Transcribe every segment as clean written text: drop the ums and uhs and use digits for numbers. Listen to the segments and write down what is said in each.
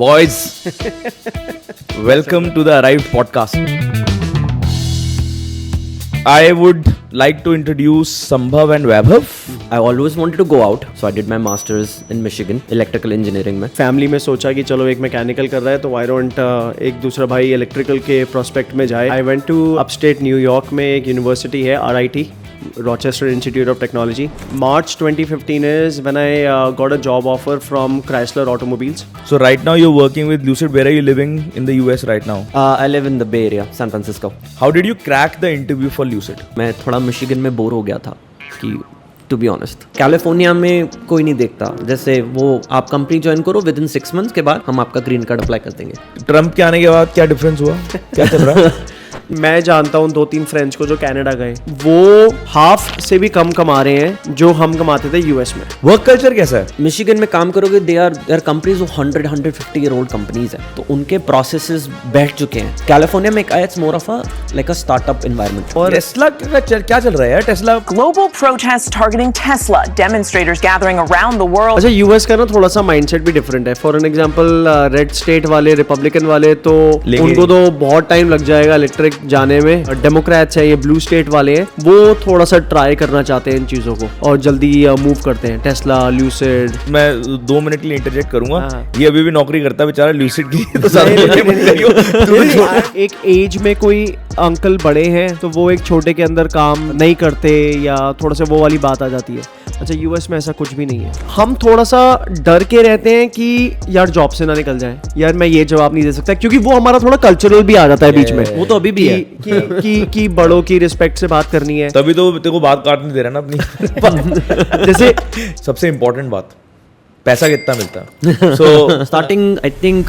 Boys, welcome to the Arrived podcast. I would like to introduce Sambhav and Vaibhav. I always wanted to go out, so I did my masters in Michigan, electrical engineering में. Family में सोचा कि चलो एक mechanical कर रहा है तो वाई डोंट एक दूसरा भाई इलेक्ट्रिकल के प्रोस्पेक्ट में जाए. I went to upstate New York में एक यूनिवर्सिटी है RIT, Rochester Institute of Technology. March 2015 is when I got a job offer from Chrysler Automobiles. So right now you're working with Lucid. Where are you living in the US right now? I live in the Bay Area, San Francisco. How did you crack the interview for Lucid? मैं थोड़ा Michigan में bore हो गया था कि to be honest California में कोई नहीं देखता. जैसे वो आप कंपनी ज्वाइन करो विद इन 6 months के बाद हम आपका ग्रीन कार्ड अप्लाई कर देंगे. ट्रम्प के आने के बाद क्या डिफरेंस हुआ? क्या चल रहा है? मैं जानता हूँ 2-3 फ्रेंड्स को जो कनाडा गए, वो हाफ से भी कम कमा रहे हैं जो हम कमाते थे यूएस में. वर्क कल्चर कैसा है? मिशिगन में काम करोगे दे आर कंपनीज जो 100-150 ईयर ओल्ड कंपनीज हैं, तो उनके प्रोसेसेस बैठ चुके हैं. कैलिफोर्निया में it's more of a like a startup environment. और टेस्ला क्या चल रहा है यार? Tesla Global protests targeting Tesla, demonstrators gathering around the world. अच्छा, यूएस का ना थोड़ा सा माइंडसेट भी डिफरेंट है. For an example red state वाले, रिपब्लिकन वाले, तो उनको तो बहुत टाइम लग जाएगा इलेक्ट्रिक जाने में. डेमोक्रेट्स है, ये ब्लू स्टेट वाले हैं, वो थोड़ा सा ट्राई करना चाहते हैं इन चीजों को और जल्दी मूव करते हैं. Tesla, lucid. मैं 2 मिनट के लिए इंटरजेक्ट करूंगा. हाँ. ये अभी भी नौकरी करता है बेचारा ल्यूसिड की. तो एक एज में कोई अंकल बड़े हैं तो वो एक छोटे के अंदर काम नहीं करते या थोड़ा सा वो वाली बात आ जाती है. अच्छा, यूएस में ऐसा कुछ भी नहीं है. हम थोड़ा सा डर के रहते हैं कि यार जॉब से ना निकल जाए. यार मैं ये जवाब नहीं दे सकता क्योंकि वो हमारा थोड़ा कल्चरल भी आ जाता है बीच में. वो तो अभी भी है कि बड़ों की रिस्पेक्ट से बात करनी है. तभी तो तेरे को बात काटने दे रहा है ना अपनी. जैसे सबसे इम्पोर्टेंट बात, पैसा कितना मिलता है? So starting I think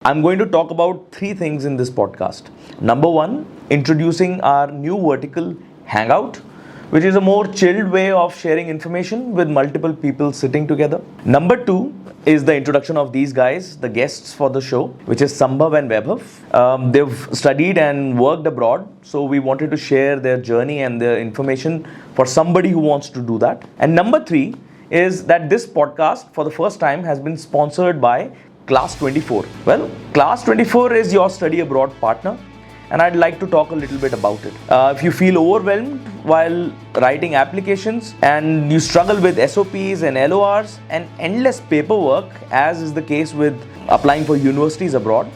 I'm going to talk about 3 things in this podcast. Number 1, introducing our new vertical Hangout, which is a more chilled way of sharing information with multiple people sitting together. Number 2 is the introduction of these guys, the guests for the show, which is Sambhav and Vaibhav. They've studied and worked abroad, so we wanted to share their journey and their information for somebody who wants to do that. And number 3 is that this podcast, for the first time, has been sponsored by Class 24. Well, Class 24 is your study abroad partner, and I'd like to talk a little bit about it. If you feel overwhelmed while writing applications and you struggle with SOPs and LORs and endless paperwork, as is the case with applying for universities abroad,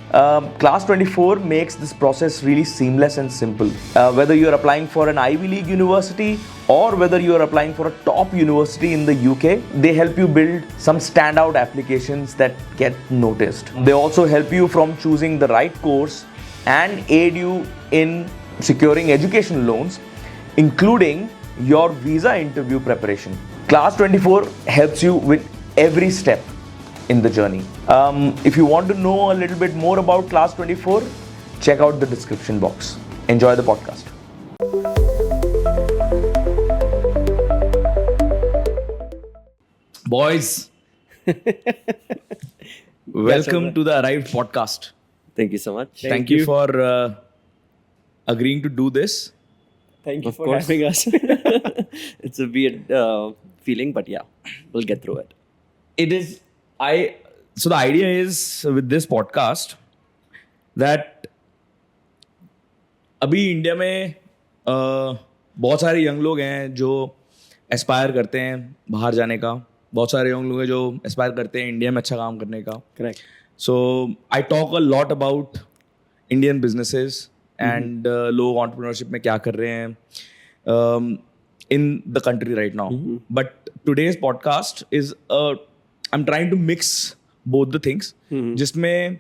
Class 24 makes this process really seamless and simple. Whether you're applying for an Ivy League university or whether you are applying for a top university in the UK, they help you build some standout applications that get noticed. They also help you from choosing the right course and aid you in securing education loans, including your visa interview preparation. Class 24 helps you with every step in the journey. If you want to know a little bit more about Class 24, check out the description box. Enjoy the podcast. Boys, welcome to the Arrived podcast. Thank you so much. Thank you for agreeing to do this. thank you Of for course. having us. It's a weird feeling, but yeah, we'll get through it. It is, so the idea is with this podcast that अभी India में बहुत सारे young लोग हैं जो Aspire करते हैं बाहर जाने का. बहुत सारे यंग लोग हैं जो एस्पायर करते हैं इंडिया में अच्छा काम करने का. Correct. So I talk a lot about Indian businesses and लोग entrepreneurship में क्या कर रहे हैं in the country right now. But today's podcast is I'm trying to mix both the things. जिसमें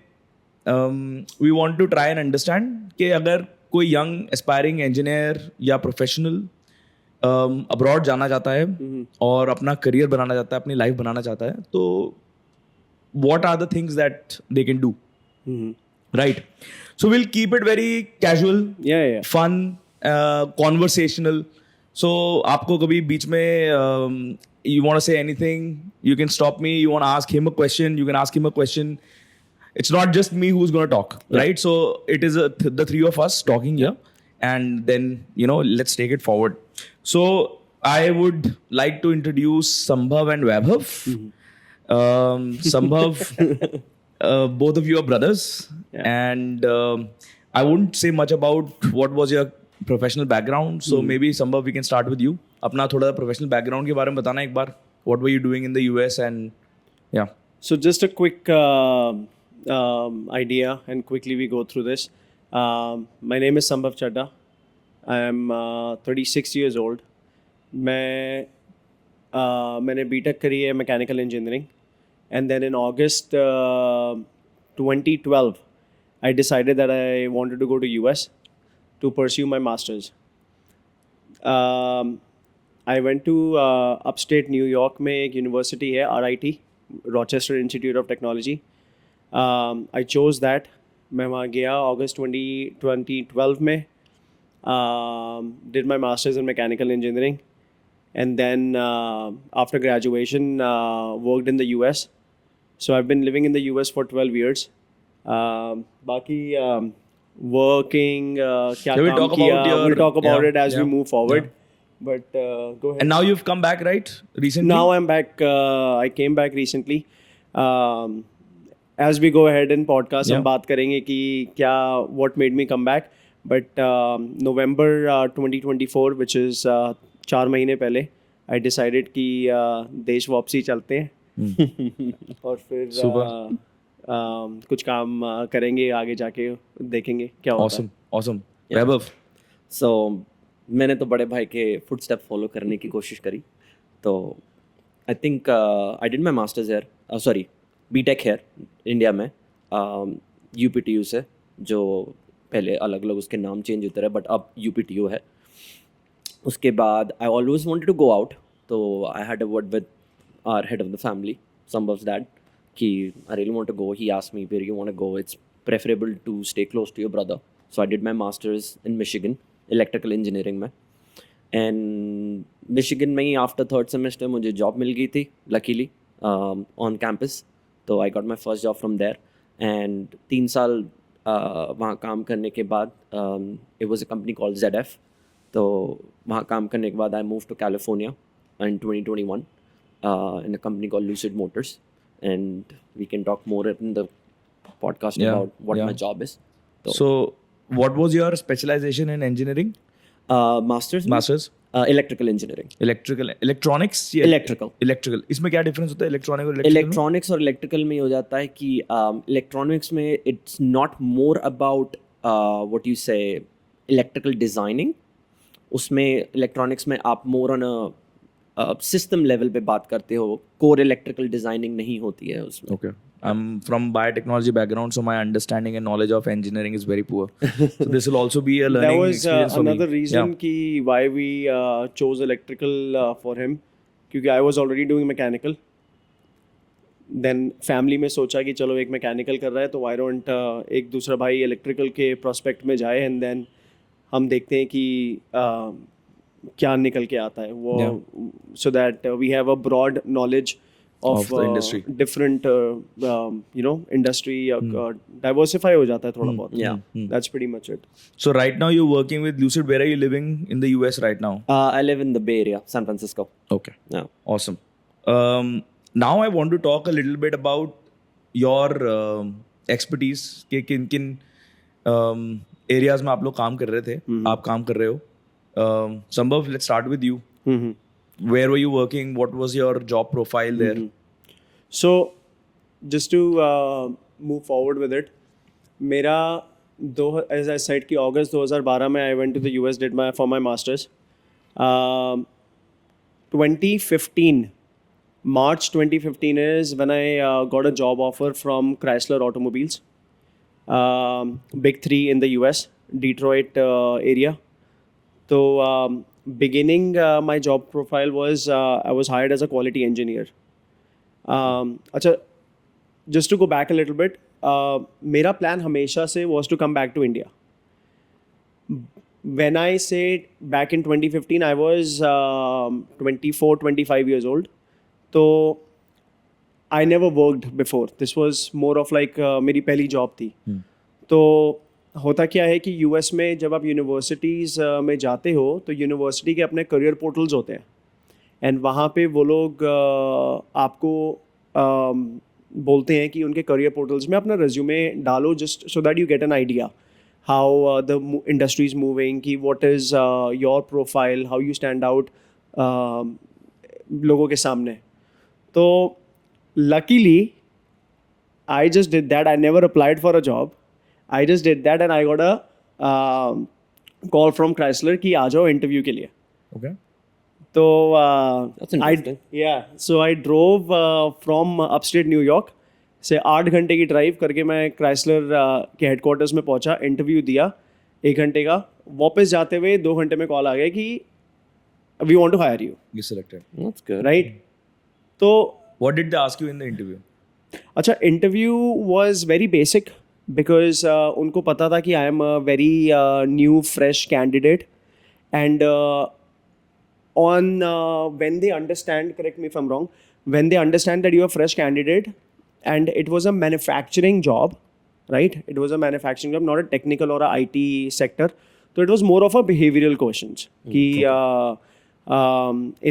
we want to try and understand कि अगर कोई young aspiring engineer या professional अब्रॉड जाना चाहता है और अपना करियर बनाना चाहता है, अपनी लाइफ बनाना चाहता है, तो what are the things that they can do? Right? So we'll keep it very casual, Yeah. fun, conversational. So आपको कभी बीच में you want to say anything, you can stop me. You want to ask him a question, you can ask him a question. It's not just me who's going to talk, right? So it is the 3 of us talking here, and then let's take it forward. So I would like to introduce Sambhav and Vaibhav. Sambhav, both of you are brothers, and I wouldn't say much about what was your professional background. So maybe Sambhav, we can start with you. अपना थोड़ा professional background के बारे में बताना एक बार. What were you doing in the US and yeah. So just a quick idea, and quickly we go through this. My name is Sambhav Chadda. I am 36 years old. मैंने B Tech करी है mechanical engineering, and then in August 2012 I decided that I wanted to go to US to pursue my master's. I went to upstate New York में एक university है RIT, Rochester Institute of Technology. I chose that. मैं वहाँ गया अगस्त 2012 में, did my master's in mechanical engineering, and then after graduation worked in the US. So I've been living in the US for 12 years. बाकी working क्या So we'll काम talk किया, about your- we'll talk about yeah, it as we yeah, move forward. yeah. But go ahead. And now you've come back, right? Recently. Now I'm back. I came back recently. As we go ahead in podcast, Yeah. हम बात करेंगे कि क्या what made me come back. But November 2024, which is 4 महीने पहले, I decided कि देश वापसी चलते हैं और फिर कुछ काम करेंगे, आगे जाके देखेंगे क्या होता Awesome, awesome. Yeah. Vaibhav. सो मैंने तो बड़े भाई के फुटस्टेप फॉलो करने की कोशिश करी. तो I think I did my masters here, sorry B Tech here India में, UPTU से, जो पहले अलग अलग उसके नाम चेंज होते रहे बट अब UPTU है. उसके बाद I always wanted to go out, तो I had a word with our head of the family, Sambhav's dad, कि I really want to go. He asked me, where you want to go? It's preferable to stay close to your brother. So I did my master's in Michigan, electrical engineering में. And Michigan में ही after third semester मुझे job मिल गई थी, luckily, on campus. तो I got my first job from there. And 3 साल वहाँ काम करने के बाद, it was a company called ZF. तो वहाँ काम करने के बाद I moved to California in 2021 in a company called Lucid Motors. And we can talk more in the podcast Yeah, about what yeah. my job is. So, what was your specialization in engineering? Masters में, Masters? electrical engineering. Electronics? या Electrical. इसमें क्या difference होता है electronic और electrical में? Electronics और electrical में हो जाता है कि इलेक्ट्रॉनिक्स में it's not more about what you से इलेक्ट्रिकल डिज़ाइनिंग. उसमें इलेक्ट्रॉनिक्स में आप more on a system level पे बात करते हो, कोर इलेक्ट्रिकल डिज़ाइनिंग नहीं होती है उसमें. Okay. I'm from biotechnology background, so my understanding and knowledge of engineering is very poor. So this will also be a That learning was experience for me. another reason Yeah. कि why we chose electrical for him, क्योंकि I was already doing mechanical. Then family में सोचा कि चलो एक mechanical कर रहा है तो why don't एक दूसरा भाई इलेक्ट्रिकल के प्रोस्पेक्ट में जाए, and then हम देखते हैं कि क्या निकल के आता है वो, so that we have a broad knowledge of the industry. different industry, diversify हो जाता है थोड़ा बहुत. Yeah. That's pretty much it. So right now you're working with Lucid. Where are you living in the US right now? I live in the Bay Area, San Francisco. Okay. Yeah. Awesome. Now I want to talk a little bit about your expertise. कि किन areas में आप लोग काम कर रहे थे, आप काम कर रहे हो. Sambhav, let's start with you. Where were you working? What was your job profile there? So, just to move forward with it, मेरा as I said कि August 2012 में I went to the US, did for my masters. 2015, March 2015 is when I got a job offer from Chrysler Automobiles, big 3 in the US, Detroit area. So beginning my job profile was I was hired as a quality engineer. अच्छा, just to go back a little bit, मेरा plan हमेशा से was to come back to India. When I say back in 2015, I was 24, 25 years old. So I never worked before. This was more of like मेरी पहली job थी. तो होता क्या है कि यूएस में जब आप यूनिवर्सिटीज़ में जाते हो तो यूनिवर्सिटी के अपने करियर पोर्टल्स होते हैं, एंड वहाँ पे वो लोग आपको बोलते हैं कि उनके करियर पोर्टल्स में अपना रिज्यूमे डालो just so that you get an idea how the industry is moving, कि what is your profile, how you stand out लोगों के सामने. तो luckily I just did that. I never applied for a job. I just did that and I got a call from Chrysler कि आ जाओ interview के लिए. Okay. तो That's interesting. so I drove from upstate New York से 8 घंटे की drive करके मैं क्राइसलर के हेडक्वार्टर्स में पहुंचा, इंटरव्यू दिया 1 घंटे का. वापस जाते हुए 2 घंटे में कॉल आ गया कि we want to hire you, You selected. That's good. Right. तो What did they ask you in the interview? अच्छा, interview was very basic because उनको पता था कि आई am a very new fresh candidate and on when they understand, correct me if I'm wrong, when they understand that you're a fresh candidate and it was a manufacturing job, right? It was a manufacturing job, not a technical or a IT sector. So it was more of a behavioral questions. Ki,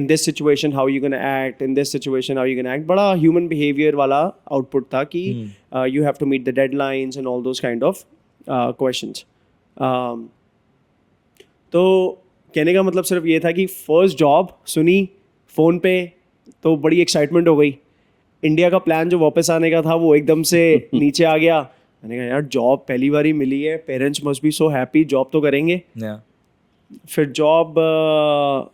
in this situation, how are you going to act? In this situation, how are you going to act? Bada human behavior wala output tha ki you have to meet the deadlines and all those kind of questions. तो कहने का मतलब सिर्फ ये था कि first job सुनी phone पे तो बड़ी एक्साइटमेंट हो गई. इंडिया का प्लान जो वापस आने का था वो एकदम से नीचे आ गया. मैंने कहा यार जॉब पहली बार ही मिली है, parents must be so happy, job तो करेंगे. Yeah. फिर जॉब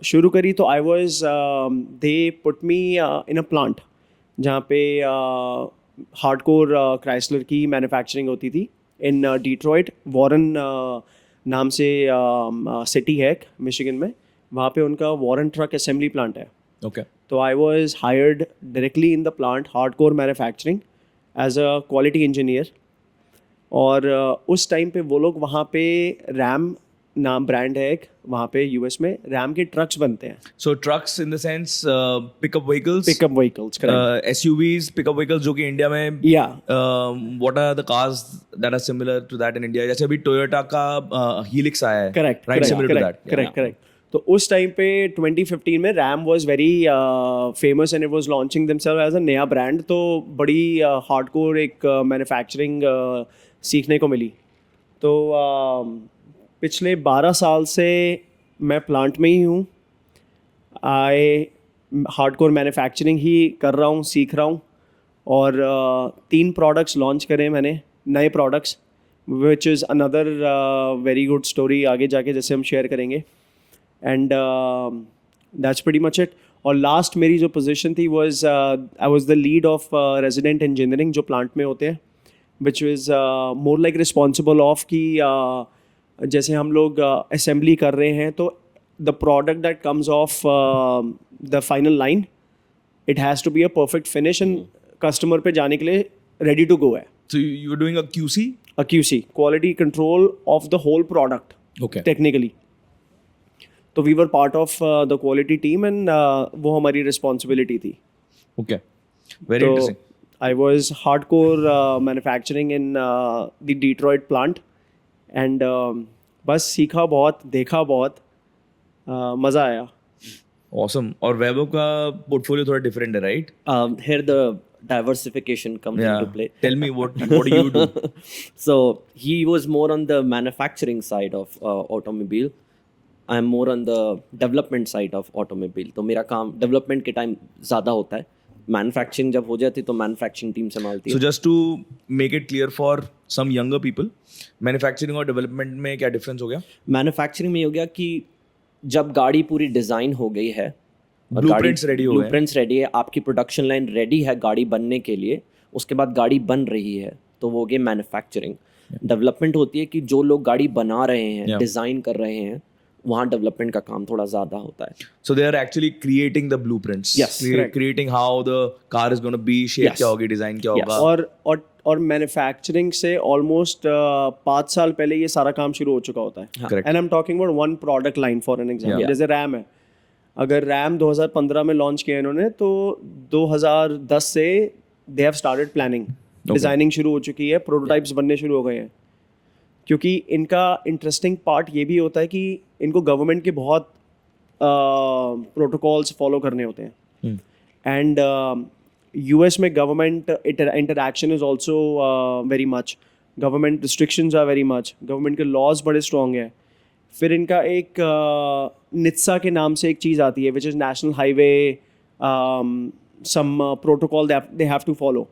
शुरू करी तो I was they put me in a plant जहाँ पे हार्डकोर क्राइसलर की मैन्युफैक्चरिंग होती थी इन डिट्रॉइट. वॉरन नाम से सिटी है मिशिगन में, वहाँ पे उनका वॉरन ट्रक असेंबली प्लांट है. Okay. तो I was hired directly in the plant hardcore manufacturing as a quality engineer. और उस टाइम पे वो लोग वहाँ पे रैम नाम ब्रांड है एक, वहाँ पे यूएस में रैम के ट्रक्स बनते हैं. So trucks in the sense pickup vehicles. Pickup vehicles, correct. SUVs, pickup vehicles जो कि इंडिया में या what are the cars that are similar to that in India? जैसे अभी Toyota का Helix आया है. Correct, Right, similar to that. Correct. तो उस टाइम पे 2015 में Ram was very famous and it was launching themselves as a नया ब्रांड. तो बड़ी हार्डकोर एक मैन्युफैक्चरिंग सीखने को मिली. तो पिछले 12 साल से मैं प्लांट में ही हूँ. हार्डकोर मैन्युफैक्चरिंग ही कर रहा हूँ, सीख रहा हूँ. और 3 प्रोडक्ट्स लॉन्च करे मैंने, नए products, which is another very good story आगे जाके जैसे हम शेयर करेंगे. And that's pretty much it. और लास्ट मेरी जो पोजीशन थी was I was the lead of resident engineering जो प्लांट में होते हैं, which is more like responsible of कि जैसे हम लोग असेंबली कर रहे हैं तो the product that comes off the final line it has to be a perfect finish and customer पे जाने के लिए रेडी टू गो है. So you were doing a QC? A QC, quality control of the whole product. Okay. Technically. तो we were part of the quality team and वो हमारी responsibility थी. Okay. Very interesting. I was hardcore manufacturing in the Detroit plant and बस सीखा बहुत, देखा बहुत, मज़ा आया. Awesome. और वैभव का portfolio थोड़ा different है, right? Here the diversification comes into play. Tell me what do you do? So he was more on the manufacturing side of automobile. I am more on the development side of automobile. तो मेरा काम development के time ज़्यादा होता है. Manufacturing जब हो जाती तो manufacturing team संभालती है. So just to make it clear for some younger people, manufacturing और development में क्या difference हो गया? Manufacturing में हो गया कि जब गाड़ी पूरी डिज़ाइन हो गई है, Blueprints ready हो गए. ब्लूप्रिंट्स रेडी है, आपकी प्रोडक्शन लाइन रेडी है गाड़ी बनने के लिए, उसके बाद गाड़ी बन रही है तो वो हो गई मैन्युफैक्चरिंग. डेवलपमेंट होती है कि जो लोग गाड़ी बना रहे हैं, डिज़ाइन कर रहे हैं, वहाँ डेवलपमेंट का काम थोड़ा ज़्यादा होता है. So they are actually creating the blueprints. Yes, correct. Creating how the car is going to be, shape Yes. क्या होगी, design क्या Yes. होगा. और मैन्युफैक्चरिंग से ऑलमोस्ट 5 साल पहले ये सारा काम शुरू हो चुका होता है. Correct. And I am talking about one product line for an example. Yeah. जैसे रैम है, अगर रैम 2015 में लॉन्च किया इन्होंने तो 2010 से they have started planning, designing शुरू हो चुकी है, प्रोटोटाइप्स बनने शुरू हो गए हैं. क्योंकि इनका इंटरेस्टिंग पार्ट ये भी होता है कि इनको गवर्नमेंट के बहुत प्रोटोकॉल्स फॉलो करने होते हैं. एंड US में government interaction is also very much, government restrictions are very much, government के लॉज बड़े स्ट्रॉन्ग हैं. फिर इनका एक नित्सा के नाम से एक चीज़ आती है which is national highway, some protocol they have to follow.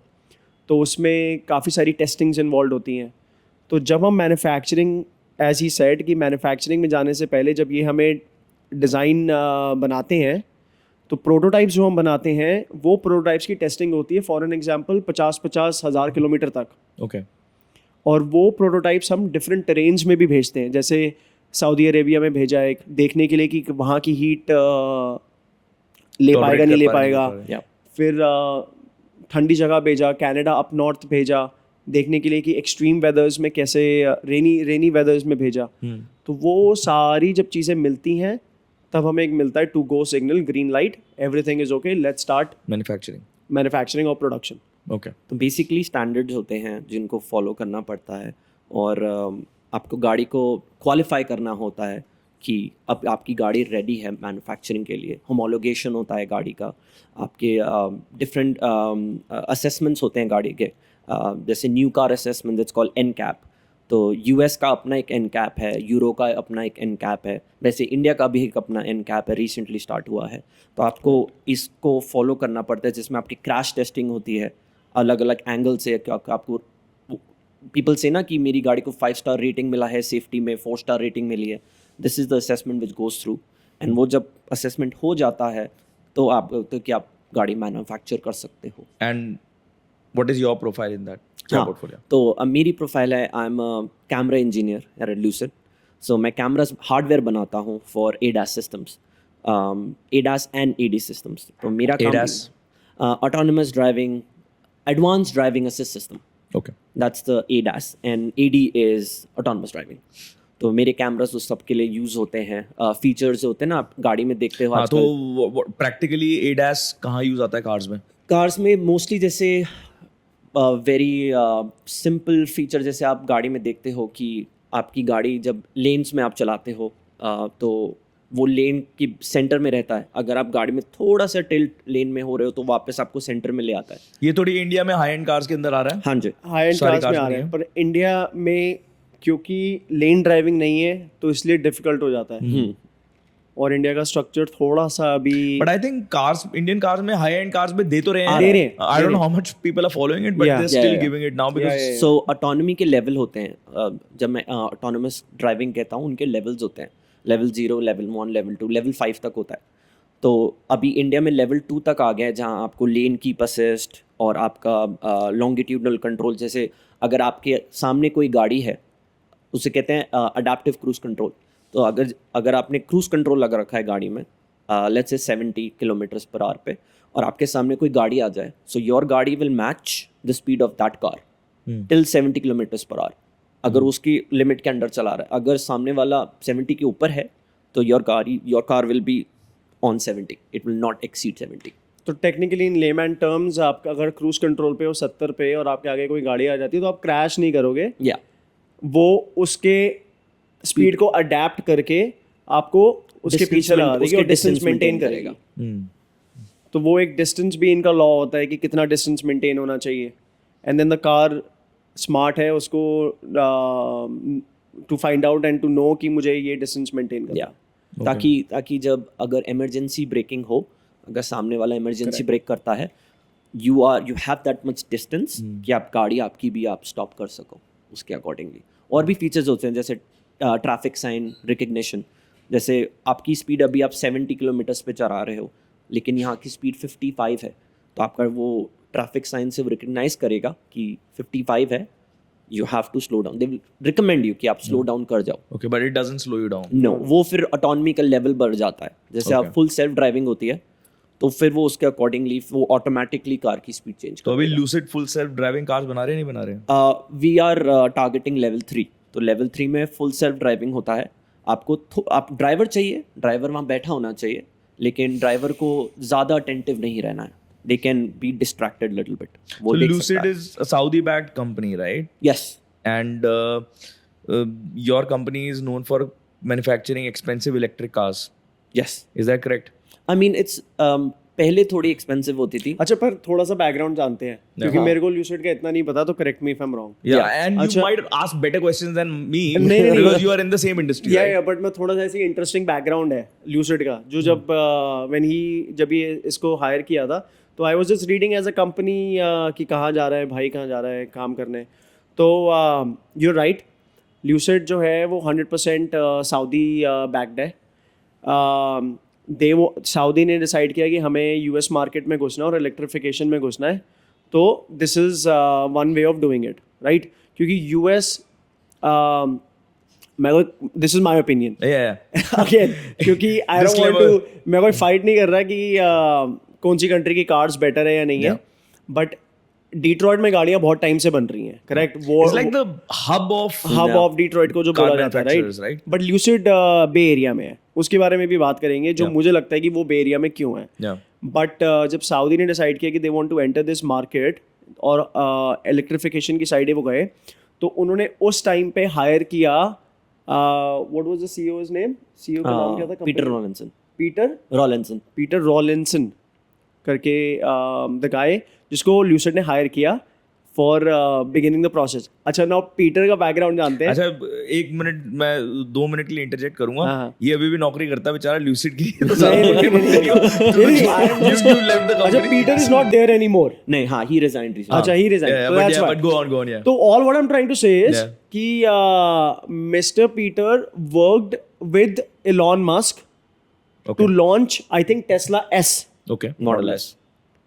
तो उसमें काफ़ी सारी टेस्टिंग्स इन्वॉल्व होती हैं. तो जब हम मैन्युफैक्चरिंग, एज ही सेड कि मैन्युफैक्चरिंग में जाने से पहले जब ये हमें डिज़ाइन बनाते हैं तो प्रोटोटाइप्स जो हम बनाते हैं वो प्रोटोटाइप्स की टेस्टिंग होती है फॉर एन एग्जांपल 50-50 हज़ार किलोमीटर तक. Okay. और वो प्रोटोटाइप्स हम डिफरेंट टेरेन्स में भी भेजते हैं. जैसे सऊदी अरेबिया में भेजा एक देखने के लिए कि वहाँ की हीट ले पाएगा नहीं ले पाएगा. Yeah. फिर ठंडी जगह भेजा, कनाडा अप नॉर्थ भेजा देखने के लिए कि एक्सट्रीम वेदर्स में कैसे, रेनी वेदर्स में भेजा. तो वो सारी जब चीज़ें मिलती हैं तब हमें एक मिलता है to go signal, green light, everything is okay, let's start Manufacturing. Manufacturing और प्रोडक्शन. Okay. तो बेसिकली स्टैंडर्ड्स होते हैं जिनको फॉलो करना पड़ता है, और आपको गाड़ी को क्वालिफाई करना होता है कि अब आपकी गाड़ी रेडी है मैन्युफैक्चरिंग के लिए. होमोलोगेशन होता है गाड़ी का, आपके डिफरेंट असेसमेंट्स होते हैं गाड़ी के. जैसे new car assessment that's called NCAP. तो US का अपना एक NCAP है, यूरो का अपना एक NCAP है, वैसे इंडिया का भी एक अपना NCAP है, रिसेंटली स्टार्ट हुआ है. तो आपको इसको फॉलो करना पड़ता है, जिसमें आपकी क्रैश टेस्टिंग होती है अलग अलग एंगल से. आपको पीपल से ना कि मेरी गाड़ी को 5 स्टार रेटिंग मिला है सेफ्टी में, 4 स्टार रेटिंग मिली है. This is the assessment which goes through. And वो जब असेसमेंट हो जाता है तो आप गाड़ी मैन्युफैक्चर कर सकते हो. And what is your profile in that? क्या हाँ, portfolio? तो मेरी प्रोफाइल है, I am camera engineer at Lucid. So मैं कैमरास हार्डवेयर बनाता हूँ for ADAS systems, ADAS and AD systems. तो मेरा ADAS? Autonomous driving, advance driving assist system, Okay. That's the ADAS, and AD is autonomous driving. तो मेरे cameras उस सब के लिए यूज़ होते हैं. फीचर्स होते हैं ना, आप गाड़ी में देखते हो हाँ, आजकल. तो practically ADAS कहाँ यूज आता है कार्स में? कार्स में मोस्टली जैसे वेरी सिंपल फीचर, जैसे आप गाड़ी में देखते हो कि आपकी गाड़ी जब लेन्स में आप चलाते हो तो वो लेन की सेंटर में रहता है. अगर आप गाड़ी में थोड़ा सा टिल्ट लेन में हो रहे हो तो वापस आपको सेंटर में ले आता है. ये थोड़ी इंडिया में हाई एंड कार्स के अंदर आ रहा है. हाँ जी. हाई एंड सारी क्लास में cars आ में रहे हैं, है. पर इंडिया में क्योंकि लेन ड्राइविंग नहीं है तो इसलिए डिफिकल्ट हो जाता है. और इंडिया का स्ट्रक्चर थोड़ा सा अभी But I think cars, Indian cars में high end cars में दे तो रहे हैं. दे रहे हैं, I don't know how much people are following it, but Yeah. they're still Yeah. giving it now because Yeah. So autonomy के लेवल होते हैं. जब मैं ऑटोनमस ड्राइविंग कहता हूँ, उनके लेवल्स होते हैं. लेवल 0, लेवल 1, लेवल 2, लेवल 5 तक होता है. तो अभी इंडिया में लेवल 2 तक आ गया है, जहाँ आपको लेन कीप असिस्ट और आपका लॉन्गिट्यूडनल कंट्रोल. जैसे अगर आपके सामने कोई गाड़ी है, उसे कहते हैं अडेप्टिव क्रूज कंट्रोल. तो अगर आपने क्रूज कंट्रोल लगा रखा है गाड़ी में, let's say 70 kilometres per hour पे, और आपके सामने कोई गाड़ी आ जाए, सो योर गाड़ी will match the speed of that car till 70 kilometres per hour. अगर उसकी लिमिट के अंडर चला रहा है, अगर सामने वाला 70 के ऊपर है तो your car will be on 70, it will not exceed 70. तो टेक्निकली इन लेमैन टर्म्स, आप अगर क्रूज कंट्रोल पे हो 70 पे और आपके आगे कोई गाड़ी आ जाती है तो आप क्रैश नहीं करोगे. या वो उसके स्पीड को अडेप्ट करके आपको उसके पीछे लगा देगी और डिस्टेंस मेंटेन करेगा. तो वो एक डिस्टेंस भी इनका लॉ होता है कि कितना डिस्टेंस मेंटेन होना चाहिए. And then the car smart है उसको to find out and to know कि मुझे ये डिस्टेंस मेंटेन करना या ताकि जब अगर इमरजेंसी ब्रेकिंग हो, अगर सामने वाला इमरजेंसी ब्रेक करता है, you have that much distance कि आप गाड़ी आपकी भी आप स्टॉप कर सको उसके अकॉर्डिंगली. और भी फीचर्स होते हैं जैसे ट्रैफिक साइन रिकग्निशन. जैसे आपकी स्पीड अभी आप 70 किलोमीटर्स पे चला रहे हो, लेकिन यहाँ की स्पीड 55 है, तो आपका वो ट्रैफिक साइन से रिकग्नाइज करेगा कि 55 है, you have to slow down. They will recommend you कि आप स्लो डाउन कर जाओ. okay, but it doesn't slow you down. No वो फिर ऑटोनॉमी का लेवल बढ़ जाता है. जैसे आप फुल सेल्फ ड्राइविंग होती है तो फिर वो उसके अकॉर्डिंगली वो ऑटोमेटिकली कार की स्पीड चेंज तो अभी lucid full self driving cars बना रहे हैं, नहीं बना रहे हैं? We are targeting level 3. तो लेवल 3 में फुल सेल्फ ड्राइविंग होता है. आपको आप ड्राइवर चाहिए, ड्राइवर वहाँ बैठा होना चाहिए, लेकिन ड्राइवर को ज़्यादा अटेंटिव नहीं रहना है. They can be distracted little bit. So Lucid is a Saudi backed company, right? Yes. And your company is known for manufacturing expensive electric cars. Yes. Is that correct? I mean, it's पहले थोड़ी expensive होती थी. अच्छा, पर थोड़ा सा background जानते हैं क्योंकि हाँ. मेरे को ल्यूसिड का इतना नहीं पता, तो correct me if I am wrong. Yeah, and you अच्छा. might ask better questions than me नहीं, because you are in the same industry. या right? बट मैं थोड़ा सा ऐसी इंटरेस्टिंग बैकग्राउंड है ल्यूसिड का, जो जब ये इसको हायर किया था, तो I was just reading as a company कि कहाँ जा रहा है भाई, कहाँ जा रहा है काम करने. तो यू आर राइट, ल्यूसिड जो है वो 100% सऊदी बैक्ड है. सऊदी ने डिसाइड किया कि हमें यूएस मार्केट में घुसना और इलेक्ट्रिफिकेशन में घुसना है, तो this is one way of doing it, right. क्योंकि US this is my opinion Yeah. Again, क्योंकि I don't want Disclaimer. To, मैं कोई फाइट नहीं कर रहा कि कौन सी कंट्री की कार्स बेटर है या नहीं है, बट डिट्रॉइट में गाड़ियां बहुत टाइम से बन रही हैं, करेक्ट. वो It's like the hub of Detroit को जो car बोला जाता है, manufacturers, right. right? But Lucid Bay Area में है, उसके बारे में भी बात करेंगे, जो मुझे लगता है कि वो बे एरिया में क्यों है. Yeah. बट जब सऊदी ने डिसाइड किया कि they want to enter this market और इलेक्ट्रिफिकेशन की साइड वो गए, तो उन्होंने उस टाइम पे हायर किया, what was the CEO's name, CEO का नाम क्या था? पीटर रॉलिंसन. पीटर रॉलिंसन करके द गाय जिसको ल्यूसिड ने हायर किया फॉर बिगिनिंग द प्रोसेस. अच्छा, नाउ पीटर का बैकग्राउंड जानते हैं. अच्छा, 1 मिनट, मैं 2 मिनट के लिए इंटरजेक्ट करूंगा. हाँ. ये अभी भी नौकरी करता है बेचारा ल्यूसिड की. अच्छा, Peter is not there anymore. नहीं, हाँ, ही रिजाइंड रिसेंटली. अच्छा, he resigned. But go on, yeah. तो all what I am trying to say is Yeah. कि mister Peter worked with Elon Musk to launch, I think, Tesla S. Okay. Model S.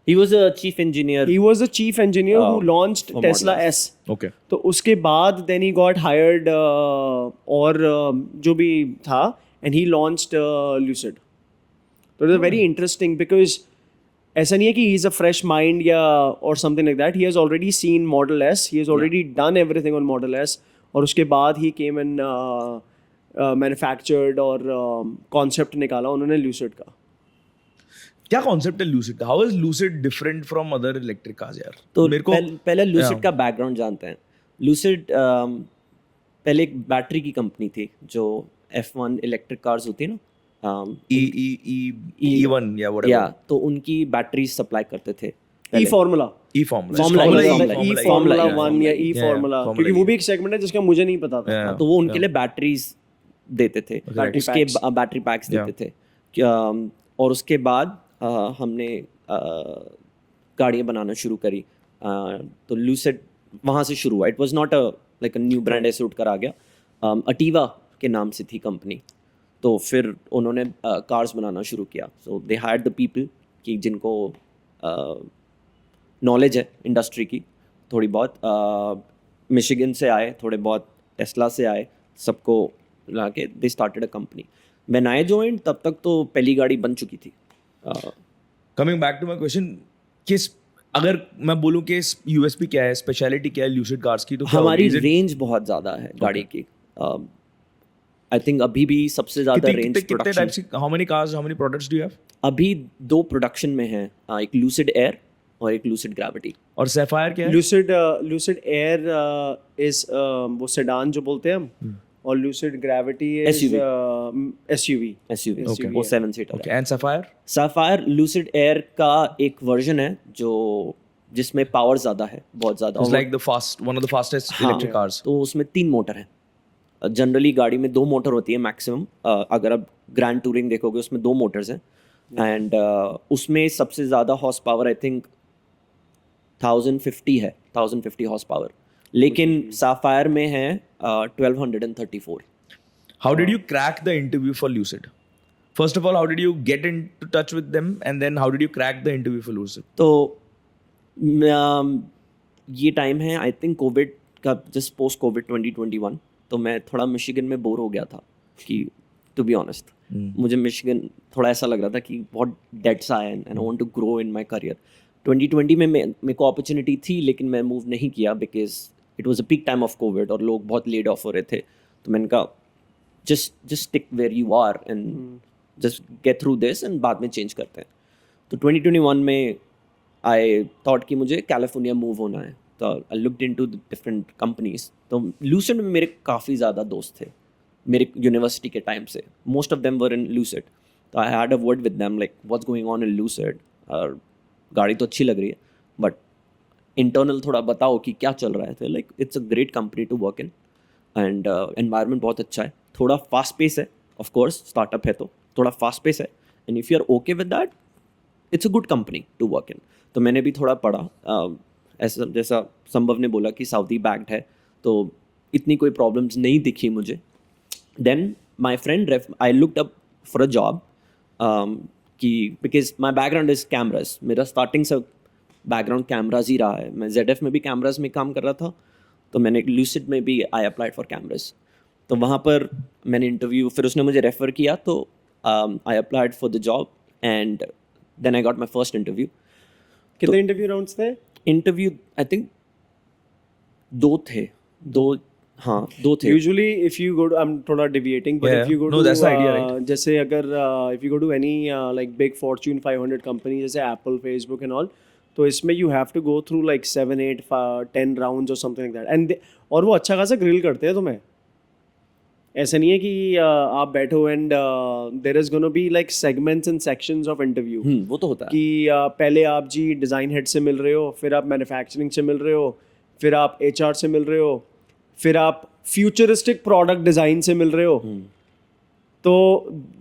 He was a chief engineer. He was the chief engineer who launched for Tesla Model S. Okay. तो उसके बाद then he got hired और जो भी था, and he launched Lucid. So it is very interesting because ऐसा नहीं है कि he is a fresh mind या or something like that. He has already seen Model S. He has already done everything on Model S. और उसके बाद he came and manufactured और concept निकाला उन्होंने Lucid का. क्या कॉन्सेप्ट है लूसिड का? How is lucid different from other electric cars यार? तो मेरे को पहले लूसिड का बैकग्राउंड जानते हैं. लूसिड पहले एक बैटरी की कंपनी थी, जो F1 इलेक्ट्रिक कार्स होती है ना, E1 या व्हाटएवर. या तो उनकी बैटरीज सप्लाई करते थे. E-Formula. E-Formula 1 या E-Formula, क्योंकि वो भी एक सेगमेंट है जिसका मुझे नहीं पता था. तो वो उनके लिए बैटरीज देते थे, उसके बैटरी पैक्स देते थे. और उसके बाद हमने गाड़ियाँ बनाना शुरू करी. तो लूसिड वहाँ से शुरू हुआ. It was not like a new brand ऐसे उठकर आ गया. अटीवा के नाम से थी कंपनी. तो फिर उन्होंने कार्स बनाना शुरू किया. सो दे हायर्ड द पीपल कि जिनको नॉलेज है इंडस्ट्री की थोड़ी बहुत. मिशिगन से आए, थोड़े बहुत टेस्ला से आए, सबको ला के they started a company. When I joined तब तक तो पहली गाड़ी बन चुकी थी. Coming back to my question, किस, अगर मैं बोलूं कि यूएसपी क्या है, स्पेशलिटी क्या है लूसिड कार्स की, तो हमारी रेंज बहुत ज़्यादा है गाड़ी की. आई थिंक अभी भी सबसे ज़्यादा रेंज कितने टाइप्स की, how many cars, how many products do you have? अभी 2 प्रोडक्शन में हैं. एक लूसिड एयर और एक लूसिड ग्रेविटी. और सैफायर क्या है? लूसिड एयर इज वो सेडान जो बोलते हैं हम, और लूसिड ग्रेविटी इज SUV. वो 7 seater. Okay. And sapphire lucid air का एक वर्जन है जो जिसमें पावर ज़्यादा है, बहुत ज़्यादा. It's like one of the fastest electric cars. तो उसमें 3 मोटर हैं. जनरली गाड़ी में 2 मोटर होती है मैक्सिमम. अगर आप ग्रैंड टूरिंग देखोगे उसमें 2 मोटर्स हैं. एंड उसमें सबसे ज़्यादा हॉर्स पावर आई थिंक 1050 है, 1050 हॉर्स पावर. लेकिन सैफायर में है 1234. How did you crack the interview for Lucid? First of all, how did you get into touch with them, and then how did you crack the interview for Lucid? तो ये time है I think Covid का, just post Covid 2021. तो मैं थोड़ा Michigan में bore हो गया था कि, टू बी ऑनेस्ट, मुझे मिशिगन थोड़ा ऐसा लग रहा था कि बहुत डेड सा है and I want to grow in my career. 2020 में मेरे को अपॉर्चुनिटी थी, लेकिन मैं मूव नहीं किया because it was a peak time of Covid और लोग बहुत लेड ऑफ हो रहे थे. तो मैंने कहा just stick where you are and just get through this and बाद में चेंज करते हैं. तो 2021 में आई थॉट कि मुझे कैलिफोर्निया मूव होना है. तो I looked into different companies. तो लूसिड में मेरे काफ़ी ज़्यादा दोस्त थे मेरे यूनिवर्सिटी के टाइम से. Most of them were in Lucid. तो I had a word with them like what's going on in Lucid. और गाड़ी तो अच्छी लग रही है, बट इंटरनल थोड़ा बताओ कि क्या चल रहा है. तो like it's a great company to work in and environment बहुत अच्छा है. थोड़ा फास्ट पेस है, ऑफ कोर्स स्टार्टअप है तो थोड़ा फास्ट पेस है, and if you are okay with that it's a good company to work in. तो मैंने भी थोड़ा पढ़ा, ऐसा जैसा संभव ने बोला कि सऊदी बैक्ड है, तो इतनी कोई प्रॉब्लम्स नहीं दिखी मुझे. Then my friend I looked up for a job कि because my background is cameras, मेरा स्टार्टिंग से बैकग्राउंड कैमराज ही रहा है. मैं ZF में भी कैमराज में काम कर रहा था, तो मैंने ल्यूसिड में भी आई अप्लाइड फॉर कैमराज. तो वहाँ पर मैंने इंटरव्यू, फिर उसने मुझे रेफ़र किया, तो I applied for the job and then I got my first interview. कितने इंटरव्यू राउंड्स थे? इंटरव्यू आई थिंक दो थे. दो थे. Usually, if you go to, I'm थोड़ा deviating, but Yeah, if you go no, to, that's the idea, right? जैसे अगर if you go to any like big Fortune 500 company जैसे Apple, Facebook and all, तो इसमें you have to go through like 7, 8, 10 rounds or something like that. And और वो अच्छा खासा grill करते हैं तुम्हें. ऐसा नहीं है कि आप बैठो and there is gonna be like segments and sections of interview. वो तो होता है. कि पहले आप जी डिज़ाइन हेड से मिल रहे हो, फिर आप मैन्युफैक्चरिंग से मिल रहे हो, फिर आप HR से मिल रहे हो, फिर आप फ्यूचरिस्टिक प्रोडक्ट डिज़ाइन से मिल रहे हो. तो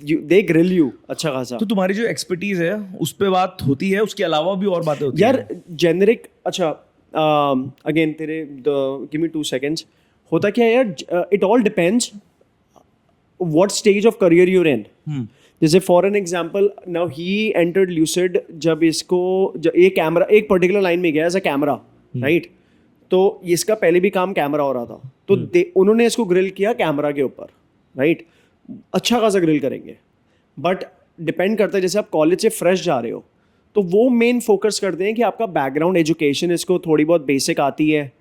दे ग्रिल यू अच्छा खासा. तो तुम्हारी जो एक्सपर्टीज है उस पे बात होती है, उसके अलावा भी और बातें होती यार हैं? जेनरिक, अच्छा अगेन तेरे गिव मी 2 seconds. होता क्या है यार, it all depends what stage of career you're in. जैसे for an example, now he entered Lucid जब ये कैमरा एक पर्टिकुलर लाइन में गया एज अ कैमरा, राइट. तो इसका पहले भी काम कैमरा हो रहा था, तो उन्होंने इसको ग्रिल किया कैमरा के ऊपर, राइट. अच्छा खासा ग्रिल करेंगे, बट डिपेंड करता है. जैसे आप कॉलेज से फ्रेश जा रहे हो, तो वो मेन फोकस करते हैं कि आपका बैकग्राउंड एजुकेशन, इसको थोड़ी बहुत बेसिक आती है,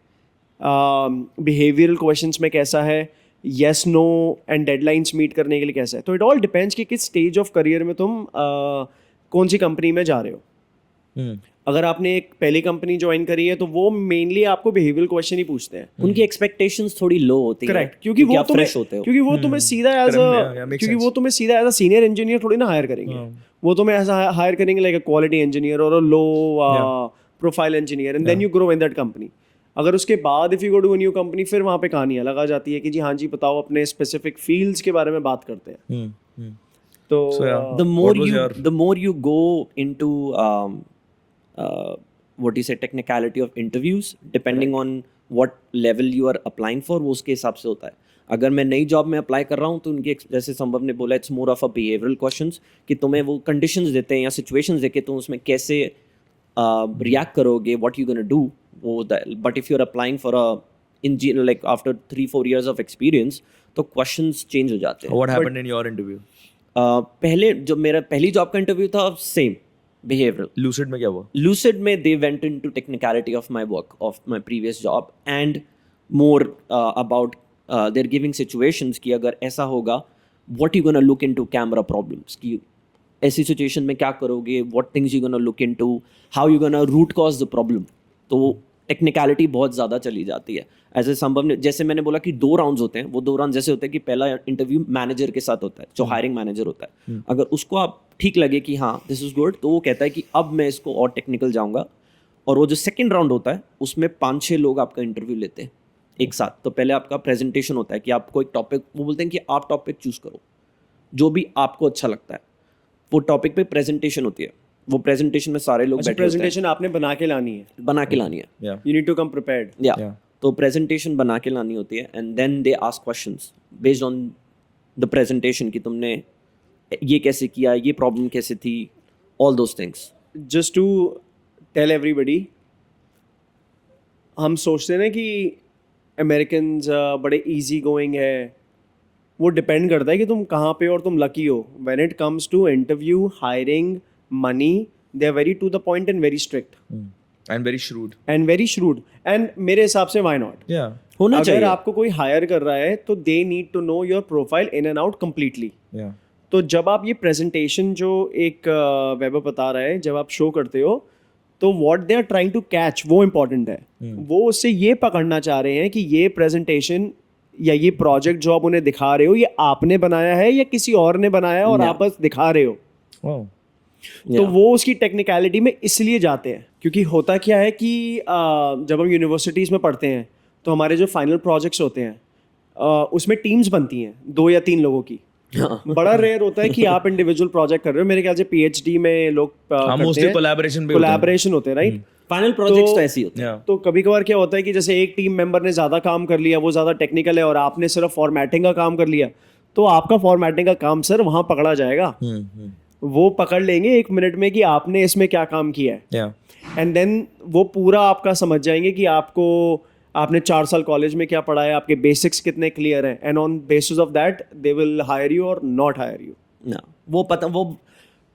बिहेवियरल क्वेश्चंस में कैसा है, yes no and deadlines meet करने के लिए कैसा है. तो इट ऑल डिपेंड्स कि किस स्टेज ऑफ करियर में तुम कौन सी कंपनी में जा रहे हो. अगर आपने एक पहली कंपनी ज्वाइन करी है, तो वो मेनली आपको बिहेवियरल क्वेश्चन ही पूछते हैं. उनकी एक्सपेक्टेशंस थोड़ी लो होती है. करेक्ट, क्योंकि वो आप फ्रेश होते हो. क्योंकि वो तुम्हें सीधा एज क्योंकि वो तुम्हें सीधा एज अ सीनियर इंजीनियर थोड़ी ना हायर करेंगे. वो तुम्हें ऐसा हायर करेंगे लाइक अ क्वालिटी इंजीनियर और a low profile engineer, and then you grow in that company. अगर उसके बाद if you go to a new company, फिर वहाँ पे कहानी अलग आ जाती है कि जी हाँ जी बताओ अपने स्पेसिफिक फील्ड्स के बारे में बात करते हैं. तो the more you go into what you say technicality of interviews, depending on what level you are applying for, वो उसके हिसाब से होता है. अगर मैं नई जॉब में अप्लाई कर रहा हूँ, तो उनके जैसे संभव ने बोला, it's more of a behavioural questions, कि तुम्हें वो कंडीशंस देते हैं या सिचुएशंस देके तुम उसमें कैसे रिएक्ट करोगे, what you gonna do. But if you are applying for a engineer like after 3-4 years of experience, तो क्वेश्चंस चेंज हो जाते हैं. What happened in your interview? पहले जो मेरा पहली जॉब का इंटरव्यू था, सेम behavioral. Lucid में क्या हुआ? Lucid में they went into technicality of my work, of my previous job, and more about they're giving situations कि अगर ऐसा होगा, what you gonna look into camera problems, कि ऐसी situation में क्या करोगे, what things you gonna look into, how you gonna root cause the problem. तो टेक्निकलिटी बहुत ज़्यादा चली जाती है. ऐसे संभव ने, जैसे मैंने बोला कि 2 राउंड्स होते हैं, वो 2 राउंड जैसे होते हैं कि पहला इंटरव्यू मैनेजर के साथ होता है, जो हायरिंग मैनेजर होता है. अगर उसको आप ठीक लगे कि हाँ दिस इज़ गुड, तो वो कहता है कि अब मैं इसको और टेक्निकल जाऊँगा. और वो जो सेकेंड राउंड होता है, उसमें 5-6 लोग आपका इंटरव्यू लेते हैं एक साथ. तो पहले आपका प्रेजेंटेशन होता है कि आपको एक टॉपिक, वो बोलते हैं कि आप टॉपिक चूज़ करो जो भी आपको अच्छा लगता है. वो टॉपिक पे प्रेजेंटेशन होती है. वो प्रेजेंटेशन में सारे लोग बैठे होते हैं. प्रेजेंटेशन आपने बना के लानी है. Yeah. You need to come prepared. Yeah. तो प्रेजेंटेशन बना के लानी होती है, and then they ask questions based on the presentation कि तुमने ये कैसे किया, ये प्रॉब्लम कैसे थी, all those things. Just to tell everybody, हम सोचते हैं ना कि अमेरिकन्स बड़े इजी गोइंग है. वो डिपेंड करता है कि तुम कहाँ पे और तुम लकी हो. When it comes to interview, hiring, money, they are very to the point and very strict. And very shrewd. And मेरे हिसाब से why not? Yeah. होना चाहिए. अगर आपको कोई हायर कर रहा है, तो they need to know your profile in and out completely. Yeah. तो जब आप ये प्रेजेंटेशन जो एक वेबर बता रहा है, जब आप शो करते हो, तो what they are trying to catch, वो इम्पॉर्टेंट है. वो उससे ये पकड़ना चाह रहे हैं कि ये प्रेजेंटेशन या ये प्रोजेक्ट जो आप उन्हें दिखा रहे हो, ये आपने बनाया है या किसी और ने बनाया है और आप बस दिखा रहे हो. Wow. तो वो उसकी टेक्निकलिटी में इसलिए जाते हैं क्योंकि होता क्या है कि जब हम यूनिवर्सिटीज़ में पढ़ते हैं तो हमारे जो फाइनल प्रोजेक्ट्स होते हैं उसमें टीम्स बनती हैं 2 या 3 लोगों की। बड़ा रेयर होता है कि आप इंडिविजुअल प्रोजेक्ट कर रहे हो। मेरे ख्याल से पीएचडी में लोग मोस्टली कोलैबोरेशन होते हैं राइट। फाइनल प्रोजेक्ट्स तो ऐसे ही होते हैं। तो कभी कभार क्या होता है कि जैसे एक टीम मेंबर ने ज़्यादा काम कर लिया, वो ज़्यादा टेक्निकल है और आपने सिर्फ फॉर्मेटिंग का काम कर लिया, तो आपका फॉर्मेटिंग का काम सर वहाँ पकड़ा जाएगा। वो पकड़ लेंगे 1 मिनट में कि आपने इसमें क्या काम किया है, एंड देन वो पूरा आपका समझ जाएंगे कि आपने 4 साल कॉलेज में क्या पढ़ा है, आपके बेसिक्स कितने क्लियर हैं, and on basis of that they will hire you और नॉट हायर यू। ना वो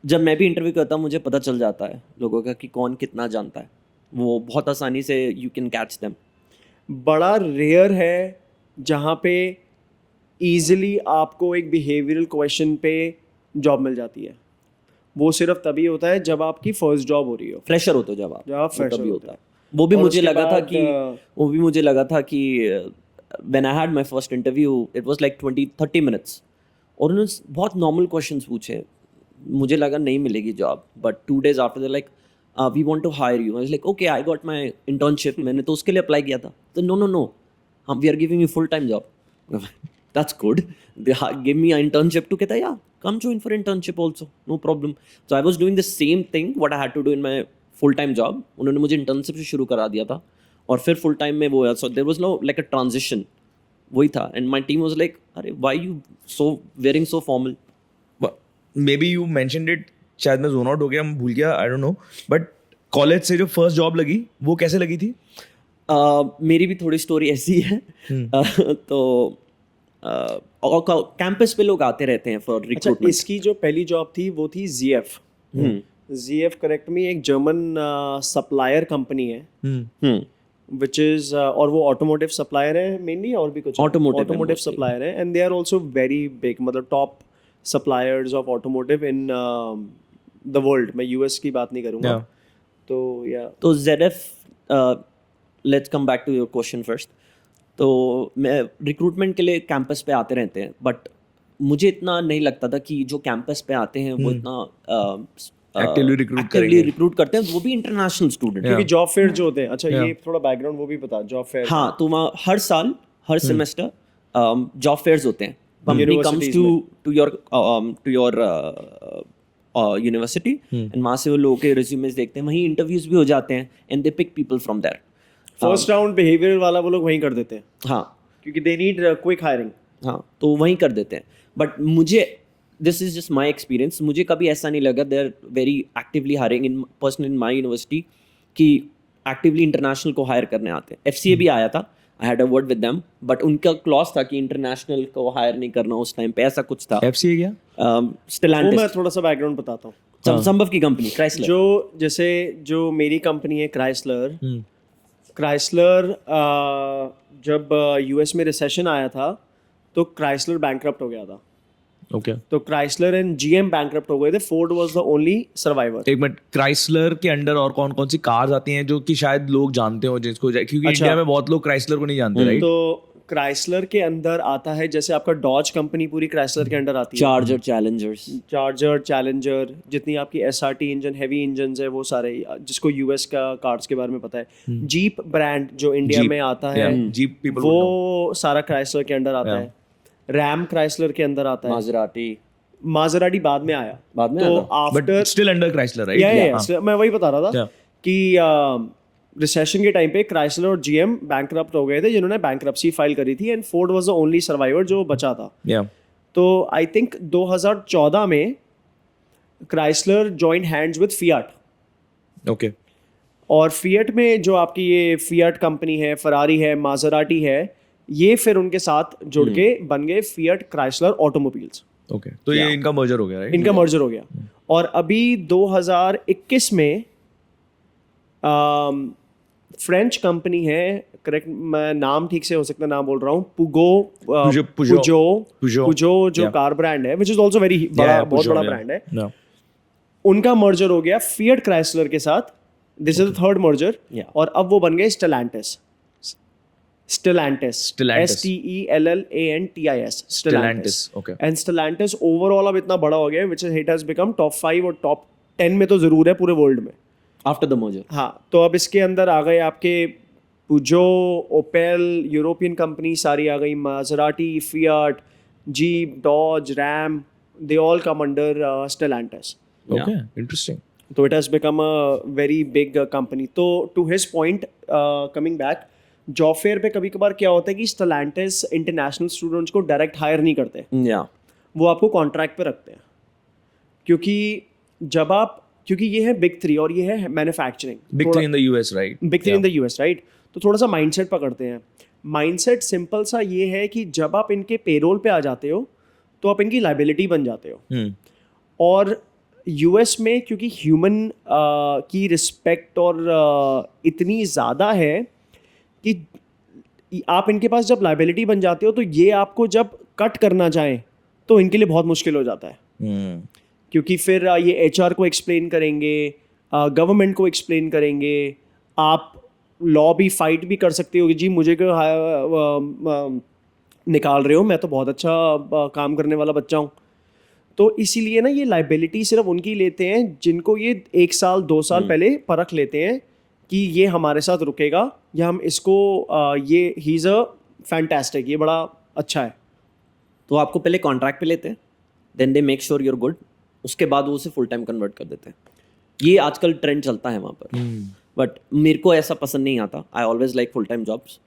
जब मैं भी इंटरव्यू करता हूँ मुझे पता चल जाता है लोगों का कि कौन कितना जानता है। वो बहुत आसानी से यू कैन कैच देम। बड़ा रेयर है जहाँ पे ईजिली आपको एक बिहेवियरल क्वेश्चन पे जॉब मिल जाती है। वो सिर्फ तभी होता है जब आपकी फर्स्ट जॉब हो रही हो, फ्रेशर होते हो जब आप फ्रेशर तभी होता होता है। वो भी और मुझे उसके लगा था बाद, कि when I had my first interview it was like 20-30 minutes और उन्होंने बहुत नॉर्मल क्वेश्चंस पूछे। मुझे लगा नहीं मिलेगी job, but 2 days after they like we want to hire you. I was like okay I got my internship. मैंने तो उसके लिए अप्लाई किया था। तो नो हम we are giving you full time job. That's good. They give me an internship to कहता या come join for internship also no problem। so I was doing the same thing what I had to do in my full time job। उन्होंने मुझे internship से शुरू करा दिया था और फिर फुल टाइम में वो। so there was no like a transition। वही था। and my team was like अरे why you so wearing so formal। Maybe you mentioned it, शायद मैं जोन आउट हो गया, मैं भूल गया, I don't know, but college से जो फर्स्ट जॉब लगी वो कैसे लगी थी? मेरी भी थोड़ी स्टोरी ऐसी है। तो कैंपस पे लोग आते रहते हैं फॉर रिक्रूटमेंट। इसकी जो पहली जॉब थी वो थी ZF। ZF करेक्ट मी एक जर्मन सप्लायर कंपनी है विच इज और वो ऑटोमोटिव सप्लायर है मेनली, और भी कुछ ऑटोमोटिव सप्लायर है, and they are also very big, मतलब top suppliers of automotive in the world. मैं यूएस की बात नहीं करूँगा। तो ZF let's come back to your question first. तो मैं रिक्रूटमेंट के लिए कैंपस पे आते रहते हैं, बट मुझे इतना नहीं लगता था कि जो कैंपस पे आते हैं वो इतना एक्टिवली रिक्रूट करते हैं, वो भी इंटरनेशनल स्टूडेंट। क्योंकि जॉब फेयर जो होते हैं, अच्छा ये थोड़ा बैकग्राउंड वो भी बता जॉब फेयर। हाँ, तो वहाँ हर साल हर सेमेस्टर जॉब फेयर्स होते हैं। Company comes to your university and वहाँ से वो लोगों के रिज्यूमेस देखते हैं, वहीं इंटरव्यूज भी हो जाते हैं and they pick people from there. First round behavioural वाला वो लोग वहीं कर देते हैं। हाँ, क्योंकि दे नीड क्विक हायरिंग। हाँ, तो वहीं कर देते हैं। बट मुझे this is just my experience, मुझे कभी ऐसा नहीं लगा they are very actively hiring in person in my university कि एक्टिवली इंटरनेशनल को हायर करने आते हैं। FCA भी आया था, I had a word with them, but उनका क्लॉज था कि इंटरनेशनल को हायर नहीं करना उस टाइम पे, ऐसा कुछ था। FCA क्या? स्टेलांटिस। मैं थोड़ा सा बैकग्राउंड बताता हूँ। संभव की कंपनी क्राइसलर। जो मेरी कंपनी है क्राइसलर, जब US में रिसेशन आया था तो क्राइसलर बैंकरप्ट हो गया था। ओके। तो क्राइसलर एंड GM बैंकरप्ट हो गए थे। Ford was the only survivor. एक मिनट, क्राइसलर के अंडर और कौन कौन सी कार्स आती हैं जो कि शायद लोग जानते हो, जिसको क्योंकि इंडिया में बहुत लोग क्राइसलर को नहीं जानते, राइट? तो क्राइसलर के अंदर आता है, जैसे आपका डॉज कंपनी पूरी क्राइसलर के अंडर आती है। चार्जर चैलेंजर, जितनी आपकी SRT इंजन, हैवी इंजन है, वो सारे, जिसको US का कार्स के बारे में पता है। जीप ब्रांड जो इंडिया में आता है, जीप पीपल वो सारा क्राइसलर के अंडर आता है। रैम क्राइसलर के अंदर आता है। माजराटी बाद में आया। तो after still under Chrysler, right? मैं वही बता रहा था कि रिसेशन के टाइम पे क्राइसलर और GM बैंकरप्ट हो गए थे, जिन्होंने बैंकरप्सी फाइल करी थी, and Ford was the only survivor जो बचा था। तो आई थिंक 2014 में Chrysler joined hands with Fiat. Okay. और फियाट में जो आपकी ये फियाट कंपनी है, फरारी है, माजराटी है, ये फिर उनके साथ जुड़ के बन गए फियाट क्राइसलर ऑटोमोबाइल्स। ओके। तो ये इनका मर्जर हो गया, राइट? इनका मर्जर हो गया। और अभी 2021 में फ्रेंच कंपनी है, करेक्ट, मैं नाम ठीक से हो सकता है नाम बोल रहा हूँ, पुजो जो कार ब्रांड है, विच इज ऑल्सो वेरी बहुत बड़ा ब्रांड है। उनका मर्जर हो गया फिएट क्राइसलर के साथ। This is the third merger. और अब वो बन गए Stellantis. Stellantis. Okay. And Stellantis overall अब इतना बड़ा हो गया, which is it has become top 5 और top 10 में तो ज़रूर है पूरे वर्ल्ड में। After the merger. हाँ, तो अब इसके अंदर आ गए आपके पुजो, ओपेल, यूरोपियन कंपनी सारी आ गई, Maserati, Fiat, Jeep, Dodge, Ram, they all come under Stellantis. Okay, interesting. तो it has become a very big company. तो to his point, coming back, job fair पे कभी कभार क्या होता है कि स्टेलेंटिस इंटरनेशनल स्टूडेंट्स को डायरेक्ट हायर नहीं करते, या वो आपको कॉन्ट्रैक्ट पे रखते हैं। क्योंकि ये है बिग 3 और ये है manufacturing, Big three in the US, right? Big 3 in the US, right? तो थोड़ा सा माइंडसेट पकड़ते हैं। माइंडसेट सिंपल सा ये है कि जब आप इनके पेरोल पे आ जाते हो तो आप इनकी लाइबिलिटी बन जाते हो। Hmm. और यूएस में क्योंकि ह्यूमन की रिस्पेक्ट और इतनी ज़्यादा है कि आप इनके पास जब लाइबिलिटी बन जाते हो तो ये आपको जब कट करना चाहें तो इनके लिए बहुत मुश्किल हो जाता है। Hmm. क्योंकि फिर ये एचआर को एक्सप्लेन करेंगे, गवर्नमेंट को एक्सप्लेन करेंगे, आप लॉ भी फाइट भी कर सकते हो कि जी मुझे क्यों निकाल रहे हो, मैं तो बहुत अच्छा काम करने वाला बच्चा हूँ। तो इसीलिए ना ये लाइबिलिटी सिर्फ उनकी लेते हैं जिनको ये 1 साल 2 साल पहले परख लेते हैं कि ये हमारे साथ रुकेगा या हम इसको ये ही इज़ अ फैंटास्टिक, ये बड़ा अच्छा है। तो आपको पहले कॉन्ट्रैक्ट पे लेते हैं, then they make sure you're good, उसके बाद वो उसे फुल टाइम कन्वर्ट कर देते हैं। ये आजकल ट्रेंड चलता है वहाँ पर। बट मेरे को ऐसा पसंद नहीं आता। I always like full time jobs.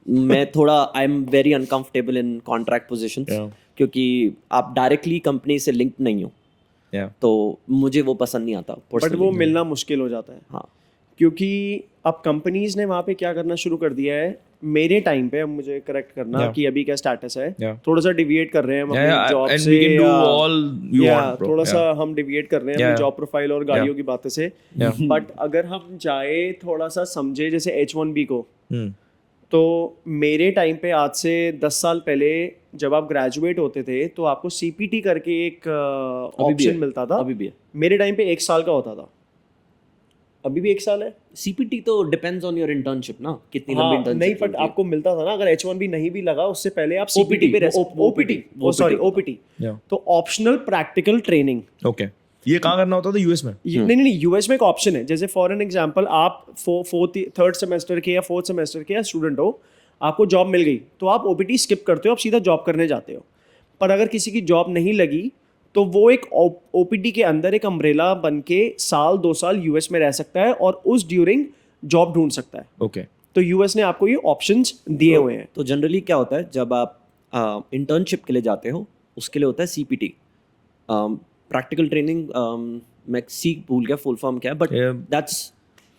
मैं थोड़ा I am very uncomfortable in contract positions, क्योंकि आप डायरेक्टली कंपनी से लिंक नहीं हो। Yeah. तो मुझे वो पसंद नहीं आता बट वो personally। मिलना मुश्किल हो जाता है। हाँ, क्योंकि अब कंपनीज ने वहाँ पे क्या करना शुरू कर दिया है मेरे टाइम पे, अब मुझे करेक्ट करना Yeah. कि अभी क्या स्टाटस है। Yeah. थोड़ा सा डिविएट कर रहे हैं हम Yeah, अपनी yeah, जॉब and से, we can do या all you want, bro. थोड़ा सा Yeah. हम डिविएट कर रहे हैं Yeah. अपनी जॉब प्रोफाइल और गाड़ियों Yeah. की बातें से। Yeah. बट अगर हम जाए थोड़ा सा समझे जैसे H1B को, Hmm. तो मेरे टाइम पे आज से 10 साल पहले जब आप ग्रेजुएट होते थे तो आपको CPT करके एक अभी भी ऑप्शन है, मिलता था। अभी भी है। मेरे टाइम पे 1 साल का होता था, अभी भी 1 साल है। CPT तो डिपेंड्स ऑन योर इंटर्नशिप ना, कितनी लंबी हाँ, इंटर्नशिप। नहीं बट आपको मिलता था ना, अगर H1B नहीं भी लगा उससे पहले आप CPT पे OPT, Yeah. तो ऑप्शनल प्रैक्टिकल ट्रेनिंग। Okay. ये कहाँ करना होता था यूएस में? नहीं, यूएस में एक ऑप्शन है। जैसे फॉर एन एग्जांपल आप 3rd सेमेस्टर के या 4th सेमेस्टर के या स्टूडेंट हो, आपको जॉब मिल गई तो आप OPT स्किप करते हो, आप सीधा जॉब करने जाते हो। पर अगर किसी की जॉब नहीं लगी तो वो एक OPT के अंदर एक अम्ब्रेला बन के 1-2 साल यूएस में रह सकता है और उस ड्यूरिंग जॉब ढूंढ सकता है। Okay. तो यूएस ने आपको ये ऑप्शंस दिए हुए हैं। तो जनरली क्या होता है, जब आप इंटर्नशिप के लिए जाते हो उसके लिए होता है CPT, प्रैक्टिकल ट्रेनिंग। मैं भूल गया फुल फॉर्म क्या है, but Yeah. That's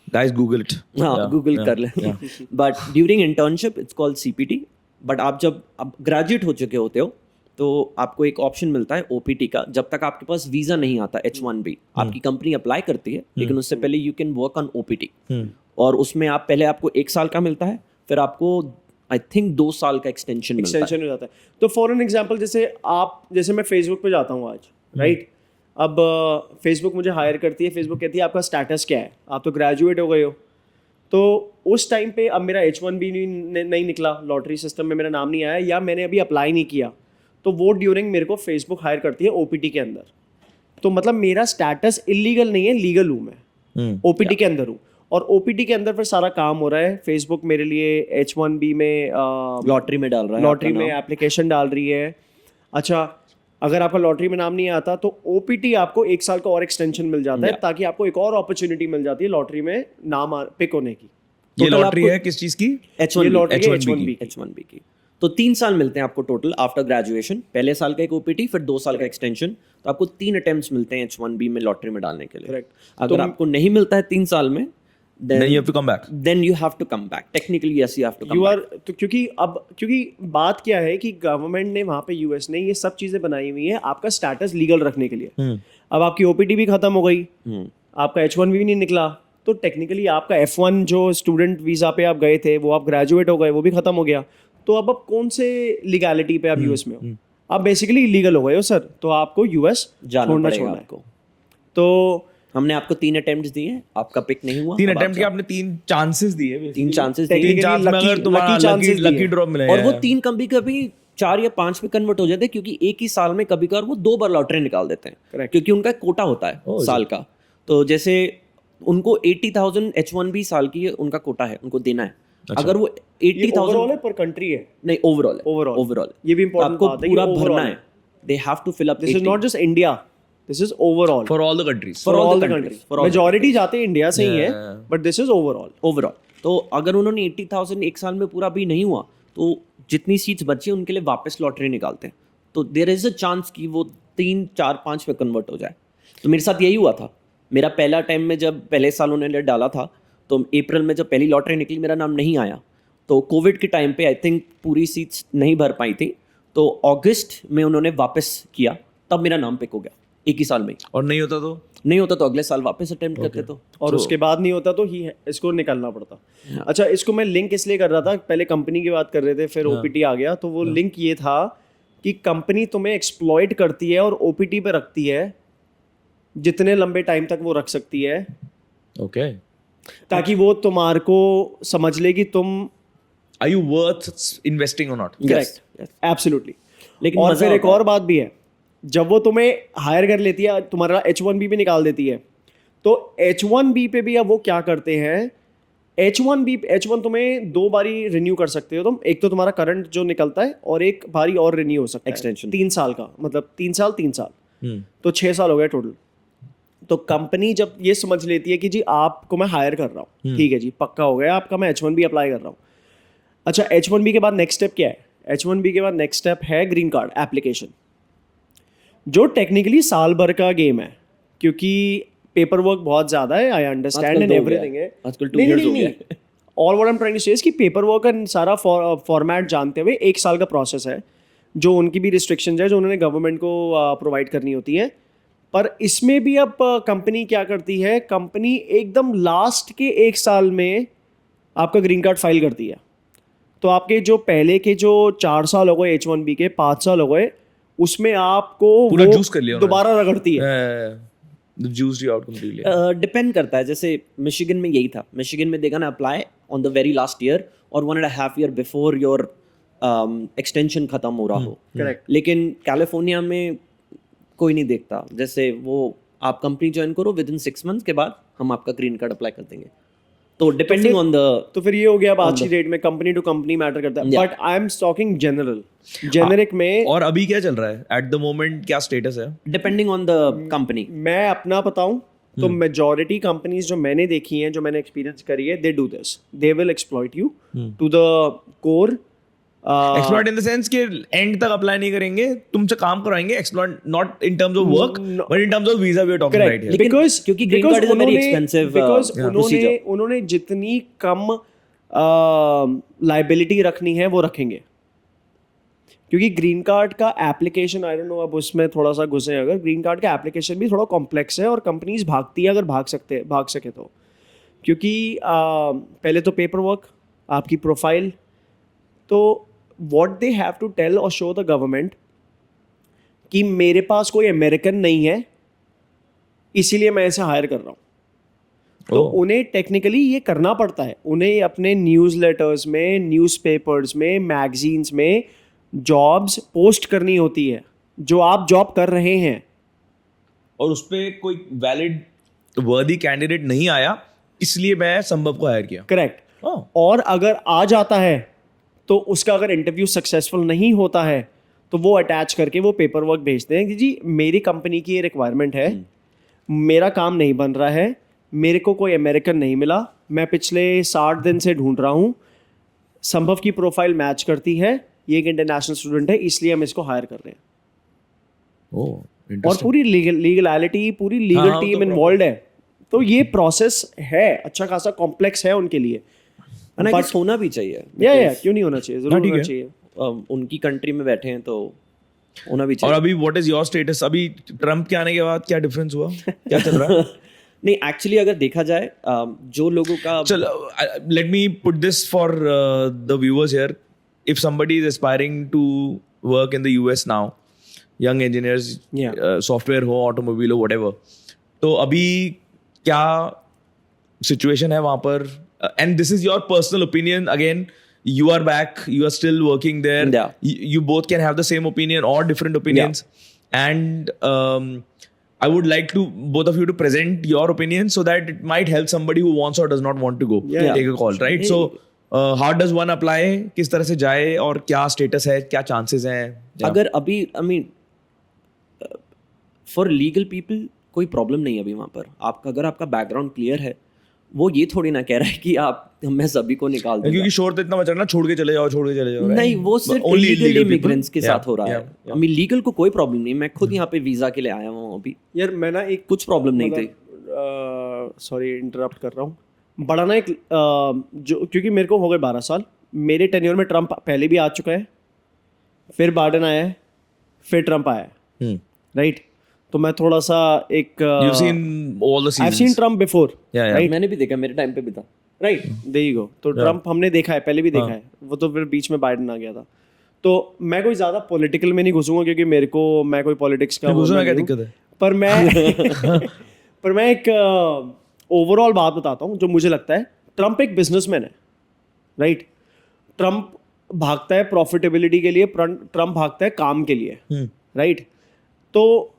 Guys, Google it. हाँ, Yeah, गूगल yeah, कर ले। yeah. But during internship it's called CPT। But आप जब ग्रेजुएट हो चुके होते हो तो आपको एक ऑप्शन मिलता है OPT का। जब तक आपके पास वीज़ा नहीं आता H1B, आपकी कंपनी अप्लाई करती है, लेकिन उससे पहले you can work on OPT। और उसमें आप पहले आपको 1 साल का मिलता है, फिर आपको आई थिंक 2 साल का एक्सटेंशन मिलता है। एक्सटेंशन हो जाता है। तो फॉर एन एग्जांपल जैसे मैं फेसबुक पे जाता हूँ आज, राइट? अब फेसबुक मुझे हायर करती है, फेसबुक कहती है आपका स्टेटस क्या है, आप तो ग्रेजुएट हो गए हो। तो उस टाइम पे अब मेरा H1B नहीं निकला, लॉटरी सिस्टम में मेरा नाम नहीं आया, या मैंने अभी अप्लाई नहीं किया, तो वो ड्यूरिंग मेरे को फेसबुक हायर करती है OPT के अंदर। तो मतलब मेरा स्टेटस इलीगल नहीं है, लीगल हूँ मैं, OPT के अंदर हूँ। और OPT के अंदर फिर सारा काम हो रहा है। फेसबुक मेरे लिए H1B में लॉटरी में डाल रहा है, लॉटरी आपका में नाम। एप्लीकेशन डाल रही है। अच्छा, अगर आपका लॉटरी में नाम नहीं आता तो OPT आपको 1 साल का और एक्सटेंशन मिल जाता है, Yeah. ताकि आपको एक और अपॉर्चुनिटी मिल जाती है लॉटरी में नाम पिक होने की। ये Total लॉटरी आपको- है किस चीज की? H1B, ये लॉटरी है H1B H1B की। H1B की। तो 3 साल मिलते हैं आपको टोटल आफ्टर ग्रेजुएशन। पहले साल का एक OPT, फिर 2 साल का एक्सटेंशन। तो आपको 3 अटेम्प्ट्स मिलते हैं H1B में लॉटरी में डालने के लिए। Correct. अगर आपको नहीं मिलता है 3 साल में, Then you have to come back. then you have to come back. Technically, yes, you have to come you back. Are तो क्योंकि बात क्या है कि गवर्नमेंट ने वहाँ पे यूएस ने ये सब चीज़ें बनाई हुई है आपका स्टेटस लीगल रखने के लिए। अब आपकी OPT भी खत्म हो गई, आपका H1B भी नहीं निकला, तो टेक्निकली आपका F1 जो स्टूडेंट वीज़ा पे आप गए थे, वो आप ग्रेजुएट हो गए, वो भी खत्म हो गया। तो अब आप कौन से लीगैलिटी पे आप यूएस में हो? आप बेसिकली इलीगल हो गए हो सर, तो आपको यूएस जाना पड़ेगा छोड़ना है। आपको। तो हमने आपको 3 अटेम्प्ट्स दिए, आपका पिक नहीं हुआ। 3 अब अटेम्प्ट आप के आपने 3 चांसेस दिए। 3 चांसेस दिए। Technically 3 चांस में lucky- अगर तुम्हारा lucky chances लकी दिए। ड्रॉप मिला और वो 3 कभी 4 या 5 में कन्वर्ट हो जाते हैं, क्योंकि एक ही साल में कभी कभार वो 2 बार लॉटरी निकाल देते हैं। Correct. क्योंकि उनका एक कोटा होता है साल का। तो जैसे उनको 80,000 H1B साल की उनका कोटा है, उनको देना है। अगर वो 80,000 पर कंट्री है, नहीं ओवरऑल Overall. ये भी important आपको बात है कि पूरा overall भरना है। है। They have to fill up. This is not just India, this is overall For all the countries. For all all the the countries, countries. for all the majority जाते हैं इंडिया से ही है, Yeah. But this is overall. Overall. तो अगर उन्होंने 80,000 एक साल में पूरा भी नहीं हुआ, तो जितनी सीट्स बची उनके लिए वापस लॉटरी निकालते हैं। तो देयर इज अ चांस कि वो 3, 4, 5 में कन्वर्ट हो जाए। तो मेरे साथ यही हुआ था। मेरा पहला टाइम में जब पहले साल उन्होंने डाला था, तो अप्रैल में जब पहली लॉटरी निकली मेरा नाम नहीं आया। तो कोविड के टाइम पे आई थिंक पूरी सीट्स नहीं भर पाई थी, तो अगस्त में उन्होंने वापस किया, तब मेरा नाम पिक हो गया एक ही साल में। और नहीं होता तो नहीं होता तो अगले साल वापस अटेम्प्ट करते। तो और उसके बाद नहीं होता तो ही इसको निकलना पड़ता। अच्छा, इसको मैं लिंक इसलिए कर रहा था, पहले कंपनी की बात कर रहे थे, फिर ओपीटी आ गया, तो वो लिंक ये था कि कंपनी तुम्हें एक्सप्लॉइट करती है और ओपीटी पे रखती है जितने लंबे टाइम तक वो रख सकती है, okay. ताकि वो तुम्हारे को समझ ले कि तुम Are you worth investing or not? Correct, absolutely. लेकिन और मजा फिर एक आता है। और बात भी है, जब वो तुम्हें हायर कर लेती है, तुम्हारा H1B भी निकाल देती है, तो H1B पे भी अब वो क्या करते हैं, H1 तुम्हें 2 बारी रिन्यू कर सकते हो तुम। एक तो तुम्हारा करंट जो निकलता है, और एक बारी और रिन्यू हो सकता है Extension. 3 साल का, मतलब 3 साल, तो 6 साल हो गए टोटल। तो कंपनी जब ये समझ लेती है कि जी आपको मैं हायर कर रहा हूँ, ठीक है जी, पक्का हो गया आपका, मैं H1B अप्लाई कर रहा हूँ। अच्छा, H1B के बाद नेक्स्ट स्टेप क्या है? H1B के बाद नेक्स्ट स्टेप है ग्रीन कार्ड एप्लीकेशन, जो टेक्निकली साल भर का गेम है, क्योंकि पेपर वर्क बहुत ज्यादा है, आई अंडरस्टैंड आजकल एंड तो हो गया एवरीथिंग है। आजकल 2 years हो गया। All what I am trying to say is कि पेपर वर्क का सारा फॉर्मेट जानते हुए 1 साल का प्रोसेस है, जो उनकी भी रिस्ट्रिक्शंस है जो उन्होंने गवर्नमेंट को प्रोवाइड करनी होती है। पर इसमें भी अब कंपनी क्या करती है, कंपनी एकदम लास्ट के 1 साल में आपका ग्रीन कार्ड फाइल करती है। तो आपके जो पहले के जो 4 साल हो गए H1B के, 5 साल हो गए, उसमें आपको पूरा वो juice कर लिया उन्होंने। दोबारा रगड़ती है। They've juiced you out completely. Depend करता है। जैसे मिशिगन में यही था, मिशिगन में देगा ना apply on the very last year और 1.5 ईयर बिफोर योर एक्सटेंशन खत्म हो रहा हो। करेक्ट। लेकिन कैलिफोर्निया में कोई नहीं देखता। जैसे वो आप कंपनी ज्वाइन करो, विद इन 6 मंथ्स के बाद हम आपका ग्रीन कार्ड अप्लाई कर देंगे। तो डिपेंडिंग ऑन द, तो फिर ये हो गया अब आज की डेट में कंपनी टू कंपनी मैटर करता है, but I am talking general, generic में। और अभी क्या चल रहा है एट द मोमेंट, क्या स्टेटस है? Depending on the company. मैं अपना बताऊं तो मेजॉरिटी कंपनीज जो मैंने देखी हैं, जो मैंने एक्सपीरियंस करी है, they do this, they will exploit you to the core. Exploit in the sense कि एंड तक अप्लाई नहीं करेंगे, तुमसे काम कराएंगे। Exploit not in terms of work but in terms of visa we are talking right here. Because क्योंकि green card is a very expensive, procedure. उन्होंने जितनी कम लाइबिलिटी रखनी है वो रखेंगे, क्योंकि ग्रीन कार्ड का एप्लीकेशन, आई डोंट नो, अब उसमें थोड़ा सा घुसे अगर, ग्रीन कार्ड का एप्लीकेशन भी थोड़ा कॉम्प्लेक्स है और कंपनीज भागती है अगर भाग सके तो। क्योंकि पहले तो पेपर वर्क, आपकी प्रोफाइल, तो what they have to tell और शो द गवर्नमेंट कि मेरे पास कोई अमेरिकन नहीं है, इसीलिए मैं इसे हायर कर रहा हूँ। तो उन्हें टेक्निकली ये करना पड़ता है, उन्हें अपने न्यूज़लेटर्स में, न्यूज़पेपर्स में, मैगजीन्स में जॉब्स पोस्ट करनी होती है, जो आप जॉब कर रहे हैं। और उस पे कोई वैलिड वर्दी कैंडिडेट नहीं आया, इसलिए मैं संभव को हायर किया। करेक्ट। और अगर आ जाता है तो उसका अगर इंटरव्यू सक्सेसफुल नहीं होता है तो वो अटैच करके वो पेपर वर्क भेजते हैं कि जी मेरी कंपनी की ये रिक्वायरमेंट है, मेरा काम नहीं बन रहा है, मेरे को कोई अमेरिकन नहीं मिला, मैं पिछले 60 दिन से ढूंढ रहा हूँ, संभव की प्रोफाइल मैच करती है, ये एक इंटरनेशनल स्टूडेंट है, इसलिए हम इसको हायर कर रहे हैं। और पूरी लीगलिटी, पूरी लीगल टीम इन्वॉल्व है। तो ये प्रोसेस है, अच्छा खासा कॉम्प्लेक्स है उनके लिए। बट होना भी चाहिए। या क्यों नहीं होना चाहिए, जरूर होना चाहिए। उनकी कंट्री में बैठे हैं तो होना भी चाहिए। और अभी व्हाट इज योर स्टेटस? अभी ट्रम्प के आने के बाद क्या डिफरेंस हुआ, क्या चल रहा है? नहीं, एक्चुअली अगर देखा जाए जो लोगों का, चलो let me put this for the viewers here. If somebody is aspiring to work in the US now, young engineers, software हो, ऑटोमोबाइल हो, व्हाटएवर, तो अभी क्या सिचुएशन है वहां पर? And this is your personal opinion, again you are back, you are still working there. Yeah. You both can have the same opinion or different opinions. And I would like to both of you to present your opinion so that it might help somebody who wants or does not want to go take a call, right? So how does one apply? किस तरह से जाए और क्या status है, क्या chances हैं? अगर अभी I mean for legal people कोई प्रॉब्लम नहीं है अभी वहाँ पर. आपका अगर आपका बैकग्राउंड क्लियर है, वो ये थोड़ी ना कह रहा है कि आप मैं सभी को निकाल दूंगा. क्योंकि शोर तो इतना मच रहा है ना, छोड़ के चले जाओ right? नहीं, वो सिर्फ Only इलीगल illegal इमिग्रेंट्स के people. साथ हो रहा है. आई मीन लीगल को कोई प्रॉब्लम नहीं. मैं खुद यहाँ पे वीजा के लिए आया हूँ अभी. यार मैं ना एक कुछ प्रॉब्लम नहीं थी. सॉरी इंटरप्ट कर रहा हूँ. बड़ा ना एक जो क्योंकि मेरे को हो गए 12 साल. मेरे टेन्योर में ट्रम्प पहले भी आ चुका है, फिर बाइडेन आया है, फिर ट्रम्प आया है, राइट? तो मैं थोड़ा सा एक You've seen all the seasons. I've seen Trump before, Yeah. right? मैंने भी देखा, मेरे टाइम पे भी था. Right, there you go. तो ट्रम्प हमने देखा है, पहले भी देखा है. वो तो फिर बीच में बाइडेन आ गया था. तो मैं कोई ज़्यादा पॉलिटिकल में नहीं घुसूंगा क्योंकि मैं कोई पॉलिटिक्स का घुसना क्या दिक्कत है? पर मैं एक ओवरऑल बात बताता हूँ जो मुझे लगता है. ट्रम्प एक बिजनेसमैन है, राइट? ट्रम्प भागता है प्रॉफिटेबिलिटी के लिए, ट्रम्प भागता है काम के लिए, राइट? तो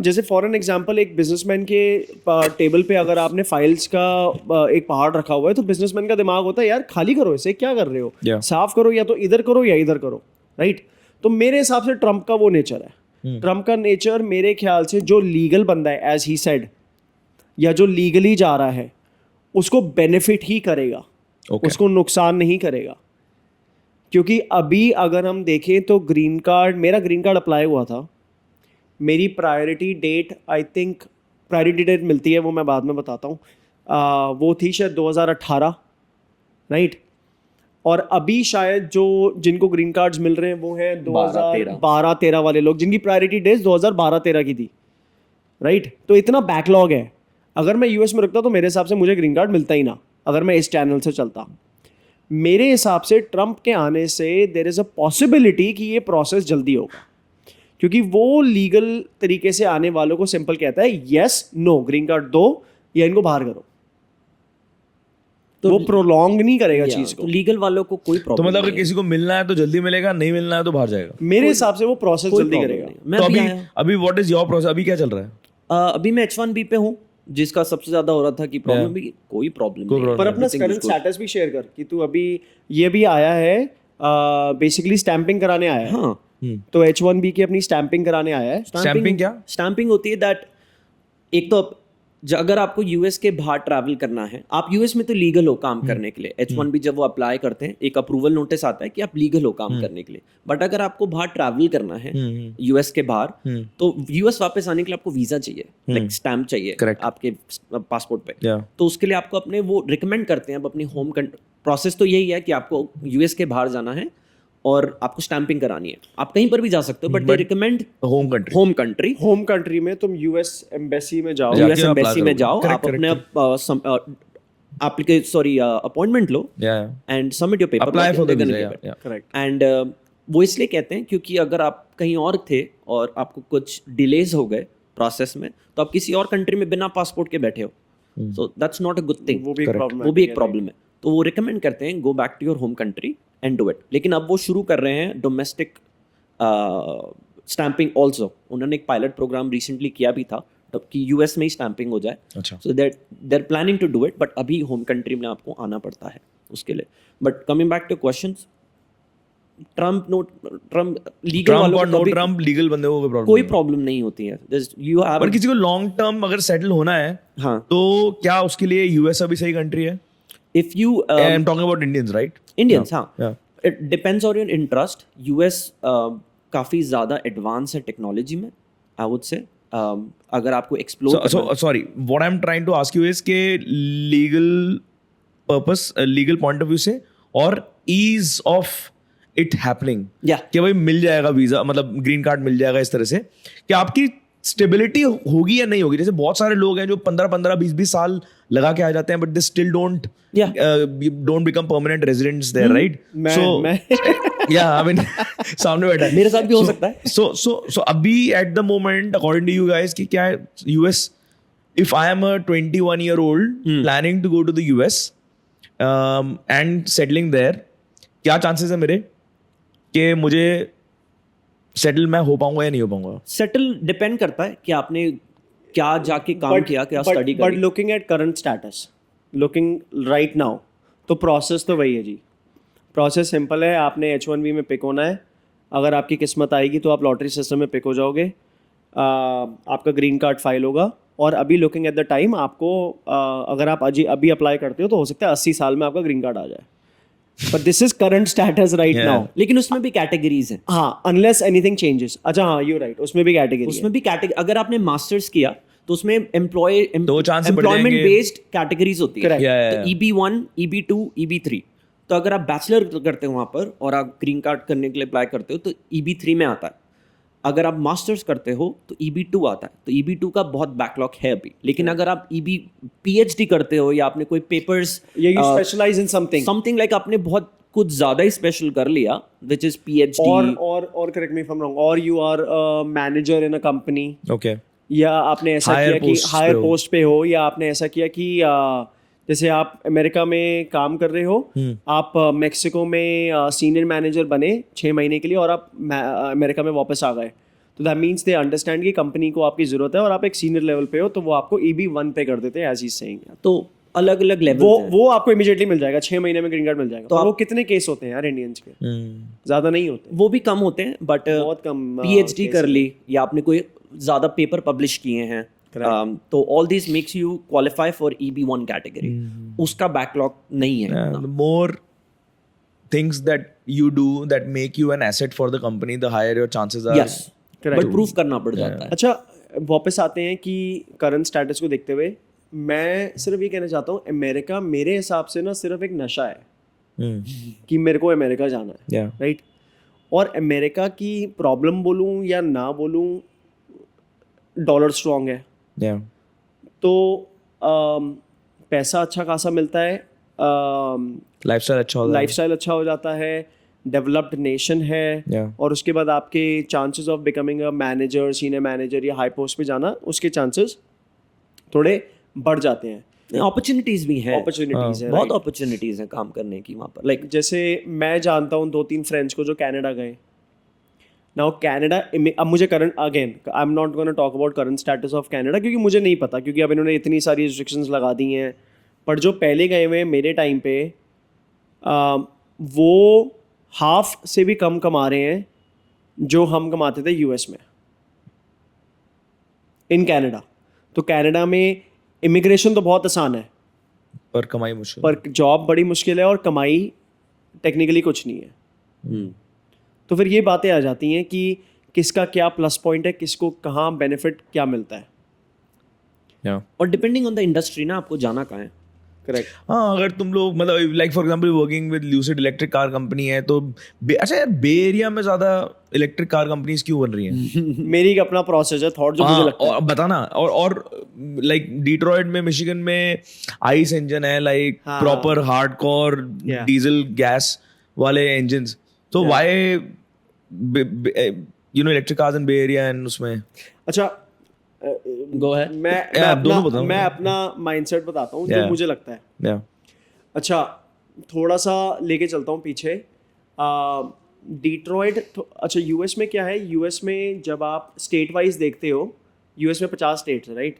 जैसे फॉर एन एग्जांपल एक बिजनेसमैन के टेबल पे अगर आपने फाइल्स का एक पहाड़ रखा हुआ है तो बिजनेसमैन का दिमाग होता है यार खाली करो इसे, क्या कर रहे हो, साफ करो, या तो इधर करो या इधर करो, राइट? तो मेरे हिसाब से ट्रम्प का वो नेचर है. ट्रम्प का नेचर मेरे ख्याल से जो लीगल बंदा है, एज ही सेड, या जो लीगली जा रहा है उसको बेनिफिट ही करेगा, उसको नुकसान नहीं करेगा. क्योंकि अभी अगर हम देखें तो मेरा ग्रीन कार्ड अप्लाई हुआ था. मेरी प्रायोरिटी डेट प्रायोरिटी डेट मिलती है वो मैं बाद में बताता हूँ. वो थी शायद 2018, राइट? और अभी शायद जिनको ग्रीन कार्ड्स मिल रहे हैं वो है 2012-13 वाले लोग जिनकी प्रायोरिटी डेट 2012-13 की थी, राइट? तो इतना बैकलॉग है. अगर मैं यूएस में रुकता तो मेरे हिसाब से मुझे ग्रीन कार्ड मिलता ही ना, अगर मैं इस चैनल से चलता. मेरे हिसाब से ट्रम्प के आने से देयर इज़ अ पॉसिबिलिटी कि ये प्रोसेस जल्दी होगा, क्योंकि वो लीगल तरीके से आने वालों को सिंपल कहता है यस नो ग्रीन कार्ड दो या इनको बाहर करो. तो वो प्रोलॉन्ग नहीं करेगा चीज को. तो लीगल वालों को कोई तो प्रॉब्लम मतलब अगर किसी को मिलना है तो जल्दी मिलेगा, नहीं मिलना है तो बाहर जाएगा. मेरे हिसाब से वो प्रोसेस जल्दी करेगा. मैं तो अभी अभी व्हाट इज योर प्रोसेस? अभी क्या चल रहा है? अभी मैं H1B पे हूँ, जिसका सबसे ज्यादा हो रहा था कि प्रॉब्लम भी कोई प्रॉब्लम नहीं. पर अपना करंट स्टेटस भी शेयर कर कि तू अभी ये भी आया है, बेसिकली स्टैंपिंग कराने आया है. हाँ, तो H1B की अपनी स्टैंपिंग कराने आया है. स्टैंपिंग क्या? स्टैंपिंग होती है दैट एक तो अगर आपको यूएस के बाहर ट्रैवल करना है, आप यूएस में तो लीगल हो काम करने के लिए. H1B जब वो अप्लाई करते हैं एक अप्रूवल नोटिस आता है कि आप लीगल हो काम करने के लिए. बट अगर आपको बाहर ट्रैवल करना है यूएस के बाहर, तो यूएस वापस आने के लिए आपको वीजा चाहिए, लाइक स्टैम्प चाहिए आपके पासपोर्ट पे. तो उसके लिए आपको अपने वो रिकमेंड करते हैं. अब अपनी होम प्रोसेस तो यही है कि आपको यूएस के बाहर जाना है और आपको स्टैंपिंग करानी है. आप कहीं पर भी जा सकते हो, but they recommend home country में तुम यूएस एम्बेसी में जाओ, आप अपने appointment low and submit your paper, apply for the visa. Correct. And वो इसलिए कहते हैं क्योंकि अगर आप कहीं और थे और आपको कुछ डिलेज हो गए प्रोसेस में, तो आप किसी और कंट्री में बिना पासपोर्ट के बैठे हो, so that's not a good thing. वो भी एक प्रॉब्लम है. तो वो रिकमेंड करते हैं go back to your home country and do it. लेकिन अब वो शुरू कर रहे हैं डोमेस्टिक स्टैंपिंग ऑल्सो. उन्होंने एक पायलट प्रोग्राम रिसेंटली किया भी था तब कि यूएस में ही स्टैंपिंग हो जाए. So they're planning to do it, but अभी होम कंट्री में आपको आना पड़ता है उसके लिए. But coming back to questions, Trump legal वालों ट्रम्प लीगल बंदे को कोई प्रॉब्लम नहीं होती है. पर किसी को लॉन्ग टर्म अगर सेटल होना है, हाँ, तो क्या उसके लिए यूएस अभी सही कंट्री है? If you I am talking about Indians, right? Indians, हाँ. It depends on your interest. US काफी ज़्यादा एडवांस है टेक्नोलॉजी में, I would say. अगर आपको explore sorry, what I'm trying to ask you is के legal point of view से और ease of it happening, कि भाई मिल जाएगा वीजा, मतलब ग्रीन कार्ड मिल जाएगा इस तरह से, कि आपकी स्टेबिलिटी होगी या नहीं होगी? जैसे बहुत सारे लोग हैं जो 15-15, 20-20 साल लगा के आ जाते हैं, but they still don't become permanent residents there, right? So या आई मीन सामने बैठा है, मेरे साथ भी हो सकता है. सो अभी at the moment according to you guys कि क्या है US, if I am a 21-year-old planning to go to the US and settling there, क्या चांसेस है मेरे कि मुझे सेटल मैं हो पाऊंगा या नहीं हो पाऊंगा? सेटल डिपेंड करता है कि आपने क्या जाके काम किया, क्या स्टडी बट करी. Looking at current status, looking right now, तो प्रोसेस तो वही है जी. प्रोसेस सिंपल है, आपने H1B में पिक होना है. अगर आपकी किस्मत आएगी तो आप लॉटरी सिस्टम में पिक हो जाओगे. आपका ग्रीन कार्ड फाइल होगा. और अभी लुकिंग एट द टाइम आपको अगर आप अभी अप्लाई करते हो तो हो सकता है 80 साल में आपका ग्रीन कार्ड आ जाए. But this is current status right now. लेकिन उसमें भी कैटेगरीज हैं. हाँ, अनलेस एनीथिंग चेंजेस. अच्छा हाँ, यू राइट, उसमें भी कैटेगरी उसमें भी कैटेगरी, अगर आपने मास्टर्स किया तो उसमें chances बढ़ एम्प्लॉयमेंट जाएंगे. बेस्ड कैटेगरीज होती है. Correct. Yeah. तो EB1, EB2, EB3. तो अगर आप बैचलर करते हो वहाँ पर और आप ग्रीन कार्ड करने के लिए अप्लाई करते हो तो EB3 में आता है. अगर आप मास्टर्स करते हो तो EB2 आता है. तो EB2 का बहुत बैकलॉग है अभी. लेकिन अगर आप PhD करते हो या आपने कोई पेपर्स या you specialize in something like आपने बहुत कुछ ज्यादा ही स्पेशल कर लिया विच इज PhD और correct me if I am wrong, और you are manager in a company, okay, या आपने ऐसा Higher किया कि posts हायर पे हो. पोस्ट पे हो, या आपने ऐसा किया कि जैसे आप अमेरिका में काम कर रहे हो, आप मेक्सिको में सीनियर मैनेजर बने 6 महीने के लिए और आप अमेरिका में वापस आ गए. तो दैट मीन्स दे अंडरस्टैंड कि कंपनी को आपकी जरूरत है और आप एक सीनियर लेवल पे हो, तो वो आपको EB1 पे कर देते हैं एज ही सेइंग. तो अलग अलग लेवल वो आपको इमीडिएटली मिल जाएगा, 6 महीने में ग्रीन कार्ड मिल जाएगा. तो तो आप- वो कितने केस होते हैं यार इंडियंस के? ज्यादा नहीं होते, वो भी कम होते हैं बट बहुत कम. PhD कर ली या आपने कोई ज्यादा पेपर पब्लिश किए हैं तो all this makes you qualify for EB1 category. उसका बैकलॉग नहीं है. the more things that you do that make you an asset for the company, the higher your chances are. Yes, but proof करना पड़ जाता है. अच्छा, वापस आते हैं कि करंट स्टेटस को देखते हुए मैं सिर्फ ये कहना चाहता हूँ, अमेरिका मेरे हिसाब से ना सिर्फ एक नशा है कि मेरे को अमेरिका जाना है. Yeah. राइट. और अमेरिका की प्रॉब्लम बोलूँ या ना बोलूँ, डॉलर स्ट्रांग है. Yeah. तो पैसा अच्छा खासा मिलता है, Lifestyle अच्छा होता है. लाइफस्टाइल अच्छा हो जाता है, डेवलप्ड नेशन है. Yeah. और उसके बाद आपके chances of becoming a manager, senior manager या हाई पोस्ट पे जाना, उसके चांसेस थोड़े बढ़ जाते हैं. अपॉर्चुनिटीज भी हैं. अपॉर्चुनिटीज है. बहुत अपॉर्चुनिटीज हैं काम करने की वहाँ पर. लाइक जैसे मैं जानता हूँ 2-3 फ्रेंड्स को जो कनाडा गए. नाउ कनाडा, अब मुझे current again I am not gonna talk about current status of Canada क्योंकि मुझे नहीं पता, क्योंकि अब इन्होंने इतनी सारी रिस्ट्रिक्शंस लगा दी हैं. पर जो पहले गए हुए मेरे टाइम पे वो हाफ से भी कम कमा रहे हैं जो हम कमाते थे US में, इन कनाडा. तो कनाडा में इमिग्रेशन तो बहुत आसान है पर कमाई मुश्किल. पर जॉब बड़ी मुश्किल है और कमाई टेक्निकली कुछ नहीं है. तो फिर ये बातें आ जाती हैं कि किसका क्या प्लस पॉइंट है, किसको कहाँ बेनिफिट क्या मिलता है. Yeah. और डिपेंडिंग ऑन द इंडस्ट्री ना आपको जाना कहाँ है. करेक्ट. हाँ, अगर तुम लोग मतलब like for example working with lucid electric car company है तो अच्छा यार, बे एरिया में ज्यादा इलेक्ट्रिक कार कंपनीज क्यों बन रही हैं? मेरी एक अपना प्रोसेस है, थॉट जो मुझे लगता है. और बताना. और लाइक डिट्रॉयट में, मिशिगन में आइस इंजन है, like proper hardcore diesel gas वाले इंजन्स. तो why electric cars in Bay Area and उसमें. अच्छा, गो है. मैं अपना माइंडसेट बताता हूँ जो मुझे लगता है. Yeah. अच्छा, थोड़ा सा लेके चलता हूँ पीछे. डिट्रॉयट अच्छा, US में क्या है, US में जब आप स्टेट वाइज देखते हो, US में 50 स्टेट्स है राइट.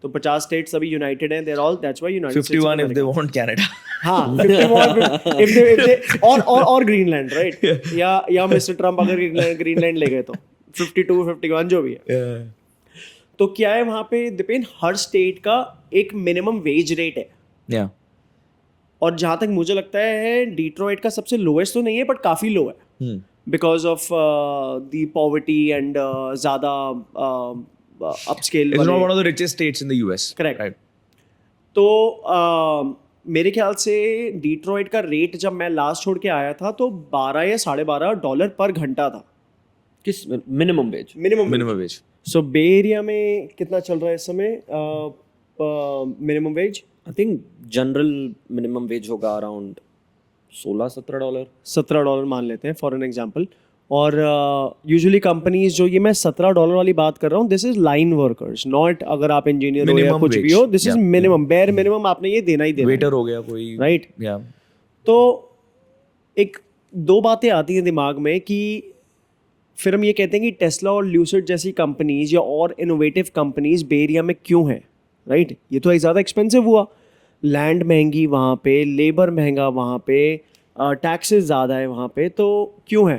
तो 50 स्टेट्स अभी यूनाइटेड हैं, there all, that's why united 51 if they want Canada. हाँ, 51 if they और ग्रीनलैंड राइट. या मिस्टर ट्रम्प अगर ग्रीनलैंड ले गए तो 52 51 जो भी है. तो क्या है वहाँ पे दीपेन, हर स्टेट का एक मिनिमम वेज रेट है. Yeah. और जहाँ तक मुझे लगता है डिट्रॉयट का सबसे लोएस्ट तो नहीं है बट काफ़ी लो है because of the poverty and ज़्यादा upscale. It's not one of the richest states in the US. Correct. Right. तो मेरे ख्याल से डिट्रॉयट का रेट जब मैं लास्ट छोड़ के आया था तो $12 या $12.5 पर घंटा था. किस मिनिमम वेज? Minimum wage. सो बे एरिया में कितना चल रहा है इस समय minimum wage? I think general minimum wage होगा अराउंड $16-17. $17 मान लेते हैं फॉर एन एग्जांपल. और यूजुअली कंपनीज जो, ये मैं $17 वाली बात कर रहा हूँ, this is line workers, not अगर आप इंजीनियर हो या Minimum कुछ भी wage. हो. This is Yeah. Minimum, bare minimum आपने ये देना ही देना. Waiter हो गया कोई. राइट. Yeah. तो एक दो बातें आती हैं दिमाग में कि फिर हम ये कहते हैं कि टेस्ला और ल्यूसिड जैसी कंपनीज या और इनोवेटिव कंपनीज बे एरिया में क्यों हैं, राइट? ये तो एक ज़्यादा एक्सपेंसिव हुआ, लैंड महंगी वहाँ पे, लेबर महंगा वहाँ पे, टैक्सेस ज़्यादा है वहाँ पे, तो क्यों है?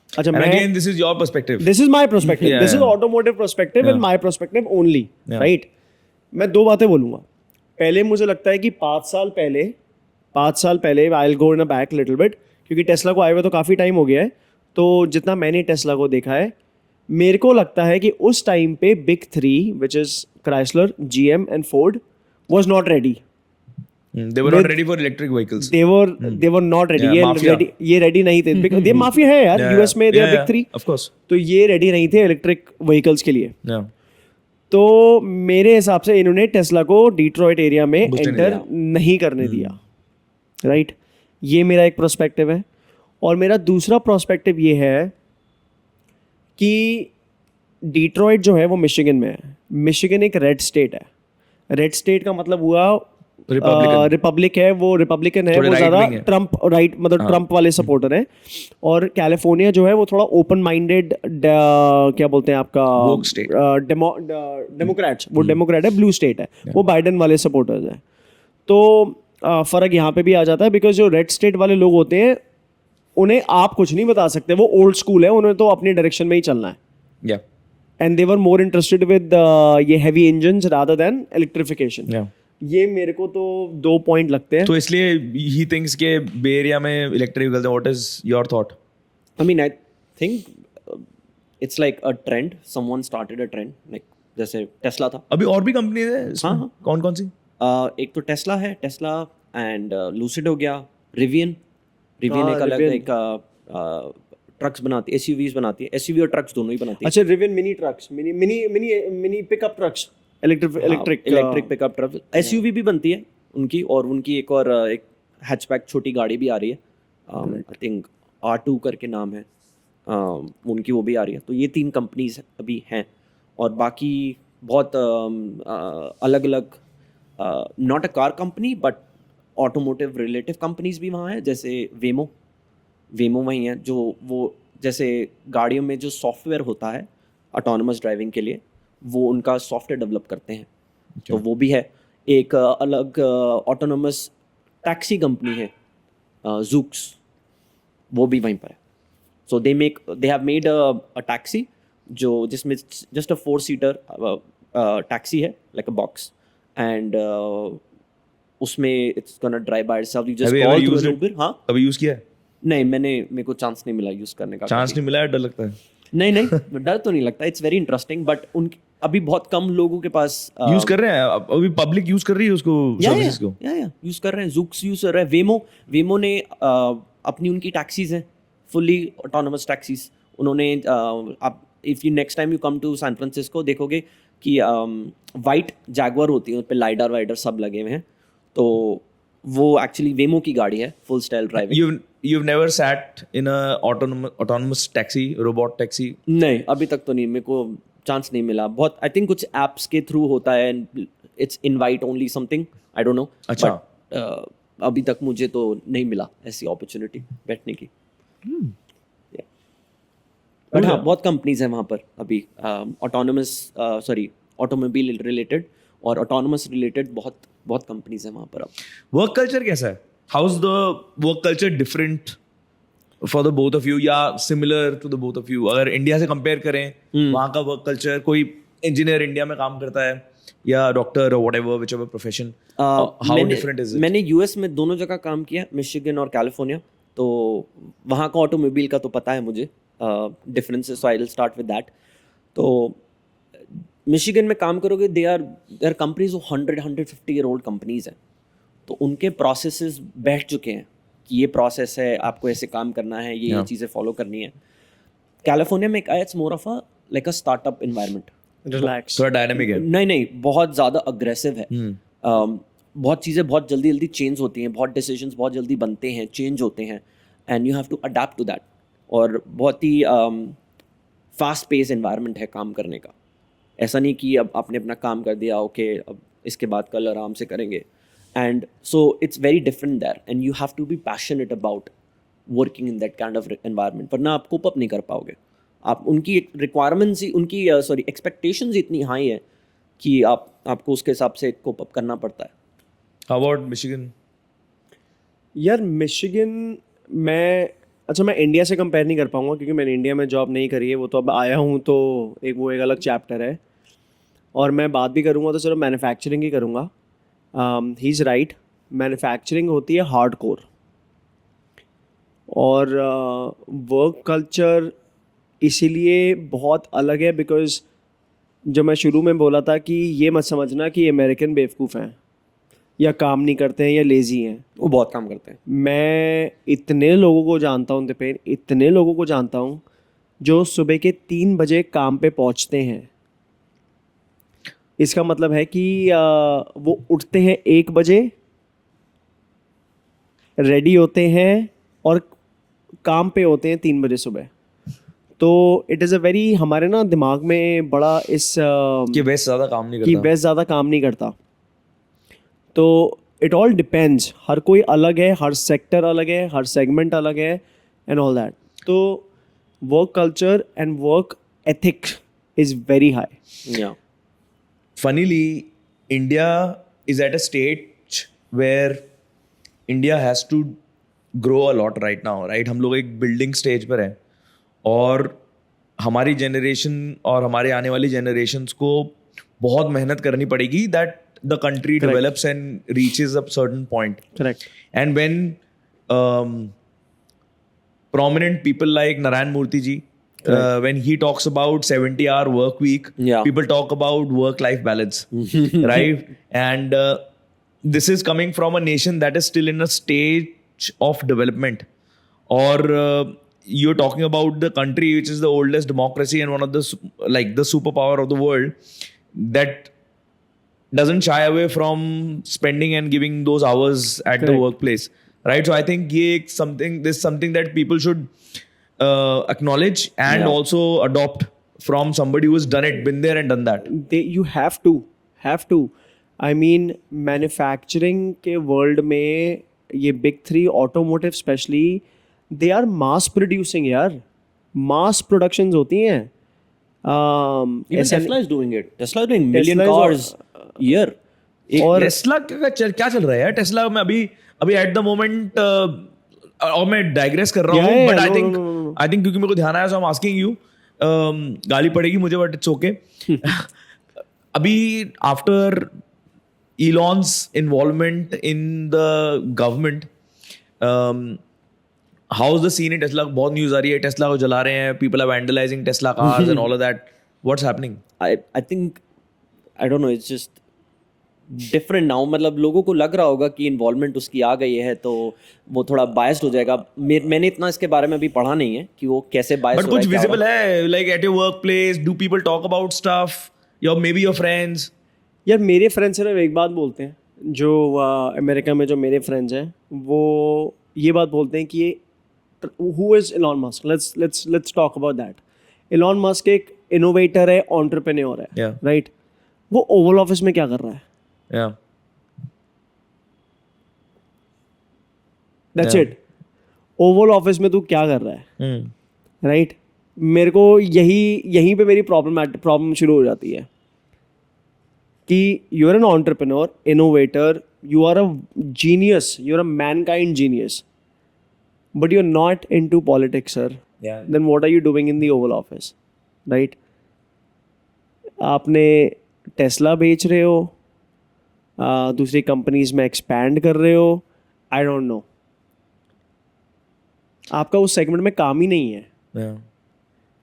अच्छा, And मैं again, this is your perspective. This is my perspective, Yeah, this is yeah. Automotive perspective and my perspective only, Yeah. Right? मैं दो बातें बोलूँगा. पहले मुझे लगता है कि 5 साल पहले I will go in a back little bit, क्योंकि टेस्ला को आए हुए तो काफ़ी टाइम हो गया है. तो जितना मैंने टेस्ला को देखा है, मेरे को लगता है कि उस टाइम पे big three which is Chrysler, GM and Ford was not ready. They were not With- ready for electric vehicles. they were not ready. Yeah, mafia. ये ready नहीं थे, because ये माफिया है यार. Yeah, US में they are yeah, big three. Of course. तो ये ready नहीं थे इलेक्ट्रिक व्हीकल्स के लिए. Yeah. तो मेरे हिसाब से इन्होंने टेस्ला को डिट्रॉइट एरिया में Boost नहीं एंटर नहीं करने दिया, राइट? ये मेरा एक प्रोस्पेक्टिव है. और मेरा दूसरा प्रोस्पेक्टिव ये है कि डिट्रॉइट जो है वो मिशिगन में है. मिशिगन एक रेड स्टेट है. रेड स्टेट का मतलब हुआ Republican. रिपब्लिक है, वो रिपब्लिकन है, थोड़े वो right ज़्यादा wing है. ट्रम्प राइट, मतलब ट्रम्प वाले सपोर्टर है. और कैलिफोर्निया जो है वो थोड़ा ओपन माइंडेड, क्या बोलते हैं आपका, Woke state. डेमोक्रेट्स, वो डेमोक्रेट है, ब्लू स्टेट है, वो बाइडेन वाले सपोर्टर्स हैं. तो फ़र्क यहाँ पे भी आ जाता है, बिकॉज जो रेड स्टेट वाले लोग होते हैं उन्हें आप कुछ नहीं बता सकते, वो ओल्ड स्कूल है, उन्हें तो अपनी डायरेक्शन में ही चलना है. Yeah. And they were more interested with ये heavy engines rather than electrification. Yeah. ये मेरे को तो 2 पॉइंट लगते हैं. तो इसलिए he thinks के Bay Area में electric vehicles हैं. What is your thought? I mean, I think it's like a trend. Someone started a trend. Like जैसे टेस्ला था. अभी और भी कंपनीज हैं इसमें? हाँ. कौन कौन सी? एक तो टेस्ला है, टेस्ला एंड लूसिड हो गया, रिवियन. रिवियन हाँ, एक अलग Rivian. एक ट्रक्स बनाती है, SUVs बनाती है, SUV और ट्रक्स दोनों ही बनाती है. अच्छा, Rivian mini trucks, mini pickup trucks, electric pickup truck. SUV भी बनती है उनकी, और उनकी एक और एक हैचबैक छोटी गाड़ी भी आ रही है. आई थिंक R2 करके नाम है. उनकी वो भी आ रही है. तो ये 3 कंपनीज अभी हैं, और बाकी बहुत अलग अलग, not a car company but automotive relative companies भी वहाँ हैं. जैसे वेमो वहीं है, जो वो जैसे गाड़ियों में जो सॉफ्टवेयर होता है ऑटोनमस ड्राइविंग के लिए, वो उनका सॉफ्टवेयर डेवलप करते हैं. तो वो भी है. एक अलग ऑटोनमस टैक्सी कंपनी है, जूक्स, वो भी वहीं पर है. So they have made a taxi जो जिसमें जस्ट अ 4-seater टैक्सी है, लाइक अ बॉक्स, एंड उसमें it's gonna drive by itself. You just Have you ever call used through it? Uber. हाँ, अभी यूज किया है? नहीं, मेरे को चांस नहीं मिला यूज करने का. चांस नहीं मिला है, डर लगता है. नहीं, डर तो नहीं लगता. इट्स वेरी इंटरेस्टिंग, बट उन अभी बहुत कम लोगों के पास यूज कर रहे हैं अभी, पब्लिक यूज कर रही है उसको, सर्विसेज को. या यूज कर रहे हैं. जूक्स यूज कर रहे हैं. वेमो ने अपनी उनकी टैक्सीज हैं, फुल्ली ऑटोनमस टैक्सीज. उन्होंने आप if you next time you come to San Francisco, देखोगे कि वाइट जैगुआर होती है, उन पे लाइडर वाइडर सब लगे हुए हैं. तो वो एक्चुअली वेमो की गाड़ी है, full style driving. You've never sat in a autonomous taxi, robot taxi? नहीं, अभी तक तो नहीं, मेरे को चांस नहीं मिला. बहुत आई थिंक कुछ एप्स के थ्रू होता है, it's invite only something, I don't know. अच्छा. बट अभी तक मुझे तो नहीं मिला ऐसी अपॉर्चुनिटी बैठने की. बट हाँ, बहुत कंपनीज हैं वहाँ पर अभी, ऑटोमोबाइल रिलेटेड और ऑटोनमस रिलेटेड बहुत कंपनीज हैं वहाँ पर अब. वर्क कल्चर कैसा है? How is the work culture different for the both of you, या similar to the both of you? अगर इंडिया से कंपेयर करें, वहाँ का वर्क कल्चर, कोई इंजीनियर इंडिया में काम करता है या डॉक्टर और whatever, whichever profession, how different is it? मैंने यूएस में दोनों जगह काम किया, मिशिगन और कैलिफोर्निया. तो वहाँ का ऑटोमोबाइल का तो पता है मुझे differences, so I will start with that. तो मिशिगन में काम करोगे, they are companies 150 year old companies हैं. तो उनके प्रोसेसेस बैठ चुके हैं कि ये प्रोसेस है, आपको ऐसे काम करना है, ये चीज़ें फॉलो करनी है. कैलिफोर्निया में it's more of a like a startup environment. Relax, थोड़ा डायनामिक है. नहीं, बहुत ज़्यादा अग्रेसिव है. बहुत चीज़ें बहुत जल्दी चेंज होती हैं, बहुत डिसीजंस बहुत जल्दी बनते हैं, चेंज होते हैं, and you have to adapt to that. और बहुत ही फास्ट पेस एनवायरनमेंट है काम करने का. ऐसा नहीं कि अब आपने अपना काम कर दिया, ओके अब इसके बाद कल आराम से करेंगे. And so it's very different there, and you have to be passionate about working in that kind of environment, वरना आप कोप अप नहीं कर पाओगे. आप उनकी रिक्वायरमेंट्स ही उनकी एक्सपेक्टेशंस इतनी हाई है कि आपको उसके हिसाब से कोप अप करना पड़ता है. How about Michigan? यार मिशिगन मैं इंडिया से कंपेयर नहीं कर पाऊंगा क्योंकि मैंने इंडिया में जॉब नहीं करी है. वो तो अब आया हूँ तो एक अलग चैप्टर है. और मैं बात भी करूँगा तो सिर्फ मैन्युफैक्चरिंग ही करूँगा. ही इज़ राइट, मैन्युफैक्चरिंग होती है हार्ड कोर, और वर्क कल्चर इसीलिए बहुत अलग है बिकॉज जो मैं शुरू में बोला था कि ये मत समझना कि अमेरिकन बेवकूफ़ हैं या काम नहीं करते हैं या लेज़ी हैं. वो बहुत काम करते हैं. मैं इतने लोगों को जानता हूँ दिपेन, इतने लोगों को जानता हूँ जो सुबह के 3 बजे काम पे पहुँचते हैं. इसका मतलब है कि वो उठते हैं 1 बजे, रेडी होते हैं और काम पे होते हैं 3 बजे सुबह. तो इट इज़ अ वेरी, हमारे ना दिमाग में बड़ा कि वेस्ट ज़्यादा काम नहीं कि करता. वेस्ट ज़्यादा काम नहीं करता. तो इट ऑल डिपेंड्स, हर कोई अलग है, हर सेक्टर अलग है, हर सेगमेंट अलग है एंड ऑल दैट. तो work culture and work ethic is very high. या Funnily, India is at a stage where India has to grow a lot right now, right? हम लोग एक building stage पर हैं और हमारी generation और हमारे आने वाली generations को बहुत मेहनत करनी पड़ेगी that the country develops and reaches a certain point. Correct. And when prominent people like Narayan Murthy ji, when he talks about 70-hour work week, Yeah. people talk about work-life balance, right? And this is coming from a nation that is still in a stage of development. Or you're talking about the country which is the oldest democracy and one of the the superpower of the world that doesn't shy away from spending and giving those hours at the Correct. workplace, right? So I think this is something that people should acknowledge and Yeah. also adopt from somebody who has done it, been there and done that. You have to. I mean, manufacturing के world में ये big 3 automotive specially, they are mass producing यार. Mass productions होती हैं. even Tesla is doing it. Tesla is doing million Tesla is cars year. और Tesla क्या चल रहा है यार? टेस्ला में अभी एट द मोमेंट, और मैं डाइग्रेस कर रहा हूँ, Yeah, but no, I think no, no. क्योंकि मेरे को ध्यान आया, सो आई एम आस्किंग यू. गाली पड़ेगी मुझे, बट इट्स ओके. अभी after Elon's involvement in the government, how's the scene in Tesla? बहुत न्यूज़ आ रही है, टेस्ला को जला रहे हैं, people are vandalizing Tesla cars and all of that. What's happening? I think, I don't know, it's just different now. मतलब लोगों को लग रहा होगा कि इन्वॉल्वमेंट उसकी आ गई है तो वो थोड़ा बायस्ड हो जाएगा. मैंने इतना इसके बारे में अभी पढ़ा नहीं है कि वो कैसे बायस्ड But हो रहा कुछ है, क्या हो visible रहा है. है, like at your workplace, do people talk about stuff? Maybe your friends. यार मेरे फ्रेंड्स सिर्फ एक बात बोलते हैं, जो अमेरिका में जो मेरे फ्रेंड्स हैं वो ये बात बोलते हैं कि ये who is Elon Musk. Let's talk about that. Elon Musk एक इनोवेटर है, एंटरप्रेन्योर है, Yeah. राइट? वो ओवल ऑफिस में क्या कर रहा है? Yeah. That's Yeah. It. Oval office में तू क्या कर रहा है, Hmm. राइट? मेरे को यहीं पे मेरी प्रॉब्लम शुरू हो जाती है कि you are an entrepreneur, innovator, you are a genius, you are a mankind genius, but you are not into politics, sir. Yeah. Then what are you doing in the Oval Office, right? आपने Tesla बेच रहे हो, दूसरी companies में expand कर रहे हो, I don't know. आपका उस सेगमेंट में काम ही नहीं है. Yeah.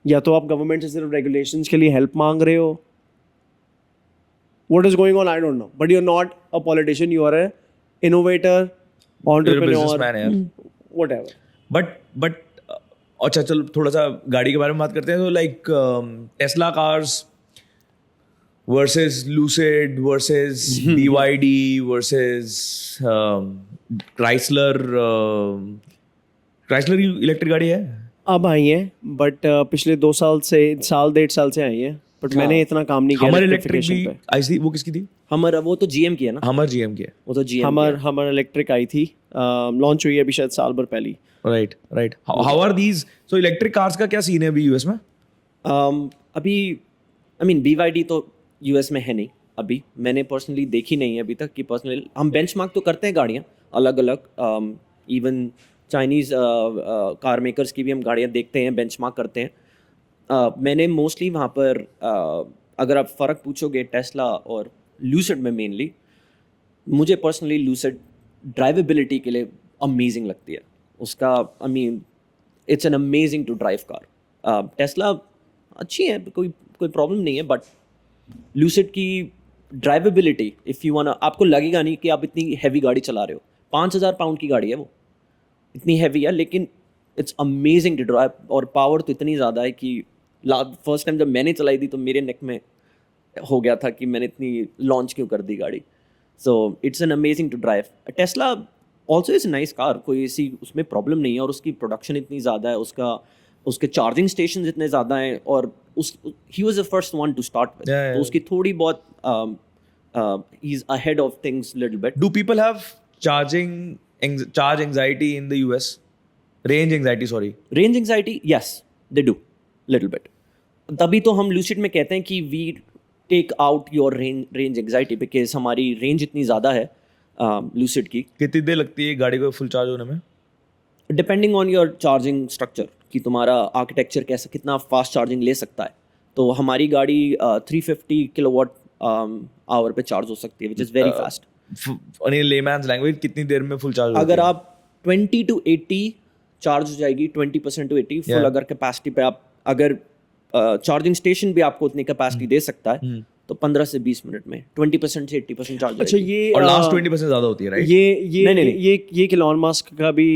या तो आप गवर्नमेंट से सिर्फ रेगुलेशंस के लिए हेल्प मांग रहे हो. What is going on? I don't know. But you're not a politician. You are a innovator, entrepreneur, businessman, यार. whatever. बट अच्छा, चल थोड़ा सा गाड़ी के बारे में बात करते हैं. तो like Tesla cars versus lucid versus BYD versus Chrysler electric गाड़ी है. अब आई है, बट पिछले 2 साल से 1.5 साल से आई है. बट मैंने इतना काम नहीं किया हमर इलेक्ट्रिक भी electrification पे। आई सी, वो किसकी थी? हमर वो तो GM की है ना, हमर जीएम की है। वो तो GM हमर इलेक्ट्रिक आई थी, लॉन्च हुई है अभी शायद साल भर पहले। Right right. How are these, so electric cars का क्या सीन है अभी यूएस में? अभी आई मीन BYD तो US में है नहीं अभी, मैंने पर्सनली देखी नहीं है अभी तक कि पर्सनली हम बेंचमार्क तो करते हैं गाड़ियाँ अलग अलग, इवन चाइनीज़ कार मेकर्स की भी हम गाड़ियाँ देखते हैं, बेंचमार्क करते हैं। मैंने मोस्टली वहाँ पर अगर आप फ़र्क पूछोगे टेस्ला और लूसिड में मेनली, मुझे पर्सनली लूसिड ड्राइवेबिलिटी के लिए अमेजिंग लगती है उसका। I mean it's an amazing to drive car. Tesla अच्छी है, कोई प्रॉब्लम नहीं है, बट लूसिड की ड्राइवेबिलिटी इफ़ यू वांट, आपको लगेगा नहीं कि आप इतनी हैवी गाड़ी चला रहे हो। 5000 पाउंड की गाड़ी है वो, इतनी हैवी है, लेकिन इट्स अमेजिंग टू ड्राइव, और पावर तो इतनी ज़्यादा है कि फर्स्ट टाइम जब मैंने चलाई थी तो मेरे नेक में हो गया था कि मैंने इतनी लॉन्च क्यों कर दी गाड़ी। So it's an amazing to drive. Tesla also is nice car, कोई ऐसी उसमें प्रॉब्लम नहीं है, और उसकी प्रोडक्शन इतनी ज़्यादा है, उसके चार्जिंग स्टेशन इतने ज़्यादा हैं, और he was the first one to start with, तो उसकी थोड़ी बहुत ही is ahead of things little bit. Do people have charge anxiety in the US? Range anxiety, sorry. Range anxiety, yes they do little bit. तभी तो हम Lucid में कहते हैं कि we take out your range anxiety, because हमारी range इतनी ज़्यादा है लूसिड की। कितनी देर लगती है गाड़ी को फुल चार्ज होने में? Depending on your charging structure कि तुम्हारा आर्किटेक्चर कैसा, कितना फास्ट चार्जिंग ले सकता है। तो हमारी गाड़ी 350 किलोवाट आवर पे चार्ज हो सकती है, which is very fast. Layman's language, कितनी देर में फुल चार्ज? अगर आप 20 to 80 चार्ज हो जाएगी, 20% to 80 फुल। अगर कैपेसिटी पे आप, अगर चार्जिंग स्टेशन भी आपको उतनी कैपेसिटी दे सकता है, तो 15 से 20 मिनट में 20% से 80% चार्ज। अच्छा, ये और लास्ट 20% ज़्यादा होती है, राइट? ये इलॉन मस्क का भी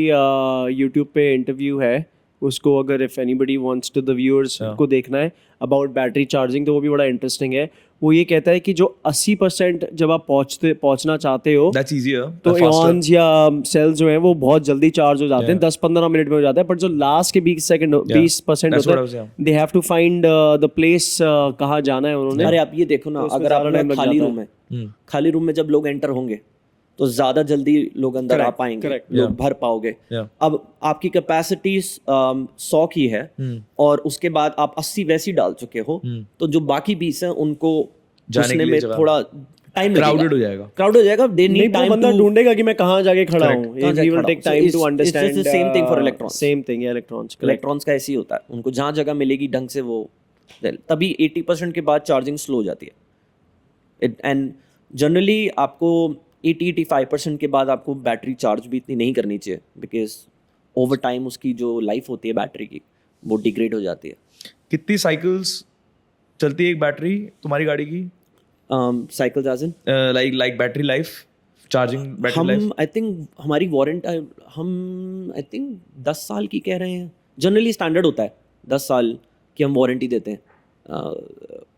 यूट्यूब पे इंटरव्यू है, उसको अगर if anybody wants to the viewers को देखना है अबाउट बैटरी चार्जिंग, तो वो भी बड़ा इंटरेस्टिंग है। वो ये कहता है कि जो 80% जब आप पहुंचना चाहते हो, That's easier, तो faster. इॉन्स या सेल्स जो हैं वो बहुत जल्दी चार्ज हो जाते हैं, 10-15 मिनट में हो जाता है। बट जो लास्ट के 20% That's what I was होता है, saying. They have to find the place कहाँ जाना है उन्होंने। अरे आप ये देखो ना, तो उसमें अगर ज़्यादा आप time लग खाली जाता रूम है, खाली रूम में जब लोग एंटर होंगे तो ज़्यादा जल्दी लोग अंदर आ पाएंगे, लोग भर पाओगे। अब आपकी कैपेसिटी 100 की है, और उसके बाद आप 80 वैसी डाल चुके हो, तो जो बाकी 20 हैं उनको घुसने में थोड़ा टाइम लगेगा, क्राउड हो जाएगा। दे नीड टाइम, बंदा ढूंढेगा कि मैं कहाँ जाके खड़ा हूँ। He will take time to understand. It's the same thing for electrons. Same thing, yeah, electrons. Electrons का ऐसे ही होता है, उनको जहाँ जगह मिलेगी ढंग से वो, तभी 80% के बाद चार्जिंग स्लो हो जाती है। एंड जनरली आपको 80-85% के बाद आपको बैटरी चार्ज भी इतनी नहीं करनी चाहिए, बिकॉज ओवर टाइम उसकी जो लाइफ होती है बैटरी की, वो डिग्रेड हो जाती है। कितनी साइकिल्स चलती है एक बैटरी तुम्हारी गाड़ी की? Cycles as in like battery life, charging battery life? हम आई थिंक हमारी वारंटी, हम आई थिंक 10 साल की कह रहे हैं। जनरली स्टैंडर्ड होता है 10 साल की हम वारंटी देते हैं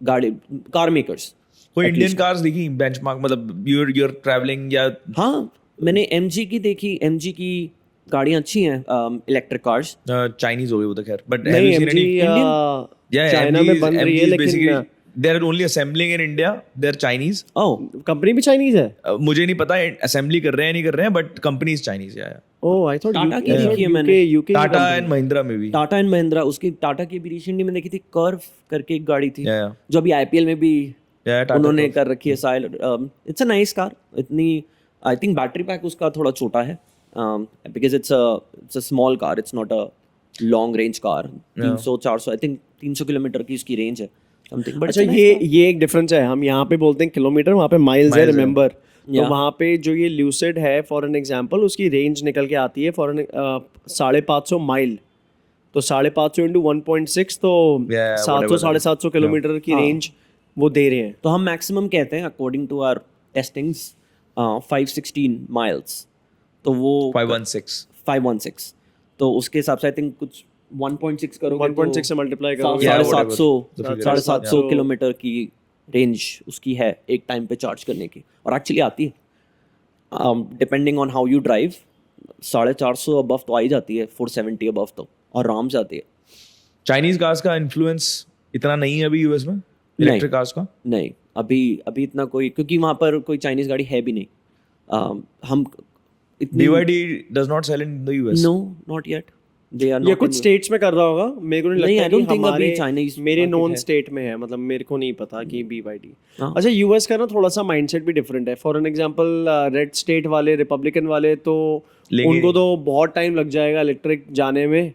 गाड़ी, कार मेकर्स। कोई इंडियन कार्स देखी बेंचमार्क, मतलब you're ट्रैवलिंग या? हाँ, मैंने MG की देखी, MG की गाड़ियाँ अच्छी हैं, इलेक्ट्रिक कार्स। चाइनीज हो गई वो तो खैर, बट नहीं, MG चाइना में बन रही है, लेकिन they are only assembling in India, they're Chinese. Oh, company भी चाइनीज है? मुझे नहीं पता असेंबली कर रहे हैं नहीं कर रहे हैं, but company is Chinese. Oh, I thought Tata की देखी है मैंने, UK टाटा एंड महिंद्रा में भी। टाटा एंड महिंद्रा, उसकी टाटा की भी रिसेंटली में देखी थी, कर्व करके एक गाड़ी थी, Yeah. जो अभी IPL में भी Tata उन्होंने Curve. कर रखी है। साइल, इट्स अ नाइस कार। इतनी, आई थिंक बैटरी पैक उसका थोड़ा छोटा है, because it's a small car, it's not a long range car. 300-400 I think 300 kilometre की उसकी रेंज है समथिंग। बट अच्छा, ये एक डिफरेंस है, हम यहाँ पे बोलते हैं किलोमीटर, वहाँ पे माइल्स है, रिमेंबर। तो वहाँ पे जो ये ल्यूसिड है फॉर एन एग्जांपल, उसकी रेंज निकल के आती है फॉर एन 550 माइल, तो 550 इंटू 1.6, तो 700-750 किलोमीटर की रेंज वो दे रहे हैं। तो हम मैक्सिमम कहते हैं according to our testings 516 miles, तो वो 516, तो उसके हिसाब से आई थिंक कुछ 1.6 करोगे, 1.6 से मल्टीप्लाई करो, 750 किलोमीटर की रेंज उसकी है एक टाइम पे चार्ज करने की, और एक्चुअली आती है depending on how you drive. 450 above तो आ ही जाती है, 470 अबव तो आराम से आती है। चाइनीज कार्स का इन्फ्लुएंस इतना नहीं है अभी यूएस में? इलेक्ट्रिक कार्स का? नहीं, अभी इतना कोई, क्योंकि वहाँ पर कोई चाइनीज गाड़ी है भी नहीं। हम इतनी BYD does not sell in the US. No, not yet, they are ये नॉट कुछ स्टेट्स में कर रहा होगा, मेरे को नहीं नहीं, लगता I don't कि think अभी हमारे Chinese मेरे market नॉन है। स्टेट में है, मतलब मेरे को नहीं पता कि BYD। हाँ। अच्छा, यूएस का ना थोड़ा सा माइंडसेट भी डिफरेंट है। For an example, red state वाले, रिपब्लिकन वाले, तो लेंगे उनको नहीं। तो बहुत टाइम लग जाएगा इलेक्ट्रिक जाने में।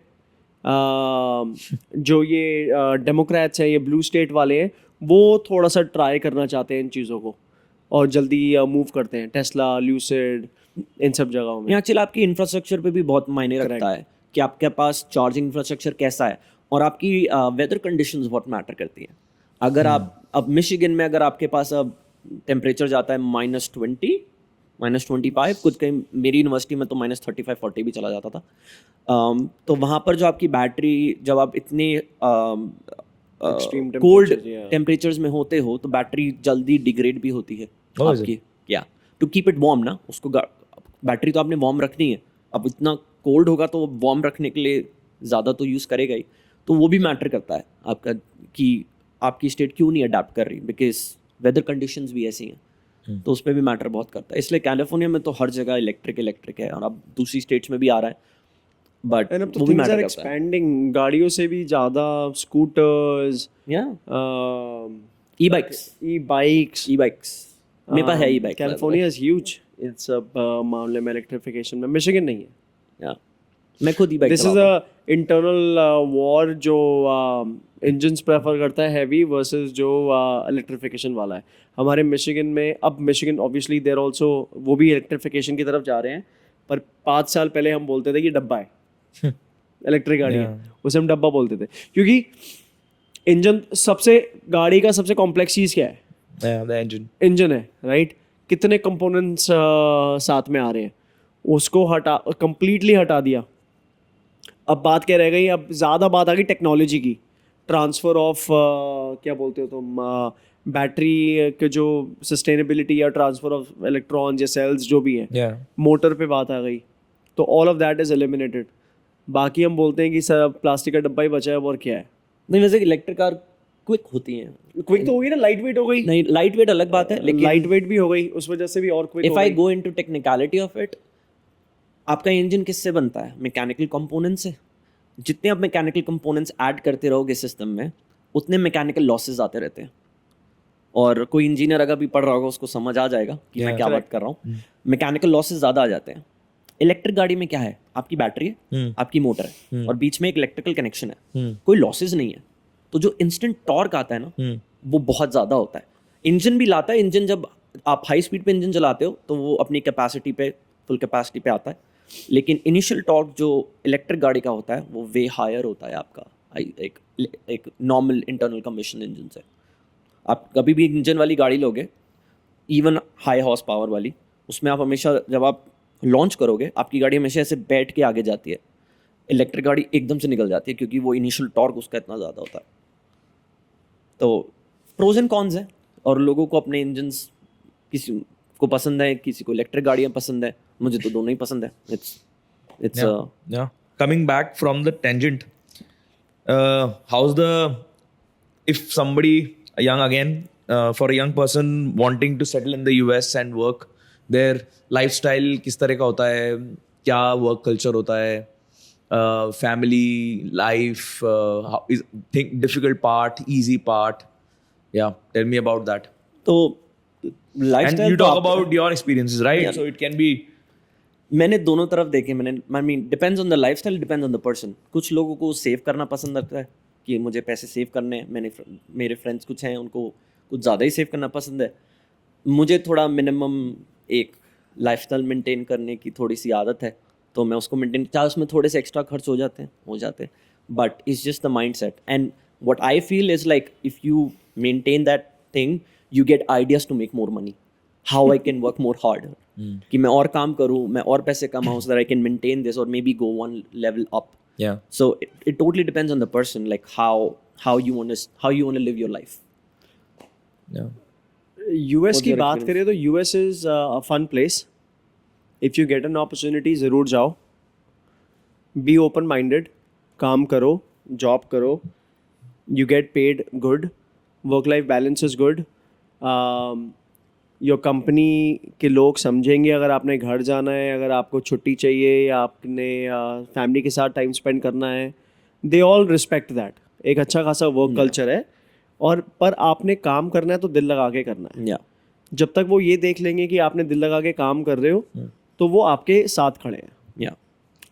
जो ये डेमोक्रेट्स हैं, ये ब्लू स्टेट वाले हैं, वो थोड़ा सा ट्राई करना चाहते हैं इन चीज़ों को और जल्दी मूव करते हैं। टेस्ला, ल्यूसिड, इन सब जगहों में। एक्चुअली आपकी इंफ्रास्ट्रक्चर पे भी बहुत मायने रखता है कि आपके पास चार्जिंग इंफ्रास्ट्रक्चर कैसा है, और आपकी वेदर कंडीशंस बहुत मैटर करती हैं। अगर आप अब मिशिगन में अगर आपके पास अब टेम्परेचर जाता है -20, -25, कुछ कहीं मेरी यूनिवर्सिटी में तो -35-40 भी चला जाता था। तो वहाँ पर जो आपकी बैटरी, जब आप इतने Extreme cold temperatures, yeah. Temperatures में होते हो तो बैटरी जल्दी डिग्रेड भी होती है Oh, is आपकी। या टू कीप इट वार्म ना, उसको बैटरी तो आपने वार्म रखनी है। अब इतना कोल्ड होगा तो वार्म रखने के लिए ज़्यादा तो यूज़ करेगा ही, तो वो भी मैटर करता है आपका कि आपकी स्टेट क्यों नहीं अडाप्ट कर रही, बिकॉज वेदर कंडीशंस भी ऐसी हैं, तो उस पर भी मैटर बहुत करता है। इसलिए कैलिफोर्निया में तो हर जगह इलेक्ट्रिक है, और अब दूसरी स्टेट्स में भी आ रहा है, बट एंड अब तो वो भी थिंग्स आर मैटर करता है। एक्सपेंडिंग, गाड़ियों से भी ज़्यादा स्कूटर्स, या ई बाइक्स मेरे पास है e bike. California is huge इन सब मामले में इलेक्ट्रिफिकेशन में। मिशिगन नहीं है। या मैं खुद e bike this is a internal war जो इंजन्स प्रेफर करता है हैवी वर्सेस जो इलेक्ट्रिफिकेशन वाला है। हमारे मिशिगन में, अब मिशिगन ऑब्वियसली देयर आल्सो, वो भी इलेक्ट्रिफिकेशन की तरफ जा रहे हैं, पर 5 साल पहले हम बोलते थे कि डब्बा है, इलेक्ट्रिक गाड़ी है, उसे हम डब्बा बोलते थे, क्योंकि इंजन गाड़ी का सबसे कॉम्प्लेक्स चीज़ क्या है? The engine. इंजन है, राइट? कितने कंपोनेंट्स साथ में आ रहे हैं, उसको कंप्लीटली हटा दिया। अब बात क्या रह गई? अब ज़्यादा बात आ गई टेक्नोलॉजी की, ट्रांसफ़र ऑफ क्या बोलते हो तुम, बैटरी के जो सस्टेनेबिलिटी या ट्रांसफ़र ऑफ इलेक्ट्रॉन्स या सेल्स जो भी है, Yeah. मोटर पे बात आ गई, तो all of that is eliminated. बाकी हम बोलते हैं कि सर प्लास्टिक का डब्बा ही बचा है, और क्या है? नहीं, वैसे इलेक्ट्रिक कार क्विक होती हैं। क्विक तो हो गई ना, लाइट वेट हो गई। नहीं, लाइट वेट अलग बात है, लेकिन लाइट वेट भी हो गई, उस वजह से भी और quick if I go into technicality of it, आपका इंजन किससे बनता है? मैकेनिकल कंपोनेंट्स से। जितने आप मैकेनिकल कंपोनेंट्स ऐड करते रहोगे सिस्टम में, उतने मैकेनिकल लॉसेस आते रहते हैं। और कोई इंजीनियर अगर भी पढ़ रहा होगा उसको समझ आ जाएगा कि मैं क्या बात कर रहा हूँ। मैकेनिकल लॉसेस ज़्यादा आ जाते हैं। इलेक्ट्रिक गाड़ी में क्या है? आपकी बैटरी है, आपकी मोटर है, और बीच में एक इलेक्ट्रिकल कनेक्शन है, कोई लॉसेस नहीं है। तो जो इंस्टेंट टॉर्क आता है ना, वो बहुत ज़्यादा होता है। इंजन भी लाता है, इंजन जब आप हाई स्पीड पे इंजन चलाते हो तो वो अपनी कैपेसिटी पे, फुल कैपेसिटी पे आता है, लेकिन इनिशियल टॉर्क जो इलेक्ट्रिक गाड़ी का होता है वो वे हायर होता है आपका एक नॉर्मल इंटरनल कम्बशन इंजन से। आप कभी भी इंजन वाली गाड़ी लोगे, इवन हाई हॉर्स पावर वाली, उसमें आप हमेशा जब आप लॉन्च करोगे, आपकी गाड़ी हमेशा ऐसे बैठ के आगे जाती है। इलेक्ट्रिक गाड़ी एकदम से निकल जाती है, क्योंकि वो इनिशियल टॉर्क उसका इतना ज़्यादा होता है। तो प्रोज एंड कॉन्स है, और लोगों को अपने इंजन्स, किसी को पसंद है, किसी को इलेक्ट्रिक गाड़ियाँ पसंद है। मुझे तो दोनों ही पसंद है। It's Yeah. Coming back from the tangent, how's if somebody young again, for a young person wanting to settle in the US and work, their lifestyle किस तरह का होता है, क्या work culture होता है, family life, difficult part, easy part, yeah, tell me about that. तो And lifestyle you talk about your experiences, right? Yeah. So it can be मैंने दोनों तरफ देखे। I mean depends on the lifestyle, depends on the person. कुछ लोगों को save करना पसंद आता है कि मुझे पैसे सेव करने हैं। मेरे फ्रेंड्स कुछ हैं, उनको कुछ ज़्यादा ही सेव करना पसंद है। मुझे थोड़ा मिनिमम एक लाइफस्टाइल मेंटेन करने की थोड़ी सी आदत है, तो मैं उसको मेंटेन, चाहे उसमें थोड़े से एक्स्ट्रा खर्च हो जाते हैं, but it's just the mind set. And what I feel is like if you maintain that thing, you get ideas to make more money, how I can work more hard, कि मैं और काम करूँ, मैं और पैसे कमाऊँ, so that I can maintain this or maybe go one level up. yeah. So it totally depends on the person, like how you want to live your life. Yeah. US की your बात करें तो US is a fun place. If you get an opportunity ज़रूर जाओ। Be open minded, काम करो, job करो, you get paid good. Work life balance is good, your company के लोग समझेंगे अगर आपने घर जाना है, अगर आपको छुट्टी चाहिए या आपने फैमिली के साथ टाइम स्पेंड करना है, दे ऑल रिस्पेक्ट दैट. एक अच्छा खासा वर्क कल्चर है. और पर आपने काम करना है तो दिल लगा के करना है. या जब तक वो ये देख लेंगे कि आपने दिल लगा के काम कर रहे हो तो वो आपके साथ खड़े हैं. या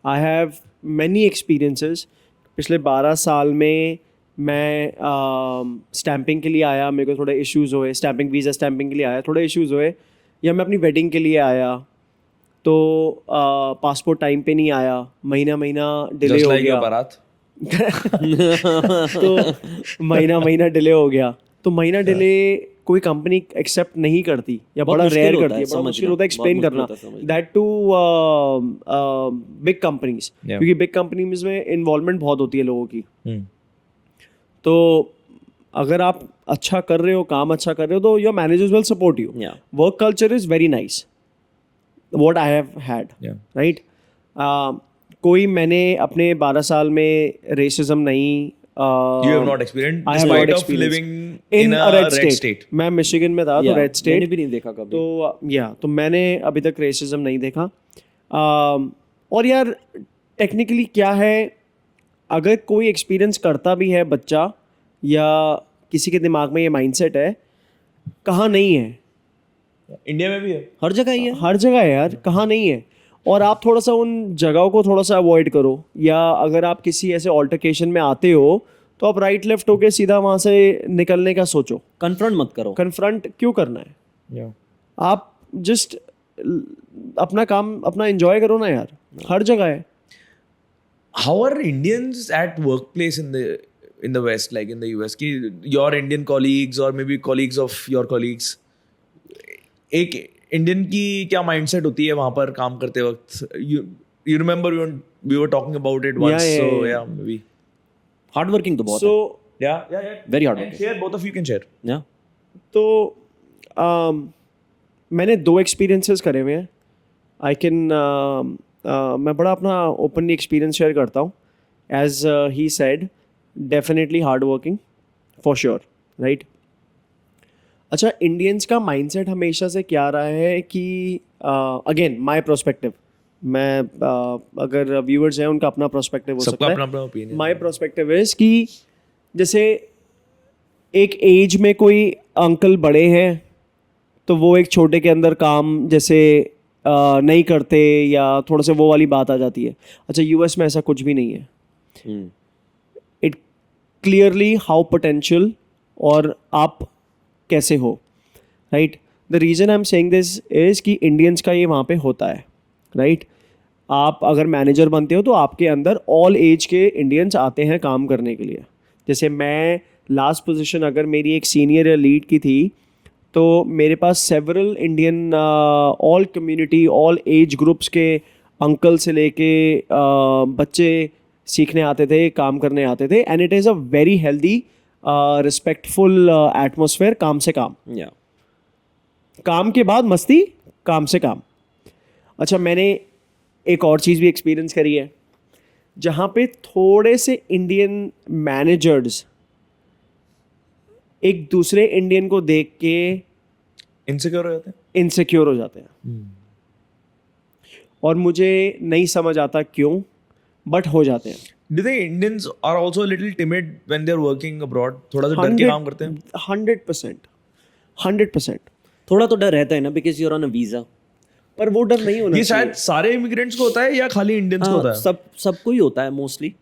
आई हैव मैनी एक्सपीरियंसेस. पिछले 12 साल में मैं स्टैंपिंग के लिए आया, मेरे को थोड़े इश्यूज़ हुए, स्टैंपिंग वीज़ा स्टैंपिंग के लिए आया, थोड़े इश्यूज़ हुए. या मैं अपनी वेडिंग के लिए आया तो पासपोर्ट टाइम पे नहीं आया, महीना डिले Just हो like your गया. बारात. तो महीना डिले हो गया. तो महीना डिले कोई कंपनी एक्सेप्ट नहीं करती या बहुत बड़ा मुश्किल रेयर होता करती है है, बड़ा समझना, मुश्किल होता है बहुत एक्सप्लेन मुश्किल करना. होता है समझना। That to big companies, Yeah. क्योंकि बिग कंपनीज में इन्वॉल्वमेंट बहुत होती है लोगों की. Hmm. तो अगर आप अच्छा कर रहे हो, काम अच्छा कर रहे हो, तो your managers will support you. Yeah. Work culture is very nice, what I have had, Yeah. Right. कोई मैंने अपने 12 साल में रेसिज्म नहीं You have not experienced I have despite not of experienced. living in a red state. मैं Michigan में था, तो Yeah, रेड मैंने स्टेट. भी नहीं देखा कभी. तो मैंने अभी तक रेसिज्म नहीं देखा. और यार टेक्निकली क्या है, अगर कोई एक्सपीरियंस करता भी है बच्चा या किसी के दिमाग में ये माइंडसेट है, कहाँ नहीं है. इंडिया में भी है. हर जगह ही है. हर जगह है यार, कहाँ नहीं है. और आप थोड़ा सा उन जगहों को थोड़ा सा अवॉइड करो, या अगर आप किसी ऐसे ऑल्टरकेशन में आते हो तो आप राइट लेफ्ट होके सीधा वहाँ से निकलने का सोचो. कन्फ्रंट मत करो. कन्फ्रंट क्यों करना है? Yeah. आप जस्ट अपना काम अपना एंजॉय करो ना यार, हर जगह है. How are Indians at workplace in the West, like in the US? कि your Indian colleagues or maybe colleagues of your colleagues, एक इंडियन की क्या माइंडसेट होती है वहां पर काम करते वक्त? You remember we were talking about it once, Yeah, so yeah. yeah, maybe. Hard working तो बहुत सो Yeah. Very hard And working. share, both of you can share. है. या तो मैंने 2 एक्सपीरियंसेस करे हुए हैं. आई कैन मैं बड़ा अपना ओपनली एक्सपीरियंस शेयर करता हूँ. As he said, definitely hard working for sure, right. अच्छा, इंडियंस का माइंडसेट हमेशा से क्या रहा है कि अगेन माय पर्सपेक्टिव, मैं अगर व्यूअर्स हैं उनका अपना पर्सपेक्टिव हो सबका सकता है. अपना अपना ओपिनियन. माय पर्सपेक्टिव इज कि जैसे एक एज में कोई अंकल बड़े हैं तो वो एक छोटे के अंदर काम जैसे नहीं करते, या थोड़ा सा वो वाली बात आ जाती है. अच्छा, यूएस में ऐसा कुछ भी नहीं है. इट क्लियरली हाउ पोटेंशियल और आप कैसे हो, right. The reason I am saying this is कि इंडियंस का ये वहाँ पे होता है, राइट. आप अगर मैनेजर बनते हो तो आपके अंदर ऑल एज के इंडियंस आते हैं काम करने के लिए. जैसे मैं लास्ट पोजीशन अगर मेरी एक सीनियर या लीड की थी तो मेरे पास several Indian all community all age groups के अंकल से लेके बच्चे सीखने आते थे, काम करने आते थे. And it is a very healthy respectful atmosphere. काम से काम, या काम के बाद मस्ती, काम से काम. अच्छा, मैंने एक और चीज़ भी एक्सपीरियंस करी है जहाँ पे थोड़े से इंडियन मैनेजर्स एक दूसरे इंडियन को देख के इनसिक्योर हो जाते हैं. इनसिक्योर हो जाते हैं. और मुझे नहीं समझ आता क्यों, बट हो जाते हैं. Do you think Indians are also a little timid when they're working abroad? थोड़ा सा डर के काम करते हैं. 100%. थोड़ा तो डर रहता है ना, because you're on a visa. पर वो डर नहीं होना ये चाहिए. शायद सारे इमिग्रेंट्स को होता है या खाली इंडियंस को होता है? सबको ही होता है mostly.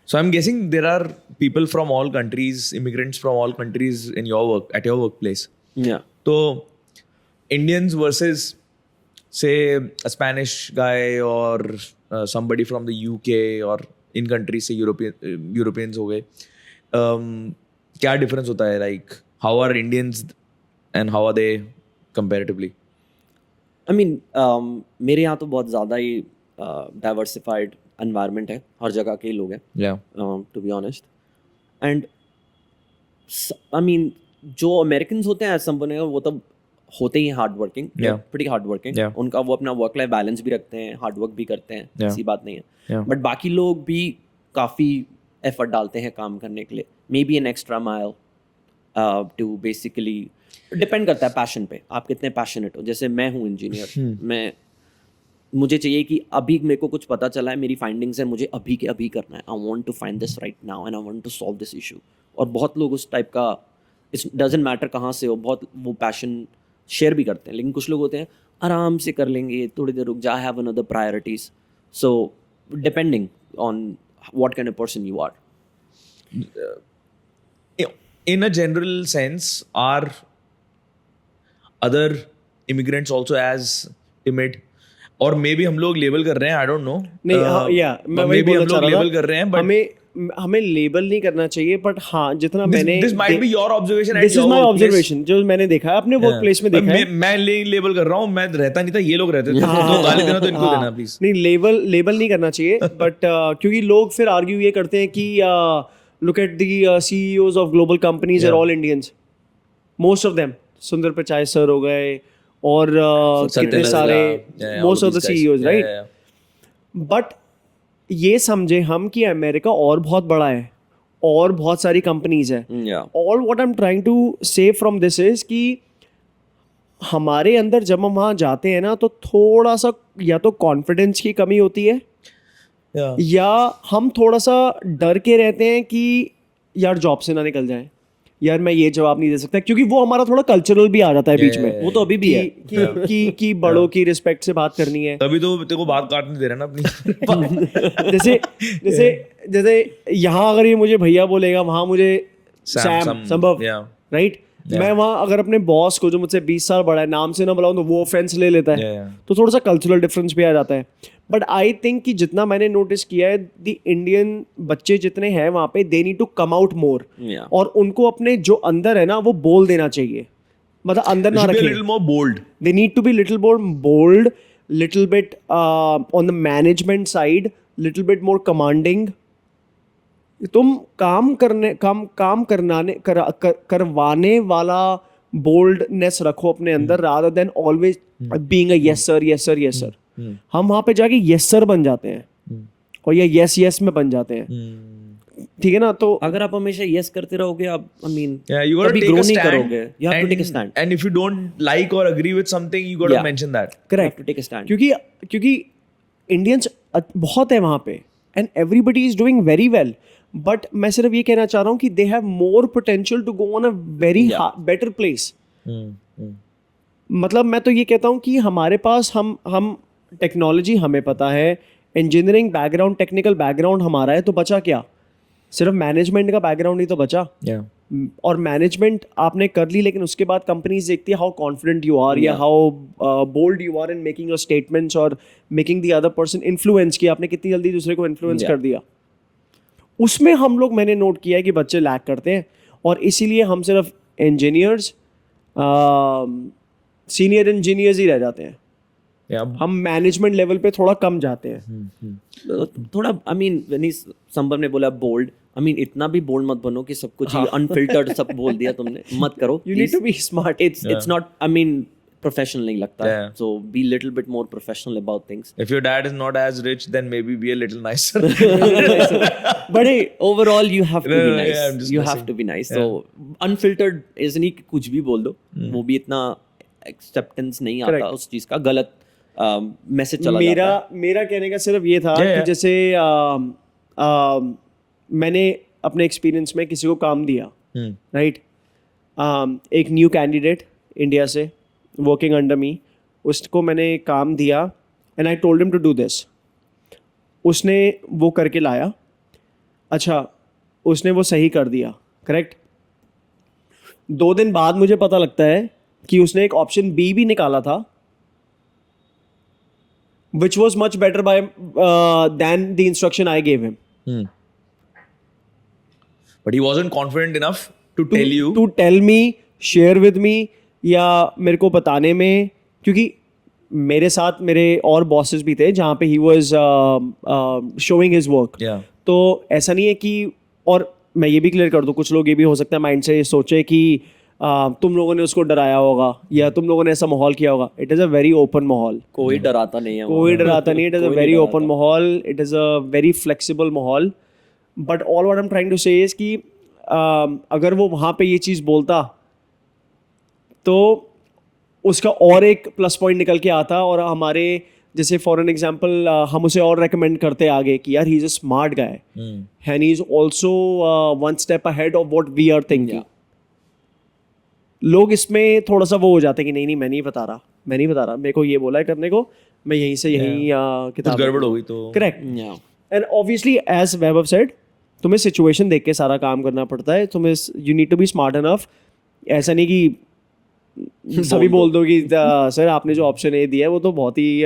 So I'm guessing there are people from all countries, immigrants from all countries in your work, at your workplace. या So Indians versus say a Spanish guy or somebody from the UK or in countries say Europeans हो गए. क्या difference होता है? Like how are Indians and how are they comparatively? I mean मेरे यहाँ तो बहुत ज़्यादा ही डाइवर्सिफाइड एनवायरनमेंट है, हर जगह के ही लोग हैं, Yeah. To be honest. And I mean जो अमेरिकन होते हैं, एज बने वो तो होते ही hard working, Yeah. Pretty hard working. Yeah. उनका वो अपना वर्क लाइफ बैलेंस भी रखते हैं, हार्ड वर्क भी करते हैं, Yeah. ऐसी बात नहीं है. Yeah. बट बाकी लोग भी काफ़ी एफर्ट डालते हैं काम करने के लिए, may be an extra mile, to basically depend करता है पैशन पे, आप कितने पैशनेट हो. जैसे मैं हूँ इंजीनियर, मैं मुझे चाहिए कि अभी मेरे को कुछ पता चला है, मेरी फाइंडिंग्स है, मुझे अभी के अभी करना है. I want to find this right now and I want to solve this issue. और बहुत लोग उस टाइप का, इट्स डजेंट मैटर कहाँ से हो, बहुत वो पैशन शेयर भी करते हैं. लेकिन कुछ लोग होते हैं आराम से कर लेंगे, थोड़ी देर रुक जा, I have another priorities. So depending on what kind of person you are. In a general sense, are other immigrants also as timid? और मे बी हम लोग लेबल कर रहे हैं, आई डोंट नो. नहीं मैं वही हम बोलना चाह लोग रहा था. लेबल कर रहे हैं, but हमें लेबल नहीं करना चाहिए, बट हाँ जितना मैंने this might be your observation. This is my observation जो मैंने देखा है अपने वर्क प्लेस में देखा है. मैं लेबल कर रहा हूँ, मैं रहता नहीं था, ये लोग रहते थे, तो गाली देना तो इनको देना प्लीज. नहीं, लेबल नहीं करना चाहिए, बट क्योंकि लोग फिर आर्ग्यू ये करते हैं कि look at the CEOs of global companies are all Indians, most of them. Sundar Pichai sir हो गए और कितने सारे, most of the CEOs, right. But ये समझे हम कि अमेरिका और बहुत बड़ा है और बहुत सारी कंपनीज है. All what I am trying to say from this is कि हमारे अंदर जब हम वहाँ जाते हैं ना, तो थोड़ा सा या तो कॉन्फिडेंस की कमी होती है, या हम थोड़ा सा डर के रहते हैं कि यार जॉब से ना निकल जाए, यार मैं ये जवाब नहीं दे सकता, क्योंकि वो हमारा थोड़ा कल्चरल भी आ जाता है बीच में. वो तो अभी भी है कि बड़ों की रिस्पेक्ट से बात करनी है. तभी तो तेरे को बात काटने दे रहा ना अपनी. जैसे यहाँ अगर ये मुझे भैया बोलेगा, वहाँ मुझे सैम संभव, राइट. मैं वहाँ अगर अपने बॉस को जो मुझसे 20 साल बड़ा है नाम से ना बुलाऊं तो वो ऑफेंस ले लेता है. तो थोड़ा सा कल्चरल डिफरेंस भी आ जाता है. बट आई थिंक कि जितना मैंने नोटिस किया है, द इंडियन बच्चे जितने हैं वहाँ पे, they need to come out more, और उनको अपने जो अंदर है ना वो बोल देना चाहिए. मतलब अंदर ना रखें. little more bold. They need to be little more bold, little bit on the management side, little bit more commanding. तुम करवाने वाला बोल्डनेस रखो अपने अंदर, rather than always being a yes sir. हम वहाँ पे जाके yes sir बन जाते हैं और ये yes में बन जाते हैं. ठीक है ना. तो अगर आप हमेशा yes करते रहोगे, आप You gotta take a stand. करोगे. You have to take a stand. And if you don't like or agree with something, you gotta mention that. Correct. You have to take a stand. क्योंकि Indians बहुत है वहाँ पे, and everybody is doing very well. But मैं सिर्फ ये कहना चाह रहा हूँ कि they have more potential to go on a very better place. मतलब मैं तो ये कहता हूँ कि हमारे पास हम टेक्नोलॉजी हमें पता है, इंजीनियरिंग बैकग्राउंड, टेक्निकल बैकग्राउंड हमारा है, तो बचा क्या? सिर्फ मैनेजमेंट का बैकग्राउंड ही तो बचा. और मैनेजमेंट आपने कर ली, लेकिन उसके बाद कंपनीज देखती है हाउ कॉन्फिडेंट यू आर, या how bold you are in making your statements और making the other person influence, की आपने कितनी जल्दी दूसरे को इन्फ्लुएंस कर दिया. उसमें हम लोग, मैंने नोट किया है कि बच्चे लैक करते हैं, और इसीलिए हम सिर्फ इंजीनियर्स, सीनियर इंजीनियर्स ही रह जाते हैं. हम मैनेजमेंट लेवल पे थोड़ा कम जाते हैं. थोड़ा आई मीन संभव ने बोला बोल्ड, आई मीन इतना भी बोल्ड मत बनो कि सब कुछ अनफिल्टर्ड सब बोल दिया तुमने, मत करो. You need to be smart. It's not, I mean professional नहीं लगता. So be little bit more professional about things. If your dad is not as rich, then maybe be a little nicer. But hey, overall you have to be nice. Yeah, I'm just you messing. have to be nice. So unfiltered isn't ही कुछ भी बोल दो, वो भी इतना acceptance नहीं आता उस चीज का, गलत मैसेज चला जाता है. मेरा कहने का सिर्फ ये था कि जैसे मैंने अपने एक्सपीरियंस में किसी को काम दिया, राइट. एक न्यू कैंडिडेट इंडिया से वर्किंग अंडर मी, उसको मैंने काम दिया and I told him to do this. उसने वो करके लाया, अच्छा उसने वो सही कर दिया, करेक्ट. 2 दिन बाद मुझे पता लगता है कि उसने एक ऑप्शन बी भी निकाला था, which was much better than the instruction I gave him. But he wasn't confident enough to tell you. To tell me, share with me, या मेरे को बताने में. क्योंकि मेरे साथ मेरे और बॉसेस भी थे जहाँ पे he was showing his work. तो ऐसा नहीं है कि, और मैं ये भी क्लियर कर दूँ, कुछ लोग ये भी हो सकता है माइंड से ये सोचे कि तुम लोगों ने उसको डराया होगा या तुम लोगों ने ऐसा माहौल किया होगा. It is a very open माहौल. कोई डराता नहीं है. It is a very open माहौल. It is a very flexible माहौल. But all what I am trying to say is कि अगर वो वहाँ पे ये चीज़ बोलता तो उसका और एक प्लस पॉइंट निकल के आता, और हमारे जैसे फॉर एन एग्जांपल हम उसे और रेकमेंड करते आगे कि यार he is a smart guy and he is also one step ahead of what we are thinking. लोग इसमें थोड़ा सा वो हो जाते हैं कि नहीं मैं नहीं बता रहा, मेरे को ये बोला है करने को, मैं यहीं से यहीं किताब गड़बड़ हो गई तो correct. And obviously as Vaibhav said, तुम्हें सिचुएशन देख के सारा काम करना पड़ता है. तुम्हें you need to be smart enough. ऐसा नहीं कि सभी बोल दो कि सर आपने जो ऑप्शन ए दिया है वो तो बहुत ही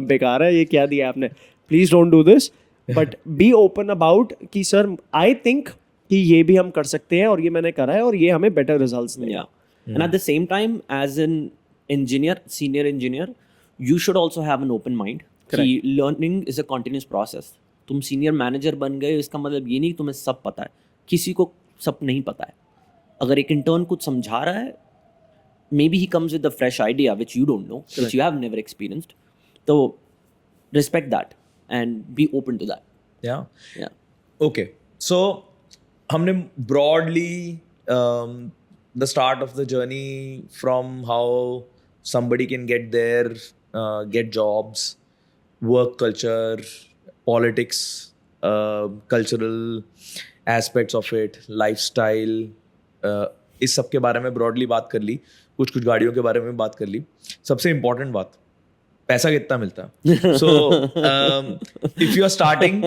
बेकार है, ये क्या दिया आपने, please don't do this. But be open about कि सर आई थिंक कि ये भी हम कर सकते हैं और ये मैंने करा है और ये हमें बेटर रिजल्ट्स देगा. And at the same time, as an engineer, senior engineer, you should also have an open mind. कि learning is a continuous process. तुम senior manager बन गए इसका मतलब ये नहीं कि तुम्हें सब पता है. किसी को सब नहीं पता है. अगर एक intern कुछ समझा रहा है, maybe he comes with a fresh idea which you don't know, which you have never experienced. तो respect that and be open to that. Yeah. Okay. So हमने broadly the start of the journey from how somebody can get there, get jobs, work culture, politics, cultural aspects of it, lifestyle, इस सब के बारे में broadly बात कर ली, कुछ गाड़ियों के बारे में बात कर ली. सबसे important बात, पैसा कितना मिलता है. So if you are starting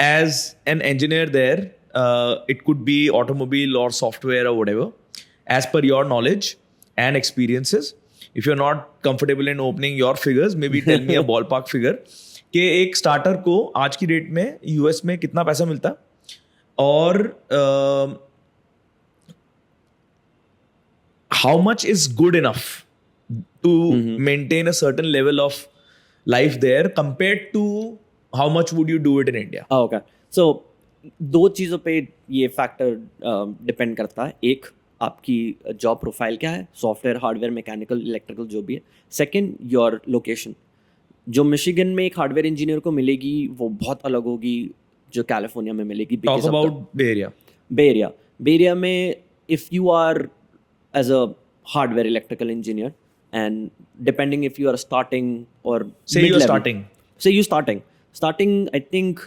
as an engineer there, it could be automobile or software or whatever, as per your knowledge and experiences. If you're not comfortable in opening your figures, maybe tell me a ballpark figure कि एक starter को आज की date में US में कितना पैसा मिलता और how much is good enough to maintain a certain level of life there compared to how much would you do it in India? Okay. So दो चीज़ों पे ये फैक्टर डिपेंड करता है. एक, आपकी जॉब प्रोफाइल क्या है, सॉफ्टवेयर, हार्डवेयर, मैकेनिकल, इलेक्ट्रिकल, जो भी है. Second, your location. जो मिशिगन में एक हार्डवेयर इंजीनियर को मिलेगी वो बहुत अलग होगी जो कैलिफोर्निया में मिलेगी. Talk about Bay Area. Bay Area में if you are as a hardware electrical engineer and depending if you are starting और Say you're starting I think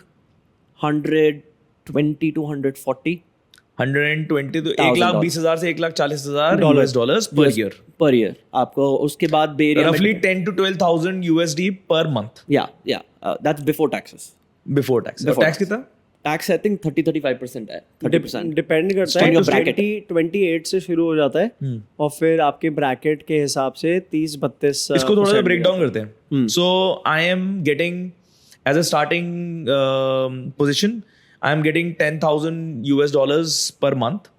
120 to 140. 120 तो 1,20,000 से 1,40,000 US dollars per year. आपको उसके बाद Bay Area roughly 10 to 12,000 USD per month. That's before taxes. Before tax. Tax कितना? Tax I think 30-35% है. 30%. Depend करता है. 28 से शुरू हो जाता है और फिर आपके ब्रैकेट के हिसाब से 30-32. इसको थोड़ा सा ब्रेक डाउन करते हैं. So I am getting as a starting position, I am getting 10,000 US dollars per month.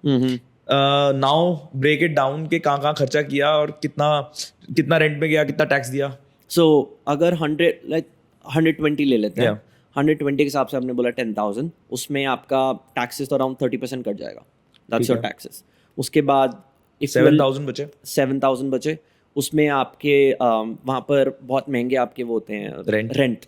Now break it down कि कहाँ खर्चा किया और कितना रेंट में गया, कितना टैक्स दिया. So अगर 120 ले लेते हैं. 120 के हिसाब से आपने बोला 10,000, उसमें आपका टैक्सेस तो अराउंड 30% कट जाएगा. That's your taxes. उसके बाद 7,000 बचे. उसमें आपके वहाँ पर बहुत महंगे आपके वो होते हैं rent.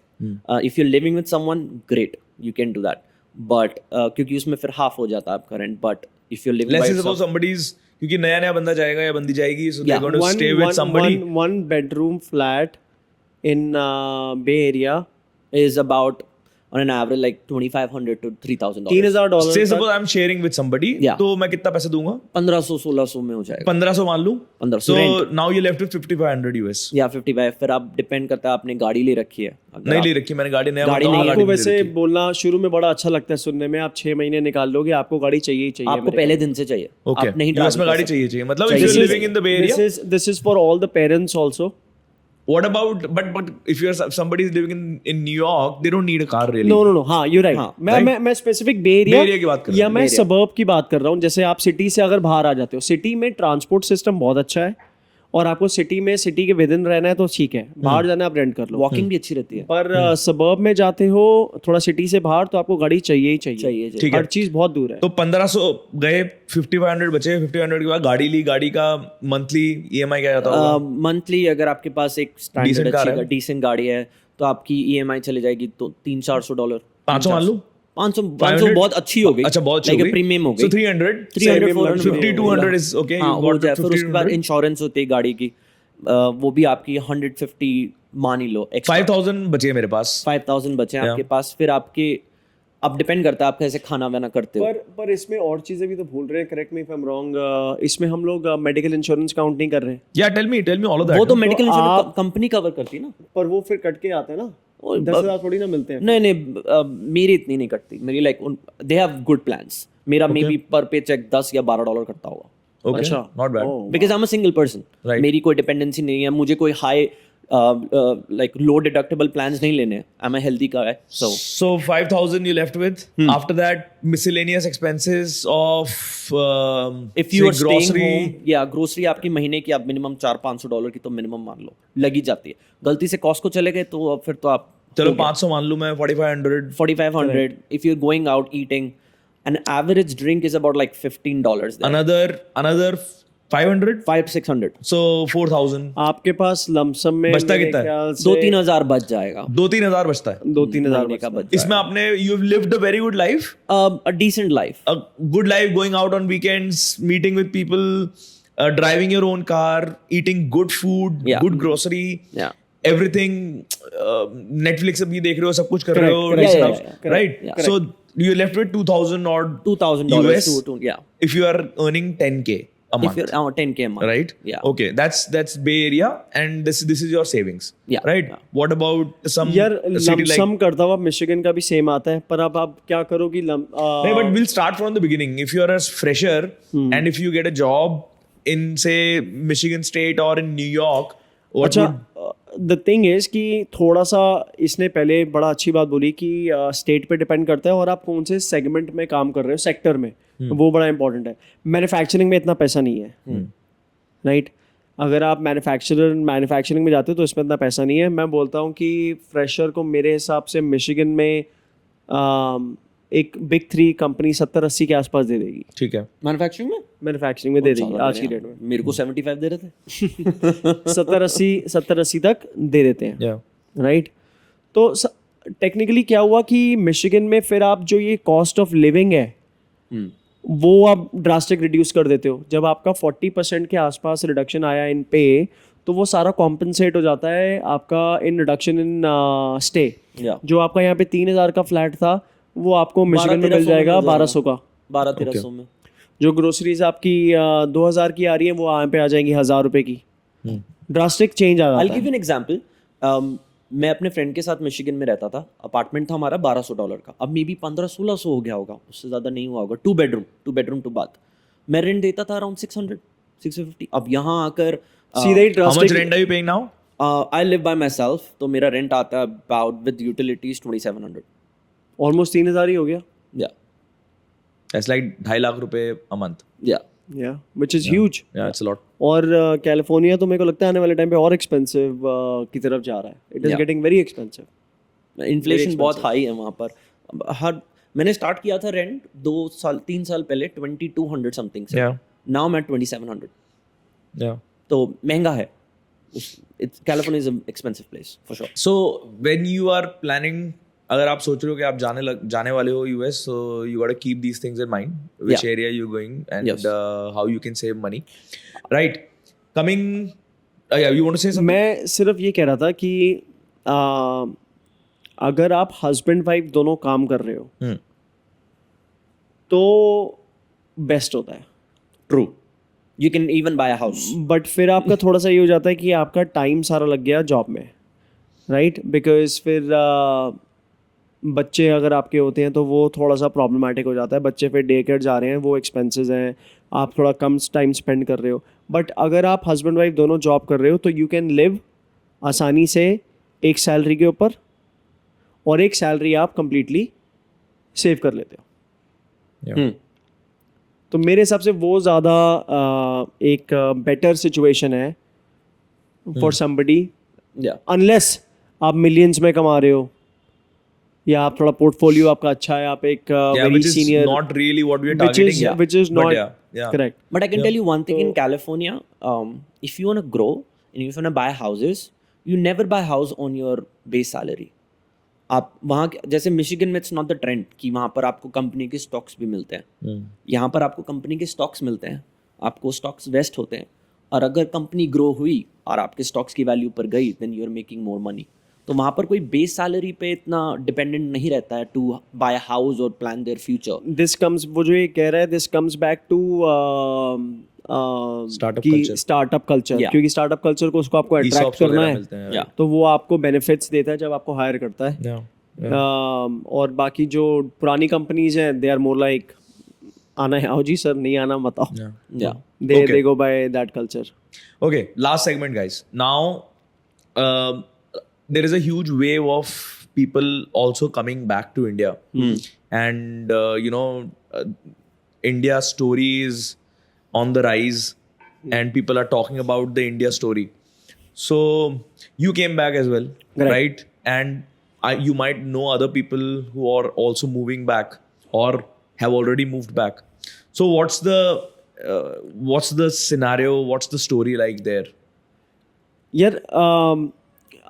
If you're living with someone, great, you can do that. But क्योंकि उसमें फिर हाफ हो जाता है आपका rent. But if you're living by yourself, somebody's, क्योंकि नया बंदा जाएगा या बंदी जाएगी, so they're going to stay with somebody. One bedroom flat in Bay Area is about on an average like $2,500 to $3,000. $3,000. Say suppose I'm sharing with somebody, तो मैं कितना पैसा दूंगा? 1,500-1,600 में हो जाएगा. 1,500 मान लूं. 1,500. So now you left with 5,500 US. या 55. फिर आप डिपेंड करता है आपने गाड़ी ले रखी है. नहीं ले रखी मैंने गाड़ी. आपको वैसे बोलना शुरू में बड़ा अच्छा लगता है सुनने में. आप 6 महीने निकाल लोगे, आपको गाड़ी चाहिए. आपको पहले दिन से चाहिए. Okay. आप नहीं US में गाड़ी चाहिए. मतलब if you're living in the Bay Area, this is for all the parents also. What about but if you're somebody is living in New York, they don't need a car really. No. हाँ, you're right. मैं specific बे area की बात कर रहा हूँ या मैं suburb की बात कर रहा हूँ. जैसे आप सिटी से अगर बाहर आ जाते हो, सिटी में ट्रांसपोर्ट सिस्टम बहुत अच्छा है और आपको सिटी के विद इन रहना है तो ठीक है. बाहर जाना आप रेंट कर लो, वॉकिंग भी अच्छी रहती है. पर सबर्ब में जाते हो थोड़ा सिटी से बाहर तो आपको गाड़ी चाहिए. हर चीज बहुत दूर है. तो 1,500 गए, 5,500 बचे. 5,500 के बाद गाड़ी ली. गाड़ी का मंथली EMI क्या जाता होगा? मंथली अगर आपके पास एक स्टैंडर्ड अच्छी डिसेंट गाड़ी है तो आपकी EMI चली जाएगी तो $300-400. 500 मान लूं. 500 500 बहुत अच्छी हो गई, अच्छा बहुत अच्छी like हो a गई। premium हो गई, So 300 300 400 50 200 is okay, हाँ you हो got जाए। फिर 50 उसके बाद 200 इंश्योरेंस होती है गाड़ी की, वो भी आपकी 150 मान ही लो एक्स्ट्रा, 5000 बचे मेरे पास। 5000 बचे हैं Yeah. आपके पास। फिर आपके अब डिपेंड करता है आप कैसे खाना वाना करते हो। पर इसमें और चीजें भी तो भूल रहे हैं, correct me if I am wrong, इसमें हम लोग मेडिकल इंश्योरेंस काउंट नहीं कर रहे हैं, Yeah, tell me all of that. वो तो मेडिकल इंश्योरेंस आप- कंपनी कवर करती है ना। पर वो फिर कट के आते हैं ना, वो 10,000 थोड़ी ना मिलते हैं। नहीं नहीं मेरी इतनी नहीं कटती, मेरी like they have good plans. मेरा मे बी पर पे चेक 10 या $12 कटता होगा, Okay, अच्छा। not bad. Oh. Because I am a single person. Right. मेरी कोई डिपेंडेंसी नहीं है, मुझे कोई high like low deductible plans नहीं लेने। आई am a healthy guy, so So 5,000 you left with. After that, miscellaneous expenses of if you say are staying grocery. होम, या ग्रोसरी आपकी महीने की आप मिनिमम $400-500 की तो मिनिमम मान लो लगी जाती है। गलती से कॉस्को चले गए तो अब फिर तो आप चलो 500 मान लूं मैं, 4500. 4500 if you're going out eating, an average drink is about like $15 there. Another 500. 500-600 So 4,000. आपके पास लमसम में बचता मेरे कितना है? ख्याल से 2-3 हज़ार बच जाएगा। 2-3 हजार बचता है। 2-3 हज़ार महीने का बच इसमें आपने you've lived a very good life. a decent life। A good life, going out on weekends, meeting with people, driving your own car, eating good food, Yeah. good grocery, Yeah. everything. Netflix भी देख रहे हो, सब कुछ कर रहे हो, Correct, this yeah, stuff, yeah, right? yeah. So you left with 2,000 or $2,000 US to yeah, if you are earning 10K a if month, you're 10K a month, right? Yeah. Okay, that's Bay Area, and this is your savings. Yeah, Right. yeah. What about some यार city like? Lump sum करता हुआ Michigan का भी same आता है, पर अब आप क्या करो कि No, but we'll start from the beginning. If you're a fresher and if you get a job in say Michigan State or in New York, what अच्छा, would द थिंग इज कि थोड़ा सा इसने पहले बड़ा अच्छी बात बोली कि स्टेट पे डिपेंड करता है और आप कौन से सेगमेंट में काम कर रहे हो, सेक्टर में, वो बड़ा इंपॉर्टेंट है। मैन्युफैक्चरिंग में इतना पैसा नहीं है, राइट? अगर आप मैन्युफैक्चरिंग में जाते हो तो इसमें इतना पैसा नहीं है। मैं बोलता हूँ कि फ्रेशर को मेरे हिसाब से मिशिगन में एक बिग 3 कंपनी 70-80 के आसपास दे देगी, ठीक है? मैन्युफैक्चरिंग में मैन्युफैक्चरिंग में दे देगी आज की डेट में। मेरे को 75 दे रहे थे। 70-80 तक दे देते हैं, Yeah. राइट? तो टेक्निकली क्या हुआ कि मिशिगन में फिर आप जो ये कॉस्ट ऑफ लिविंग है वो आप ड्रास्टिक रिड्यूस कर देते हो। जब आपका 40% के आसपास रिडक्शन आया इन पे, तो वो सारा कॉम्पनसेट हो जाता है आपका in reduction in stay. Yeah. जो आपका यहाँ पे 3,000 का फ्लैट था वो आपको मिशिगन में मिल जाएगा 1200 का। 1200-1300 में। जो ग्रोसरीज आपकी 2,000 की आ रही है वो यहाँ पे आ जाएंगी 1,000 रुपए की। ड्रास्टिक चेंज आ I'll जाता है। give you an example. मैं अपने फ्रेंड के साथ मिशिगन में रहता था, अपार्टमेंट था हमारा $1200 का, अब मे बी 1500-1600 हो गया होगा, उससे ज़्यादा नहीं हुआ होगा। 2 बेडरूम 2 बाथ, मैं रेंट देता था अराउंड 600-650। अब यहाँ आकर सीधे ही How much drastic rent are you paying now? I live by my self, तो मेरा रेंट आता है अबाउट विद यूटिलिटीज 2700। ऑलमोस्ट 3,000 ही हो गया। या That's like 2.5 lakh रुपए a month. या या which is huge. Yeah, it's a lot. और कैलिफोर्निया तो मेरे को लगता है आने वाले टाइम पे और एक्सपेंसिव की तरफ जा रहा है। It is Yeah. Getting very expensive. Inflation बहुत हाई है वहाँ पर। हर मैंने स्टार्ट किया था रेंट 3 साल पहले 2200 समथिंग से, Yeah. नाउ मैं 2700। Yeah. तो महंगा है। California is expensive place for sure. So when you are planning, अगर आप सोच रहे हो कि आप जाने वाले हो US, so you got to keep these things in mind, which Yeah. area you're going and Yes. how you can save money, right? Coming, yeah, you want to say something? मैं सिर्फ ये कह रहा था कि अगर आप हस्बैंड वाइफ दोनों काम कर रहे हो Hmm. तो बेस्ट होता है। True, you can even bye a house. But फिर आपका थोड़ा सा ये हो जाता है कि आपका टाइम सारा लग गया जॉब में, राइट? बिकॉज फिर बच्चे अगर आपके होते हैं तो वो थोड़ा सा प्रॉब्लमेटिक हो जाता है। बच्चे फिर डे केयर जा रहे हैं, वो एक्सपेंसेस हैं, आप थोड़ा कम टाइम स्पेंड कर रहे हो। बट अगर आप हस्बैंड वाइफ दोनों जॉब कर रहे हो तो यू कैन लिव आसानी से एक सैलरी के ऊपर, और एक सैलरी आप कंप्लीटली सेव कर लेते हो। Yeah. तो मेरे हिसाब से वो ज़्यादा एक बेटर सिचुएशन है फॉर समबडी, या अनलेस आप मिलियंस में कमा रहे हो या आप थोड़ा पोर्टफोलियो आपका अच्छा है, आप एक Yeah, very which is senior, not really what we are which targeting. is Yeah. which is But not yeah. correct. But I can tell you one thing, in California, if you want to grow and if you want to buy houses, you never buy a house on your base salary. आप वहाँ जैसे Michigan में it's not the trend कि वहाँ पर आपको company के stocks भी मिलते हैं। यहाँ पर आपको कंपनी के स्टॉक्स मिलते हैं, आपको स्टॉक्स वेस्ट होते हैं, और अगर कंपनी ग्रो हुई और आपके स्टॉक्स की वैल्यू पर गई then you are making more money. तो वहाँ पर कोई बेस सैलरी पे इतना डिपेंडेंट नहीं रहता है टू बाय अ हाउस और plan their future. This comes, वो जो ये कह रहा है, this comes back to Startup culture. Startup culture, Yeah. क्योंकि स्टार्टअप कल्चर को उसको आपको अट्रैक्ट ESOPs करना वगैरह है, मिलते हैं, Yeah. तो वो आपको बेनिफिट्स देता है जब आपको हायर करता है। और बाकी जो पुरानी कंपनीज हैं, दे आर मोर लाइक आना है, आओ जी सर, नहीं आना मत आओ, या they go by that culture. Okay, last segment, guys. Now, there is a huge wave of people also coming back to India, and India's story is on the rise, and people are talking about the India story. So you came back as well, right? And you might know other people who are also moving back or have already moved back. So what's the scenario? What's the story like there? यार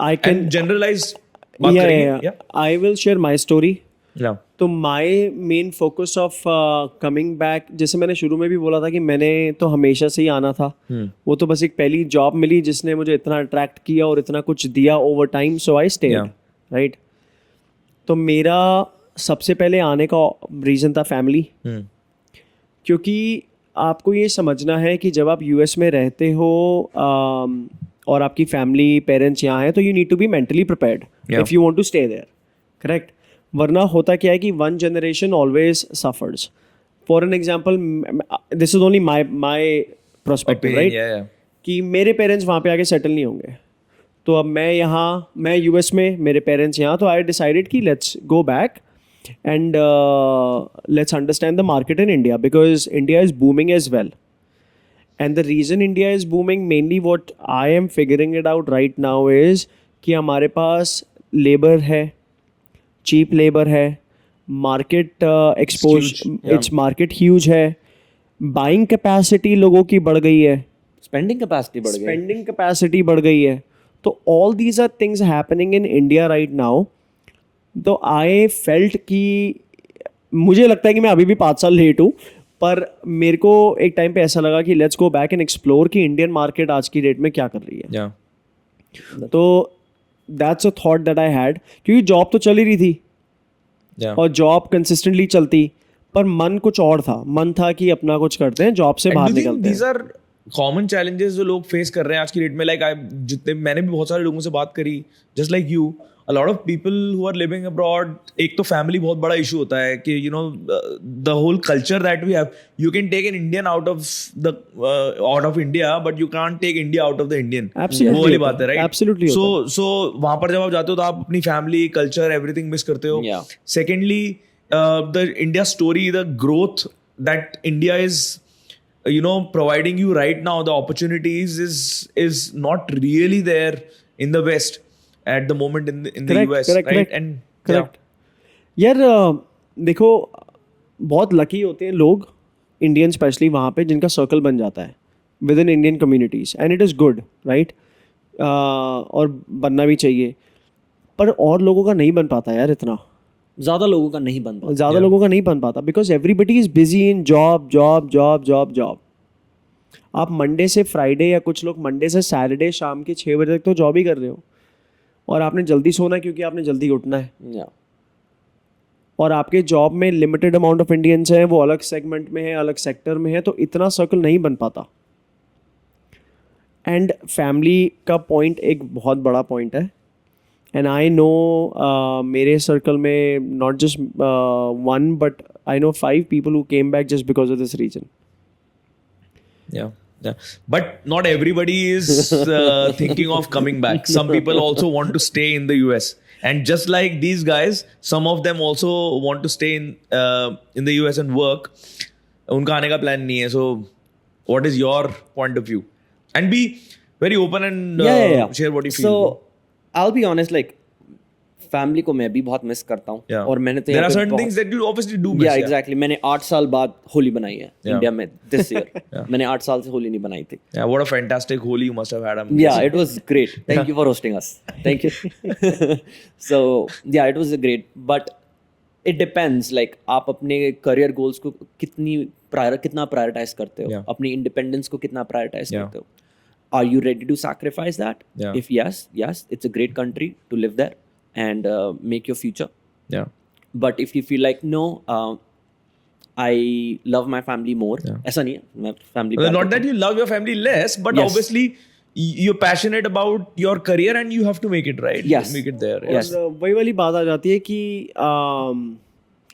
I can And generalize. बात करेंगे? I will share my story. Yeah. तो my main focus of coming back, जैसे मैंने शुरू में भी बोला था कि मैंने तो हमेशा से ही आना था, वो तो बस एक पहली जॉब मिली जिसने मुझे इतना अट्रैक्ट किया और इतना कुछ दिया over time, so I stayed, right. तो मेरा सबसे पहले आने का रीज़न था फैमिली, क्योंकि आपको ये समझना है कि जब आप यूएस में रहते हो और आपकी फैमिली पेरेंट्स यहाँ हैं, तो you need to be mentally prepared if you want to stay there, correct. वरना होता क्या है कि one generation always suffers. For an example, this is only my prospective, right, कि मेरे पेरेंट्स वहाँ पे आके सेटल नहीं होंगे, तो अब मैं यूएस में, मेरे पेरेंट्स यहाँ, तो आई डिसाइडेड कि let's go back and let's understand the market in India, because India is booming as well. And the reason India is booming, mainly what I am figuring it out right now is कि हमारे पास labor है, cheap labor है, market exposure, it's market huge है, buying capacity लोगों की बढ़ गई है, स्पेंडिंग कैपेसिटी बढ़ गई, spending capacity बढ़ गई है, तो all these are things happening in India right now. तो आई फेल्ट कि मुझे लगता है कि मैं अभी भी 5 साल लेट हूँ, पर मेरे को एक टाइम पे ऐसा लगा कि let's go back and explore कि इंडियन मार्केट आज की डेट में क्या कर रही है। तो that's a thought that I had, क्योंकि जॉब तो चल ही रही थी और जॉब कंसिस्टेंटली चलती, पर मन कुछ और था, मन था कि अपना कुछ करते हैं, जॉब से बाहर निकलते हैं। These are common challenges जो लोग फेस कर रहे हैं आज की डेट में। लाइक जितने मैंने भी बहुत सारे लोगों से बात करी, just like you, a lot of people who are living abroad, एक तो फैमिली बहुत बड़ा इशू होता है कि the whole culture that we have, you can take an Indian out of India, but you can't take India out of the Indian. Absolutely, वो वाली बात है, right? Absolutely. So वहाँ पर जब आप जाते हो तो आप अपनी फैमिली, कल्चर, एवरीथिंग मिस करते हो। Yeah. Secondly, the India story, the growth that India is providing you right now, the opportunities is not really there in the West at the moment in the US, right? And correct. यार देखो, बहुत lucky होते हैं लोग, Indian specially वहाँ पे, जिनका circle बन जाता है with in Indian communities, and it is good, right, और बनना भी चाहिए, पर और लोगों का नहीं बन पाता यार, इतना ज़्यादा लोगों का नहीं बन पाता, ज़्यादा लोगों का नहीं बन पाता, because everybody is busy in job job job job job. आप मंडे से फ्राइडे, या कुछ लोग मंडे से सैटरडे शाम के 6 बजे तक तो जॉब ही कर रहे हो, और आपने जल्दी सोना है क्योंकि आपने जल्दी उठना है, और आपके जॉब में लिमिटेड अमाउंट ऑफ इंडियंस हैं, वो अलग सेगमेंट में है, अलग सेक्टर में है, तो इतना सर्कल नहीं बन पाता। एंड फैमिली का पॉइंट एक बहुत बड़ा पॉइंट है, एंड आई नो मेरे सर्कल में not just 1 but I know 5 people who came back just because of this reason. Yeah. But not everybody is thinking of coming back. Some people also want to stay in the US, and just like these guys, some of them also want to stay in the US and work. उनका आने का plan नहीं है. So, what is your point of view? And be very open and share what you feel. So, I'll be honest, like, family को मैं भी बहुत miss करता हूँ Yeah. और मैंने तो There यहाँ are पे certain बहुत- things that you obviously do miss. Yeah, exactly. मैंने 8 साल बाद होली बनाई है इंडिया में दिस ईयर मैंने 8 साल से होली नहीं बनाई थी Yeah, what a fantastic Holi you must have had. Yeah, it was great. Thank you for hosting us. Thank you. So yeah, it was a great. But it depends. Like आप अपने career goals को कितना prioritize करते हो? Yeah. अपनी independence को कितना prioritize Yeah. करते हो? Are you ready to sacrifice that? Yeah. If yes, it's a great country to live there and make your future. Yeah. But if you feel like no, I love my family more. ऐसा नहीं है. मैं family Well, प्यार not करता that you love your family less, but Yes. obviously you're passionate about your career and you have to make it right. Yes. Make it there. Yes. और वही वाली बात आ जाती है कि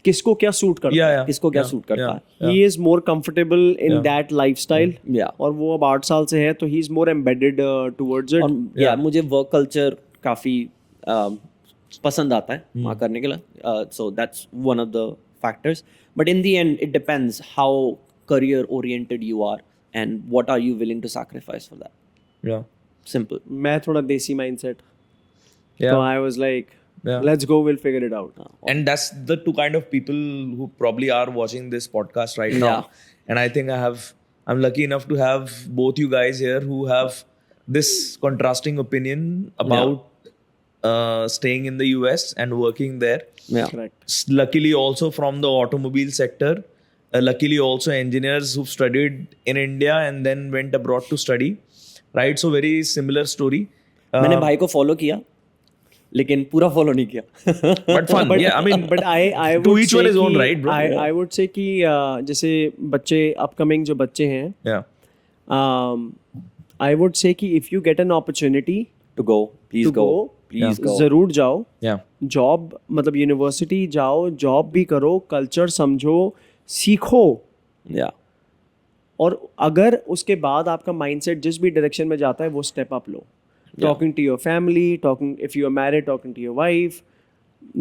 किसको क्या सूट करता Yeah, है yeah. किसको क्या Yeah, सूट करता yeah, है. He is more comfortable in that lifestyle Yeah. और वो अब 8 साल से है तो he is more embedded towards और इट या मुझे वर्क कल्चर काफ़ी पसंद आता है वहाँ करने के लिए so that's one of the factors but in the end it depends how career oriented you are and what are you willing to sacrifice for that Yeah. Simple मैं थोड़ा देसी माइंडसेट Yeah. तो I was like Yeah. Let's go will figure it out And that's the two kind of people who probably are watching this podcast right now. Yeah. And I think I'm lucky enough to have both you guys here who have this contrasting opinion about staying in the US and working there. या correct Luckily also from the automobile sector. Luckily also engineers who've studied in India and then went abroad to study. Right? So very similar story. मैंने भाई को follow किया लेकिन पूरा follow नहीं किया But fun. Yeah, I mean, but I to each one his own, right, bro? I would say कि जैसे बच्चे अपकमिंग जो बच्चे हैं yeah. आई वुड से कि if you get an opportunity to go please To go go. Please go जरूर जाओ Yeah. Job मतलब यूनिवर्सिटी जाओ जॉब भी करो कल्चर समझो सीखो या और अगर उसके बाद आपका माइंडसेट जिस भी डायरेक्शन में जाता है वो स्टेप अप लो talking to your family talking if you are married talking to your wife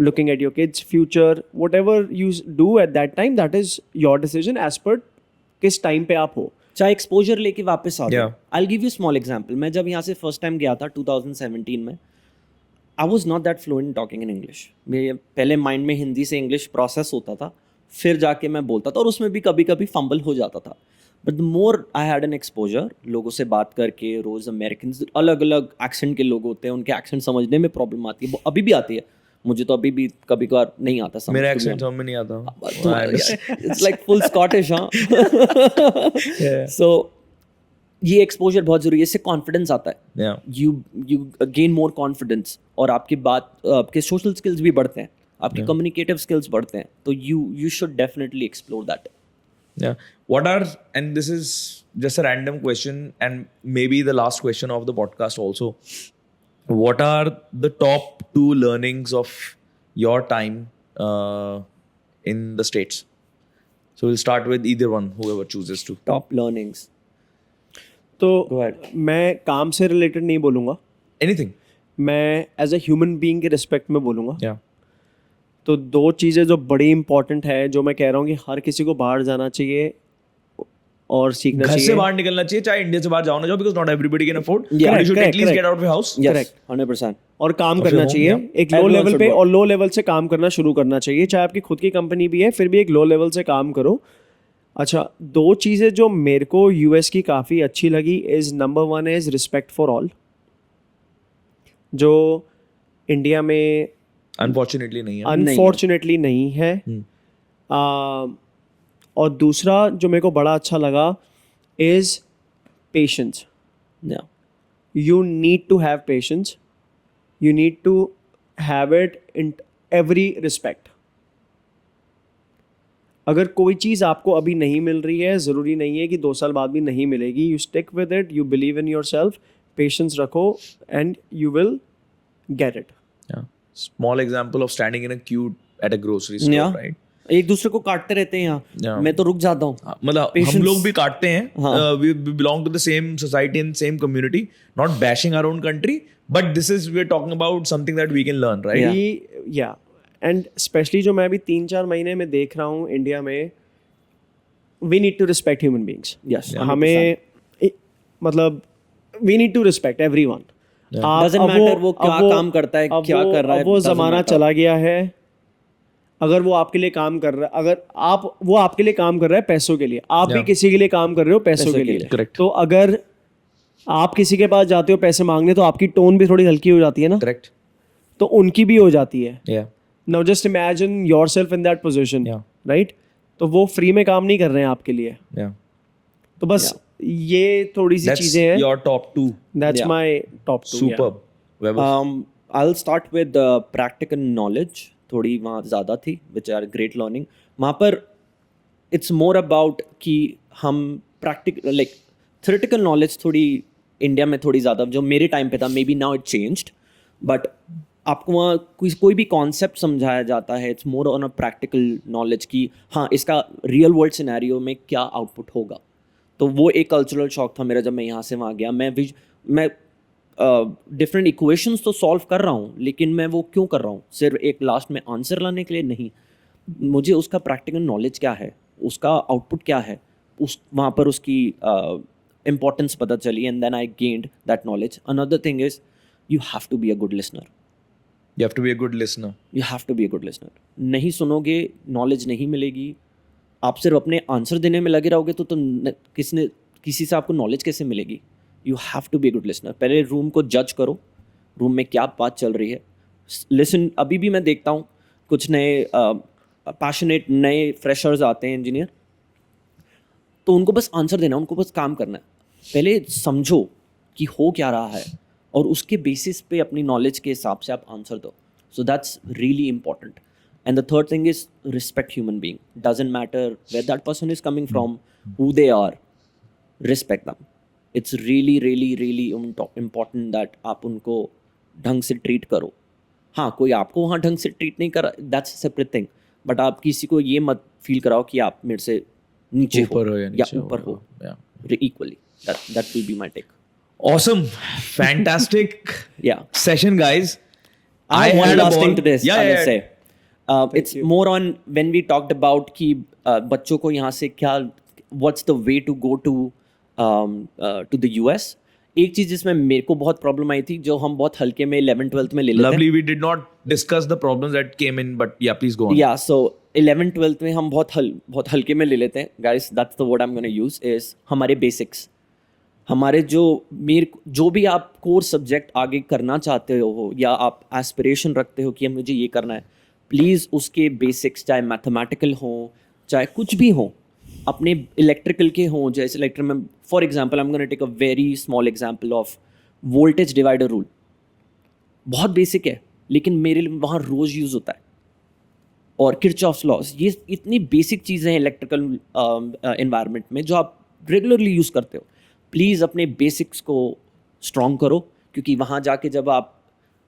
looking at your kids future whatever you do at that time that is your decision as per किस time पे आप हो चाहे exposure लेके वापस आ Yeah. जाओ I give you small example मैं जब यहाँ से फर्स्ट टाइम गया था 2017 में I was not that fluent in talking in English मेरे पहले माइंड में हिंदी से इंग्लिश प्रोसेस होता था फिर जाके मैं बोलता था और उसमें भी कभी कभी फंबल हो जाता था but the more I had an exposure लोगों से बात करके रोज़ अमेरिकन अलग अलग एक्सेंट के लोग होते हैं उनके एक्सेंट समझने में प्रॉब्लम आती है अभी भी आती है मुझे तो अभी भी कभी कभार नहीं आता समझ मेरा to be एक्सेंट honest. समझ में नहीं आता इट्स लाइक फुल स्कॉटिश हाँ सो ये एक्सपोजर बहुत जरूरी है इससे कॉन्फिडेंस आता है Yeah. You gain more confidence और आपके सोशल स्किल्स भी बढ़ते हैं आपके कम्युनिकेटिव स्किल्स बढ़ते हैं तो you should definitely explore that Yeah. What are, and this is just a random question and maybe the last question of the podcast also. What are the top 2 learnings of your time in the States? So we'll start with either one, whoever chooses to. Top learnings तो Go ahead. मैं काम से related नहीं बोलूँगा Anything. मैं as a human being के respect में बोलूँगा Yeah. तो 2 चीज़ें जो बड़ी इंपॉर्टेंट है जो मैं कह रहा हूँ कि हर किसी को बाहर जाना चाहिए और सीखना घर से चाहिए बाहर निकलना चाहिए चाहे इंडिया से बाहर जाओ ना जाओ because not everybody can afford. Yeah. But you should Correct, at least correct. get out of your house. Yes 100% और काम Of करना your home, चाहिए yeah. एक लो Everyone लेवल should पे work. और लो लेवल से काम करना शुरू करना चाहिए चाहे आपकी खुद की कंपनी भी है फिर भी एक लो लेवल से काम करो अच्छा 2 चीज़ें जो मेरे को यूएस की काफ़ी अच्छी लगी is number 1 is respect for all जो इंडिया में Unfortunately नहीं है. अनफॉर्चुनेटली नहीं है और दूसरा जो मेरे को बड़ा अच्छा लगा इज़ पेशेंस या you need to have patience you need to have it in every respect अगर कोई चीज़ आपको अभी नहीं मिल रही है ज़रूरी नहीं है कि 2 साल बाद भी नहीं मिलेगी you stick with it you believe in yourself patience रखो and you will get it Yeah. Small example of standing in a queue at a grocery store, Yeah. right? एक दूसरे को काटते रहते हैं यहाँ Yeah. मैं तो रुक जाता हूँ मतलब Patience. हम लोग भी काटते हैं हाँ. we belong to the same society and same community not bashing our own country but this is we're talking about something that we can learn right Yeah. And specially जो मैं अभी 3-4 महीने में देख रहा हूँ इंडिया में we need to respect human beings Yes, 100%. हमें मतलब we need to respect everyone Doesn't matter वो क्या काम करता है, क्या कर रहा है, वो doesn't जमाना matter. चला गया है. अगर वो आपके लिए काम कर रहा है, अगर वो आपके लिए काम कर रहा है पैसों के लिए, आप भी किसी के लिए काम कर रहे हो पैसों के लिए. Correct. तो अगर आप किसी के पास जाते हो पैसे मांगने, तो आपकी टोन भी थोड़ी हल्की हो जाती है ना, Correct. तो उनकी भी हो जाती है. Yeah. Now just imagine yourself in that position, Yeah. Right? तो वो फ्री में काम नहीं कर रहे हैं आपके लिए. Yeah. तो बस ये थोड़ी सी That's चीजें हैं. your top two. That's Yeah. My top 2. Superb. Weber. I'll start with practical knowledge. थोड़ी वहाँ ज़्यादा थी, which are great learning. वहाँ पर it's more about कि हम practical like theoretical knowledge थोड़ी इंडिया में थोड़ी ज़्यादा, जो मेरे टाइम पे था, may be now it changed, but आपको वहाँ कोई भी कॉन्सेप्ट समझाया जाता है, it's more on a practical knowledge कि हाँ इसका रियल वर्ल्ड सिनेरियो में क्या आउटपुट होगा. तो वो एक कल्चरल शॉक था मेरा जब मैं यहाँ से वहाँ गया. मैं डिफरेंट इक्वेशंस तो सॉल्व कर रहा हूँ, लेकिन मैं वो क्यों कर रहा हूँ? सिर्फ एक लास्ट में आंसर लाने के लिए नहीं. मुझे उसका प्रैक्टिकल नॉलेज क्या है, उसका आउटपुट क्या है, वहाँ पर उसकी इम्पोर्टेंस पता चली, and then I gained that knowledge. Another thing is you have to be a good listener. You have to be a good listener. You have to be a good listener. नहीं सुनोगे, knowledge नहीं मिलेगी. आप सिर्फ अपने answer देने में लगे रहोगे तो किसी से आपको नॉलेज कैसे मिलेगी? You have to be a good listener. पहले रूम को जज करो, रूम में क्या बात चल रही है. लिसन. अभी भी मैं देखता हूँ कुछ नए पैशनेट नए फ्रेशर्स आते हैं इंजीनियर, तो उनको बस आंसर देना, उनको बस काम करना है. पहले समझो कि हो क्या रहा है और उसके बेसिस पे अपनी नॉलेज के हिसाब से आप आंसर दो. So that's really important. And the third thing is respect human being. Doesn't matter where that person is coming from, who they are, respect them. It's really really really important that आप उनको ढंग से treat करो. हाँ, कोई आपको वहाँ ढंग से ट्रीट नहीं करा, दैट्स सेपरेट थिंग, बट आप किसी को ये मत फील कराओ कि आप मेरे से नीचे ऊपर हो या या नीचे ऊपर हो. हो. Yeah. Equally. That will be my take. Awesome. Fantastic Yeah. session, guys. I have one had a last ball. thing to this. Yeah, I will yeah. say. It's more on when we talked about कि बच्चों को यहाँ से क्या, what's the way to go to the US. एक चीज जिसमें मेरे को बहुत प्रॉब्लम आई थी, जो हम बहुत हल्के में 11th-12th में ले लेते हैं. Lovely. We did not discuss the problems that came in, but yeah, please go on. Yeah, so 11th-12th में हम बहुत हल्के में ले लेते हैं. Guys, that's the word I'm going to use is हमारे बेसिक्स. हमारे जो भी आप कोर सब्जेक्ट आगे करना चाहते हो या आप एस्पिरेशन रखते हो कि मुझे ये करना है, प्लीज़ उसके बेसिक्स, चाहे मैथमेटिकल हो, चाहे कुछ भी हो, अपने इलेक्ट्रिकल के हों. जैसे इलेक्ट्रिक में for example, I am gonna take a very small example of voltage divider rule. बहुत बेसिक है, लेकिन मेरे लिए वहाँ रोज़ यूज़ होता है. और किरचॉफ्स लॉस, ये इतनी बेसिक चीज़ें हैं इलेक्ट्रिकल एनवायरनमेंट में जो आप रेगुलरली यूज़ करते हो. प्लीज़ अपने बेसिक्स को स्ट्रॉन्ग करो, क्योंकि वहाँ जाके जब आप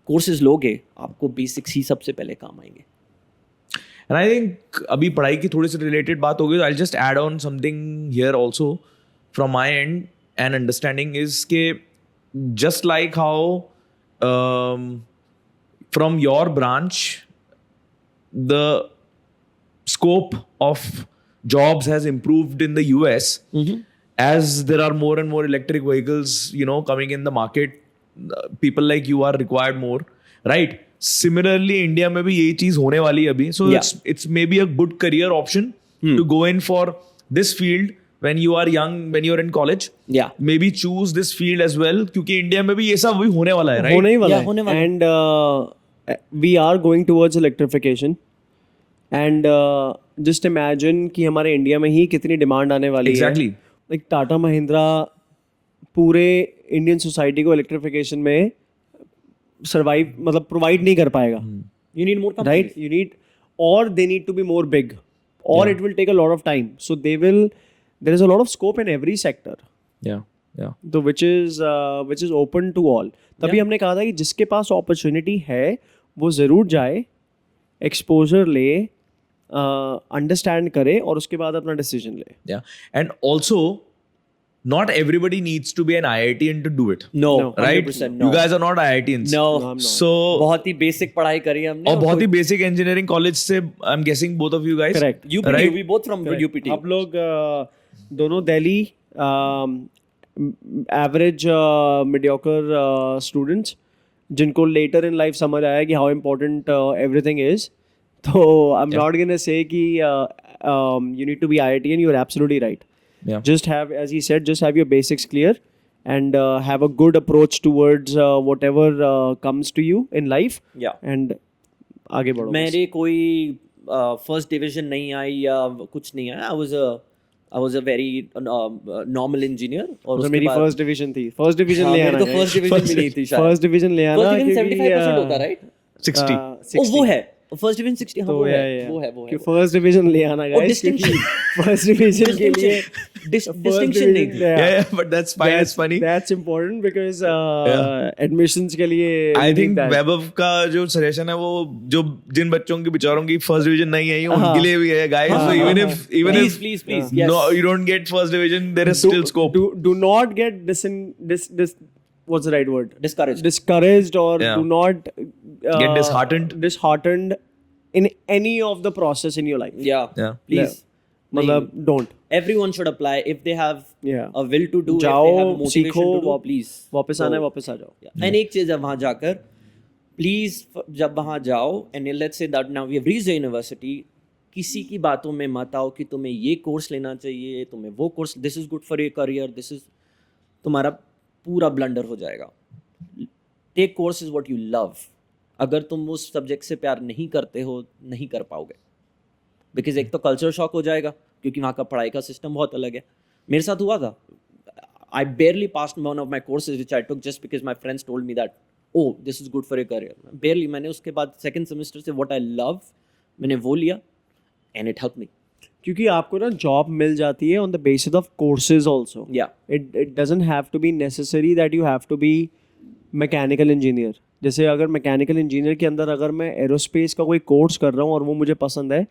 कोर्सेज लोगे, आपको बेसिक्स ही सबसे पहले काम आएंगे. And I think अभी पढ़ाई की थोड़ी सी related बात होगी, तो I'll just add on something here also from my end and understanding is कि just like how from your branch the scope of jobs has improved in the US, as there are more and more electric vehicles, coming in the market, people like you are required more, right? Similarly, India में भी यही चीज होने वाली है अभी. So Yeah. it's maybe a good career option to go in for this field when you are young, when you are in college. Yeah. Maybe choose this field as well, क्योंकि India में भी ये सब अभी होने वाला है, right? होने ही वाला Yeah, होने है. वाला है. And we are going towards electrification. And just imagine कि हमारे इंडिया में ही कितनी डिमांड आने वाली है. Exactly. Like टाटा महिंद्रा पूरे इंडियन सोसाइटी को इलेक्ट्रिफिकेशन में सर्वाइव, मतलब प्रोवाइड नहीं कर पाएगा. You need more companies. Right? You need, or they need to be more big, or it will take a lot of time. So there is a lot of scope in every sector. Yeah. तो which is open to all. तभी हमने कहा था कि जिसके पास opportunity है वो ज़रूर जाए, एक्सपोजर ले, अंडरस्टैंड करे और उसके बाद अपना डिसीजन ले. Yeah. And also, not everybody needs to be an IITian to do it. No, Right? 100% no. You guys are not IITians. No. I'm not. So बहुत ही बेसिक पढ़ाई करी हमने. और बहुत ही बेसिक इंजीनियरिंग कॉलेज से, I am guessing both of you guys. Correct. UPT, Right? we both from UPT. आप लोग दोनों दिल्ली एवरेज मीडियोकर स्टूडेंट्स जिनको लेटर इन लाइफ समझ आया कि हाउ इम्पोर्टेंट एवरीथिंग इज. तो I am not gonna say कि you need to be IITian. You're absolutely right. Yeah. Just have, as he said, just have your basics clear and have a good approach towards whatever comes to you in life. Yeah. And आगे बढ़ो. मेरे कोई first division नहीं आई या कुछ नहीं आया. I was a very normal engineer. और तो उसके मेरी बाद फर्स्ट डिवीजन थी. फर्स्ट डिवीजन हाँ, ले मेरी आना. तो फर्स्ट डिवीजन भी नहीं थी शायद. फर्स्ट डिवीजन ले आना. फर्स्ट डिवीजन 75% होता, राइट? 60. ओ वो है फर्स्ट डिवीजन 60. हाँ वो है फर्स्ट डिवीजन ले आना और गाइस. डिस्टिंक्शन फर्स्ट डिवीजन के लिए डिस्टिंक्शन नहीं. Yeah, but that's fine. It's funny. That's important because admissions के लिए I we need think that. वैभव का जो सजेशन है वो जो जिन बच्चों की बेचारों की फर्स्ट डिवीजन नहीं आई उनके लिए भी है guys. So even if Please, yes. no you don't get first division, there is still scope. Do not get what's the right word? Discouraged or Yeah. do not Get disheartened in any of the process in your life. Yeah. Please. मतलब don't. Everyone should apply if they have Yeah. a will to do. जाओ, if they have a motivation सीखो, to do, please. वापस आना है वापस आ जाओ. And एक चीज है वहाँ जाकर प्लीज जब वहाँ जाओ and let's say that now we have reached the university, किसी की बातों में मत आओ कि तुम्हें ये कोर्स लेना चाहिए, तुम्हें वो course, this is good for your career, this is, तुम्हारा पूरा ब्लंडर हो जाएगा. Take course is what you love. अगर तुम उस सब्जेक्ट से प्यार नहीं करते हो नहीं कर पाओगे, बिकॉज एक तो कल्चर शॉक हो जाएगा क्योंकि वहाँ का पढ़ाई का सिस्टम बहुत अलग है. मेरे साथ हुआ था. I barely passed one of my courses which I took just because my friends told me that oh this is good for your career. Barely मैंने उसके बाद सेकेंड सेमेस्टर से व्हाट आई लव मैंने वो लिया एंड इट हेल्प मी. क्योंकि आपको ना जॉब मिल जाती है on the basis of courses also. Yeah. It doesn't have to be necessary that you have to be mechanical engineer. जैसे अगर मैकेनिकल इंजीनियर के अंदर अगर मैं एरोस्पेस का कोई कोर्स कर रहा हूँ और वो मुझे पसंद है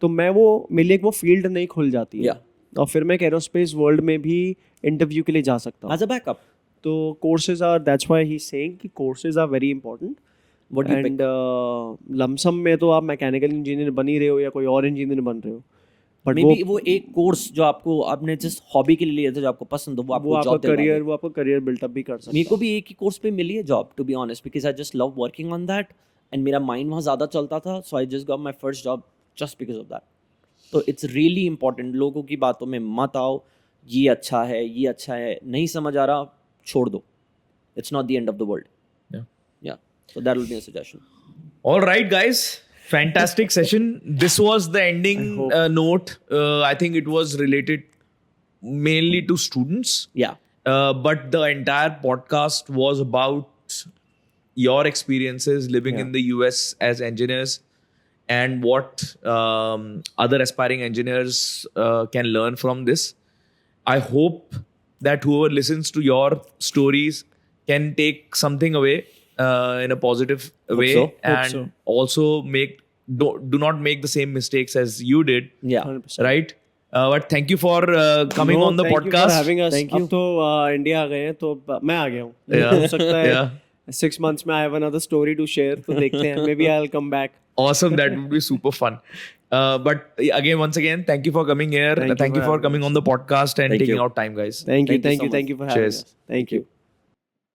तो मैं वो मेरे लिए वो फील्ड नहीं खुल जाती है. Yeah. और फिर मैं एक एरोस्पेस वर्ल्ड में भी इंटरव्यू के लिए जा सकता हूँ. As a backup. तो courses are, that's why he is saying कि courses are very important. What do you and lump sum में तो आप मैकेनिकल इंजीनियर बन ही रहे हो या कोई और इंजीनियर बन रहे हो, बट मे बी वो एक कोर्स जो आपको आपने जस्ट हॉबी के लिए लिया था जो आपको पसंद हो वो आपको जॉब दिलवा दे. वो आपका करियर बिल्डअप भी कर सकता है. मेरे को भी एक ही कोर्स पे मिली है job to be honest because I just love working on that and मेरा माइंड वहाँ ज़्यादा चलता था. So I just got my first job just because of that. तो इट्स रियली इंपॉर्टेंट. लोगों की बातों में मत आओ. ये अच्छा है नहीं समझ आ रहा छोड़ दो. It's not the end of the world. या so that will be a suggestion. All right, guys. Fantastic session. This was the ending note. I think it was related mainly to students. Yeah. But the entire podcast was about your experiences living in the US as engineers and what other aspiring engineers can learn from this. I hope that whoever listens to your stories can take something away in a positive way so. and also do not make the same mistakes as you did. Yeah. 100%. Right? But thank you for coming on the podcast. Thank you for having us. Thank you. अब तो India आ गए हैं तो मैं आ गया हूँ. Yeah. हो सकता है Yeah. 6 months में I have another story to share. तो देखते हैं. Maybe I'll come back. Awesome, that would be super fun. But again, once again, thank you for coming here. Thank you Thank you for for coming on the podcast and Thank taking you. out time, guys. Thank you so much. for having Cheers. us. Thank you.